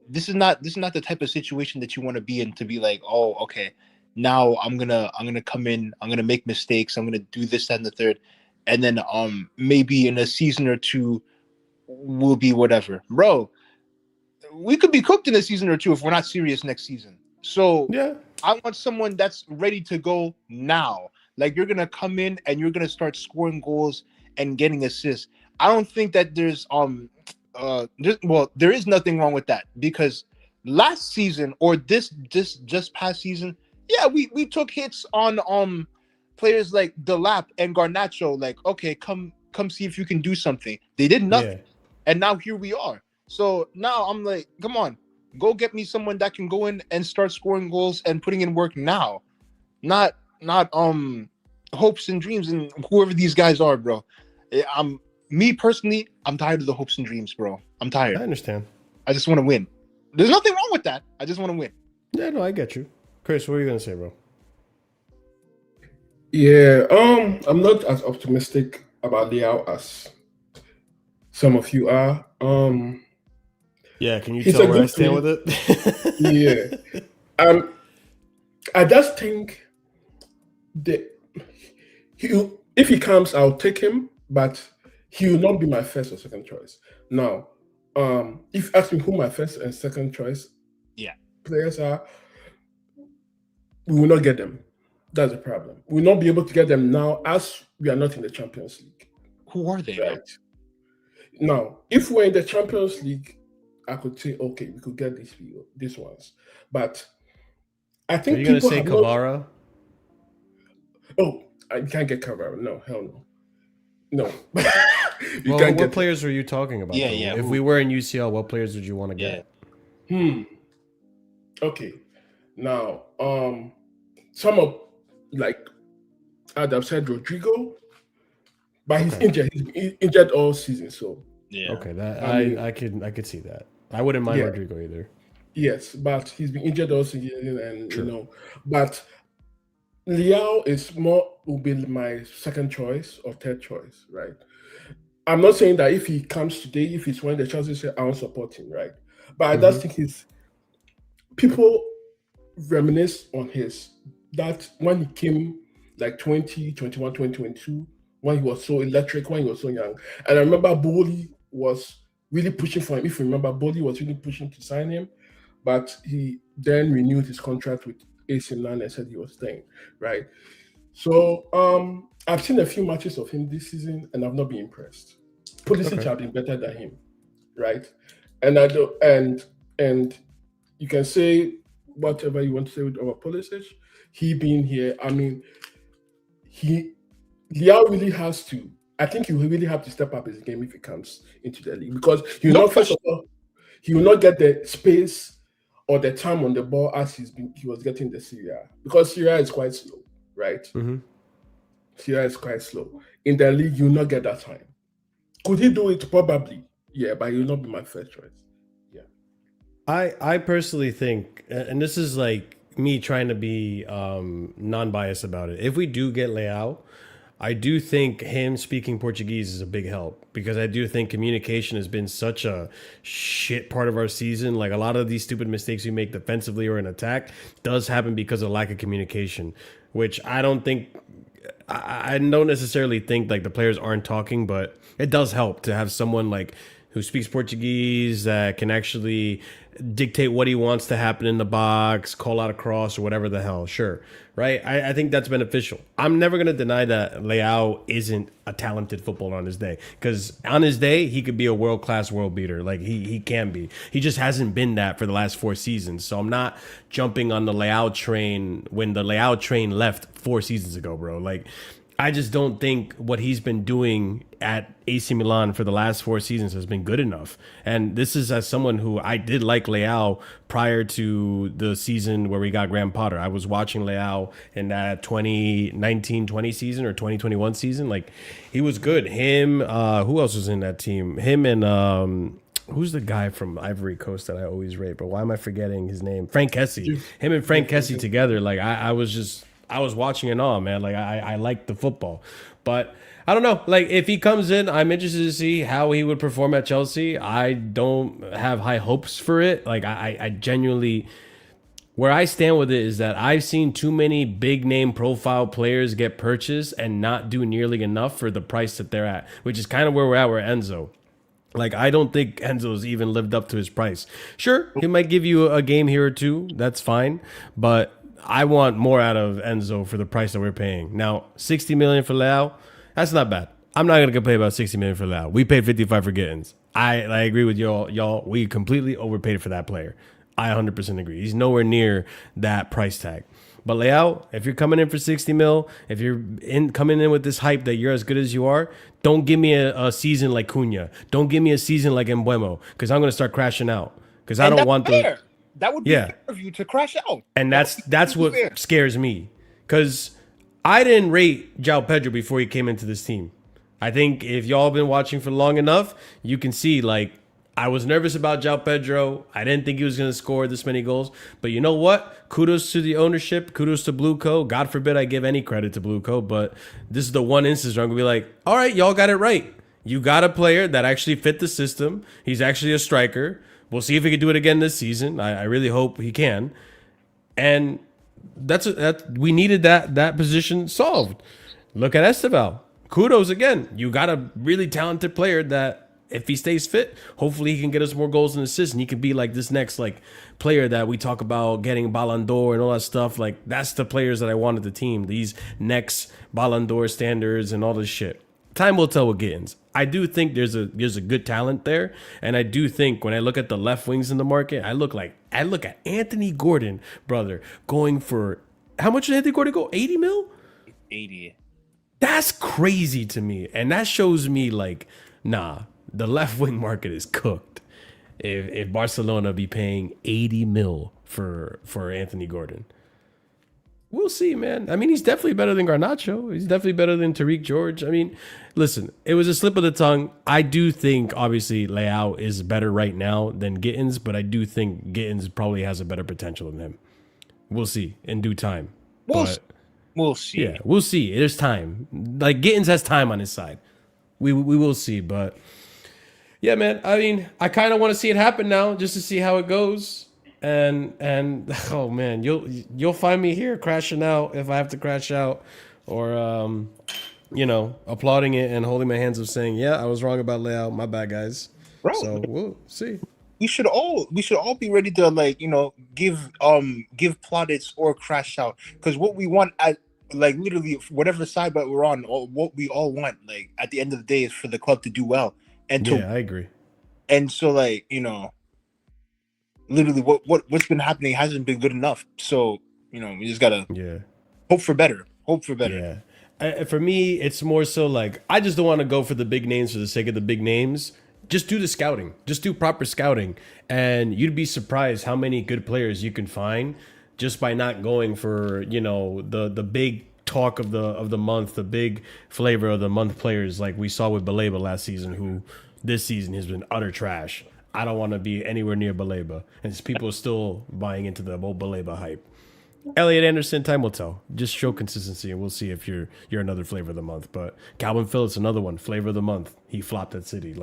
This is not the type of situation that you want to be in, to be like, oh, okay, now I'm gonna come in, I'm gonna make mistakes, I'm gonna do this, that, and the third, and then maybe in a season or two we'll be whatever. Bro, we could be cooked in a season or two if we're not serious next season. So Yeah. I want someone that's ready to go now. Like, you're gonna come in and you're gonna start scoring goals and getting assists. I don't think that there is nothing wrong with that, because last season or this just past season, yeah, we took hits on players like Delap and Garnacho. Like, okay, come see if you can do something. They did nothing, and now here we are. So now I'm like, come on, go get me someone that can go in and start scoring goals and putting in work now, not hopes and dreams and whoever these guys are, bro. Me personally, I'm tired of the hopes and dreams, bro. I'm tired. I understand. I just want to win. There's nothing wrong with that. I just want to win. Yeah, no, I get you. Chris, what are you gonna say, bro? Yeah, I'm not as optimistic about Liao as some of you are. Yeah, can you tell where I stand with it? Yeah. I just think that if he comes, I'll take him, but he will not be my first or second choice. Now, if you ask me who my first and second choice players are, we will not get them. That's the problem. We will not be able to get them now, as we are not in the Champions League. Who are they? Right. Now, if we're in the Champions League, I could say, okay, we could get these ones. But I think you're going to say Kavara? Oh, I can't get Kavara. No, hell no. No. What players were you talking about? Yeah, though? yeah. If we were in UCL, what players would you want to get? Okay. Now, some of, like, I've said Rodrigo, but he's injured. He's been injured all season, so. Yeah. Okay, that I could see that. I wouldn't mind Rodrigo either. Yes, but he's been injured all season, and but Liao will be my second choice or third choice, right? I'm not saying that if he comes today, if he's one of the Chelsea say, I won't support him, right? But I just think people reminisce on that when he came like 2021, 2022, when he was so electric, when he was so young. And I remember Bowley was really pushing for him. If you remember, Bowley was really pushing to sign him, but he then renewed his contract with AC Milan and said he was staying, right? So I've seen a few matches of him this season and I've not been impressed. Pulisic have been better than him, right? And you can say whatever you want to say with our Pulisic, he being here, I mean, Liao really has to. I think he will really have to step up his game if he comes into the league, because he will not get the space or the time on the ball as he was getting the Serie A, because Serie A is quite slow, right? Serie A is quite slow. In the league, you will not get that time. Could he do it? Probably, yeah, but he will not be my first choice. Yeah, I personally think, and this is like me trying to be non-biased about it. If we do get Leao, I do think him speaking Portuguese is a big help, because I do think communication has been such a shit part of our season. Like, a lot of these stupid mistakes we make defensively or in attack does happen because of lack of communication, which I don't necessarily think like the players aren't talking, but it does help to have someone like who speaks Portuguese that can actually dictate what he wants to happen in the box, call out a cross or whatever the hell. Sure. Right. I think that's beneficial. I'm never going to deny that Leao isn't a talented footballer on his day, because on his day, he could be a world-class world beater. Like he can be. He just hasn't been that for the last 4 seasons. So I'm not jumping on the Leao train when the Leao train left 4 seasons ago, bro. Like, I just don't think what he's been doing at AC Milan for the last 4 seasons has been good enough. And this is as someone who I did like Leao prior to the season where we got Graham Potter. I was watching Leao in that 2019-20 season or 2021 season. Like, he was good. Him, who else was in that team? Him and who's the guy from Ivory Coast that I always rate, but why am I forgetting his name? Frank Kessie. Him and Frank Kessie together, like I was watching it all, man. Like I like the football, but I don't know. Like if he comes in, I'm interested to see how he would perform at Chelsea. I don't have high hopes for it. Like I genuinely. Where I stand with it is that I've seen too many big name profile players get purchased and not do nearly enough for the price that they're at, which is kind of where we're at with Enzo. Like, I don't think Enzo's even lived up to his price. Sure, he might give you a game here or two. That's fine. But I want more out of Enzo for the price that we're paying. Now, 60 million for Leao, that's not bad. I'm not going to complain about 60 million for Leao. We paid 55 for Gittins. I agree with y'all. We completely overpaid for that player. I 100% agree. He's nowhere near that price tag. But Leao, if you're coming in for 60 mil, if you're coming in with this hype that you're as good as you are, don't give me a season like Cunha. Don't give me a season like Mbeumo, because I'm going to start crashing out. Because I don't want the. That would be fair of you to crash out. And that's what scares me. Because I didn't rate João Pedro before he came into this team. I think if y'all been watching for long enough, you can see, like, I was nervous about João Pedro. I didn't think he was going to score this many goals. But you know what? Kudos to the ownership. Kudos to Blue Co. God forbid I give any credit to Blue Co. But this is the one instance where I'm going to be like, all right, y'all got it right. You got a player that actually fit the system. He's actually a striker. We'll see if he can do it again this season. I really hope he can. And we needed that position solved. Look at Esteval. Kudos again. You got a really talented player that, if he stays fit, hopefully he can get us more goals and assists, and he can be like this next player that we talk about getting Ballon d'Or and all that stuff. Like, that's the players that I want at the team. These next Ballon d'Or standards and all this shit. Time will tell with Gittins. I do think there's a good talent there, and I do think when I look at the left wings in the market, I look at Anthony Gordon, brother, going for how much did Anthony Gordon go? 80 mil? 80. That's crazy to me, and that shows me like, nah. The left wing market is cooked. If Barcelona be paying 80 mil for Anthony Gordon, we'll see, man. I mean, he's definitely better than Garnacho. He's definitely better than Tariq George. I mean, listen, it was a slip of the tongue. I do think obviously Leao is better right now than Gittins, but I do think Gittins probably has a better potential than him. We'll see in due time. We'll see. Yeah, we'll see. There's time. Like, Gittins has time on his side. We will see, but. Yeah, man. I mean, I kind of want to see it happen now, just to see how it goes. And oh man, you'll find me here crashing out if I have to crash out, or applauding it and holding my hands up, saying, "Yeah, I was wrong about Leao. My bad, guys." Bro, so we'll see. We should all be ready to give plaudits or crash out, because what we want at literally whatever side that we're on, or what we all want at the end of the day is for the club to do well. And I agree. And so, literally, what's been happening hasn't been good enough. So, we just gotta hope for better. Hope for better. Yeah. For me, it's more so I just don't want to go for the big names for the sake of the big names. Just do the scouting. Just do proper scouting, and you'd be surprised how many good players you can find just by not going for the big talk of the month, the big flavor of the month players like we saw with Baleba last season, who this season has been utter trash. I don't want to be anywhere near Baleba, and people are still buying into the old Baleba hype. Elliot Anderson, time will tell. Just show consistency, and we'll see if you're another flavor of the month. But Calvin Phillips, another one, flavor of the month. He flopped at City.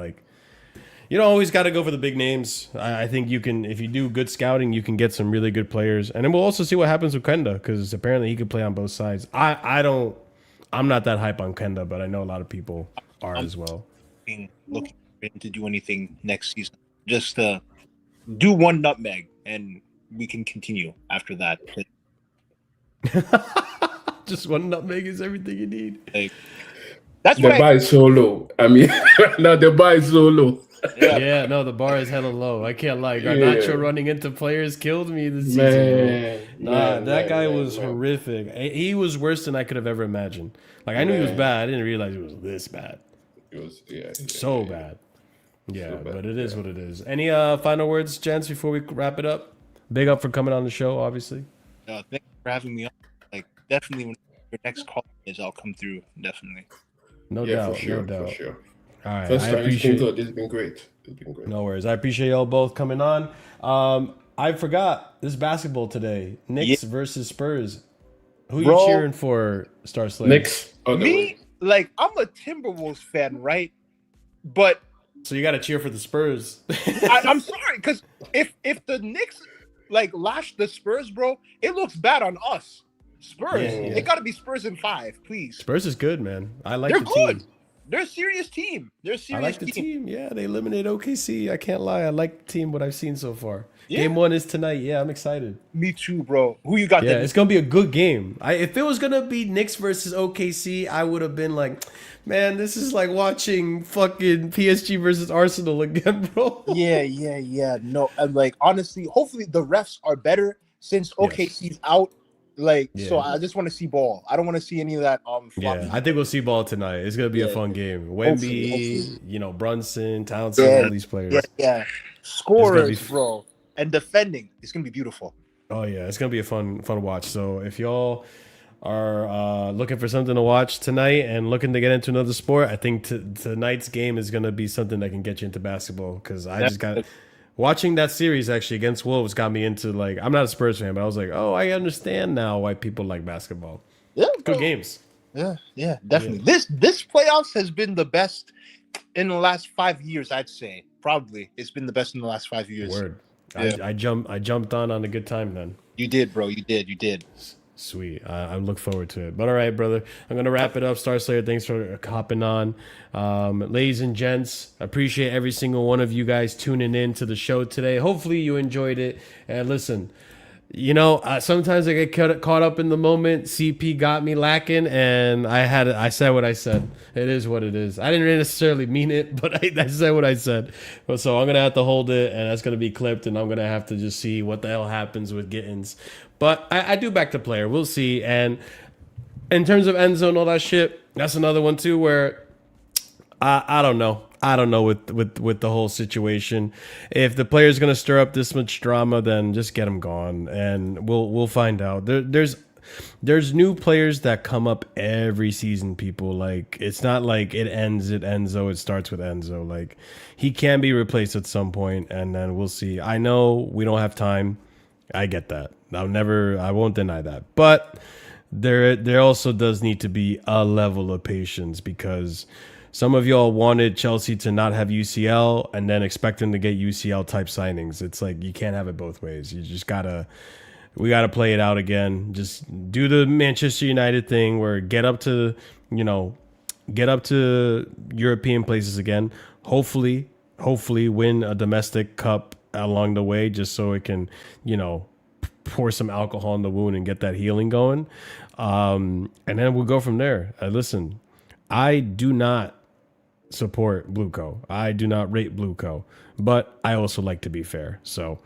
You don't always got to go for the big names. I think you can, if you do good scouting, you can get some really good players. And then we'll also see what happens with Kenda, because apparently he could play on both sides. I'm not that hype on Kenda, but I know a lot of people are as well. Looking to do anything next season. Just do one nutmeg, and we can continue after that. Just one nutmeg is everything you need. That's the bar is so low. I mean, now the bar is so low. Yeah, no, the bar is hella low. I can't lie. Garnacho running into players killed me this season. That guy was horrific. He was worse than I could have ever imagined. I knew he was bad. I didn't realize he was this bad. It was so bad. Yeah, so bad, but it is what it is. Any final words, gents, before we wrap it up? Big up for coming on the show, obviously. Thanks for having me on. Definitely when your next call is, I'll come through. Definitely. No doubt. For sure. No doubt. For sure. All right. First I time appreciate it. This has been great. It's been great. No worries. I appreciate y'all both coming on. I forgot this basketball today. Knicks versus Spurs. Who Bro. you cheering for, Star Slayer? Knicks. Me, like, I'm a Timberwolves fan, right? But So you got to cheer for the Spurs. I'm sorry, because if the Knicks like lash the Spurs, bro, it looks bad on us. Spurs, Yeah. it got to be Spurs in 5, please. Spurs is good, man. I like They're the good. team. They're a serious team. They're a serious I like the team. Yeah, they eliminated OKC. I can't lie. I like the team, what I've seen so far. Yeah. Game 1 is tonight. Yeah, I'm excited. Me too, bro. Who you got? Yeah, it's going to be a good game. If it was going to be Knicks versus OKC, I would have been like, man, this is like watching fucking PSG versus Arsenal again, bro. Yeah. No, and like honestly, hopefully the refs are better since OKC's out. Like, so I just want to see ball. I don't want to see any of that. Yeah, I think we'll see ball tonight. It's gonna be a fun game. Wemby, Hopefully. Brunson, Townsend, all these players. Yeah. Scorers, bro, and defending. It's gonna be beautiful. Oh yeah, it's gonna be a fun watch. So if y'all are looking for something to watch tonight and looking to get into another sport, I think tonight's game is gonna be something that can get you into basketball. Because I just got watching that series actually against Wolves got me into, like, I'm not a Spurs fan, but I was like, oh, I understand now why people like basketball. Yeah, good games. Yeah, definitely. This playoffs has been the best in the last 5 years. I'd say probably it's been the best in the last 5 years. Word. Yeah. I jumped on a good time then. You did, bro. You did. Sweet. I look forward to it. But all right, brother. I'm going to wrap it up. Star Slayer, thanks for hopping on. Ladies and gents, appreciate every single one of you guys tuning in to the show today. Hopefully you enjoyed it. And listen, sometimes I get caught up in the moment. CP got me lacking, and I said what I said. It is what it is. I didn't necessarily mean it, but I said what I said. So I'm going to have to hold it, and that's going to be clipped, and I'm going to have to just see what the hell happens with Gittins. But I do back the player. We'll see. And in terms of ENZO and all that shit, that's another one too where I don't know. I don't know with the whole situation. If the player's gonna stir up this much drama, then just get him gone, and we'll find out. There's new players that come up every season. People, like, it's not like it ends at ENZO. It starts with ENZO. Like, he can be replaced at some point, and then we'll see. I know we don't have time. I get that. I won't deny that. But there also does need to be a level of patience, because some of y'all wanted Chelsea to not have UCL and then expect them to get UCL type signings. It's like, you can't have it both ways. You just we gotta play it out again. Just do the Manchester United thing where get up to European places again. Hopefully win a domestic cup along the way, just so it can, pour some alcohol in the wound and get that healing going. And then we'll go from there. Listen, I do not support Blueco. I do not rate Blueco, but I also like to be fair. So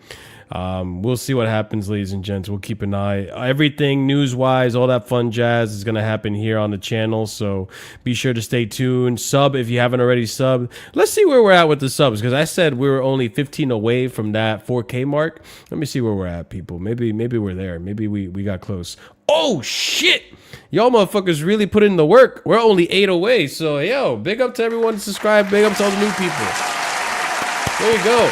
we'll see what happens, ladies and gents. We'll keep an eye. Everything news-wise, all that fun jazz is going to happen here on the channel. So be sure to stay tuned. Sub if you haven't already subbed. Let's see where we're at with the subs, because I said we were only 15 away from that 4K mark. Let me see where we're at, people. Maybe we're there. Maybe we got close. Oh, shit. Y'all motherfuckers really put in the work. We're only 8 away. So, yo, big up to everyone subscribe. Big up to all the new people. There you go.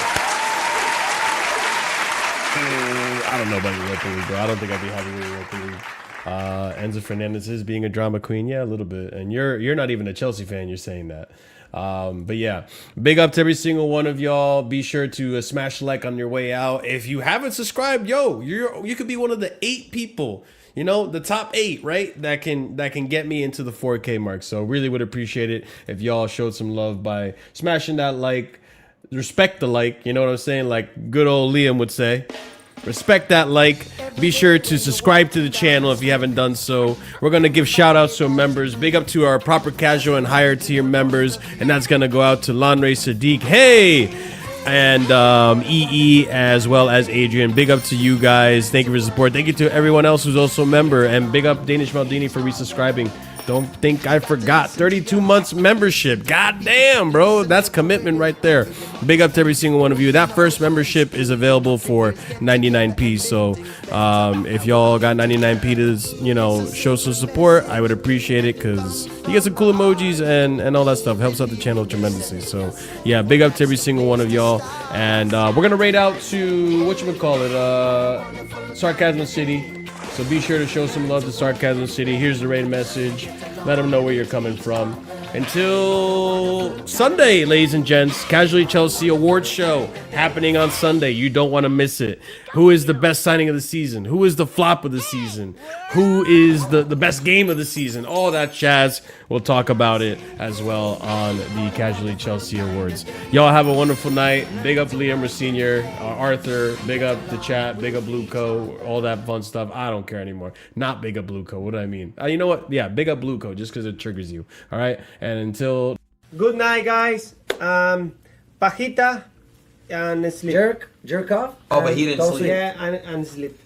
I don't know about Europa League, bro. I don't think I'd be happy with Europa League. Enzo Fernandez is being a drama queen. Yeah, a little bit. And you're not even a Chelsea fan. You're saying that. But yeah, big up to every single one of y'all. Be sure to smash the like on your way out. If you haven't subscribed, you could be one of the 8 people, the top 8, right? That can get me into the 4K mark. So really would appreciate it if y'all showed some love by smashing that like. Respect the like, you know what I'm saying? Like good old Liam would say. Respect that like. Be sure to subscribe to the channel if you haven't done so. We're going to give shout outs to our members. Big up to our proper casual and higher tier members. And that's going to go out to Lanre Sadiq. Hey! And EE as well as Adrian. Big up to you guys. Thank you for the support. Thank you to everyone else who's also a member. And big up Danish Maldini for resubscribing. Don't think I forgot. 32 months membership. God damn, bro. That's commitment right there. Big up to every single one of you. That first membership is available for 99p. So if y'all got 99p to, you know, show some support, I would appreciate it because you get some cool emojis and all that stuff. Helps out the channel tremendously. So yeah, big up to every single one of y'all. And we're going to raid out to, whatchamacallit, Sarcasm City. So be sure to show some love to Sarcasm City. Here's the raid message. Let them know where you're coming from. Until Sunday, ladies and gents, Casually Chelsea Awards Show happening on Sunday. You don't want to miss it. Who is the best signing of the season? Who is the flop of the season? Who is the best game of the season? All that jazz. We'll talk about it as well on the Casually Chelsea Awards. Y'all have a wonderful night. Big up Liam Senior, Arthur. Big up the chat. Big up Blue Co. All that fun stuff. I don't care anymore. Not big up Blue Co. What do I mean? You know what? Yeah, big up Blue Co. Just because it triggers you. All right. And until good night, guys. Pajita and sleep. Jerk off. Oh, but he didn't sleep. Yeah, and sleep.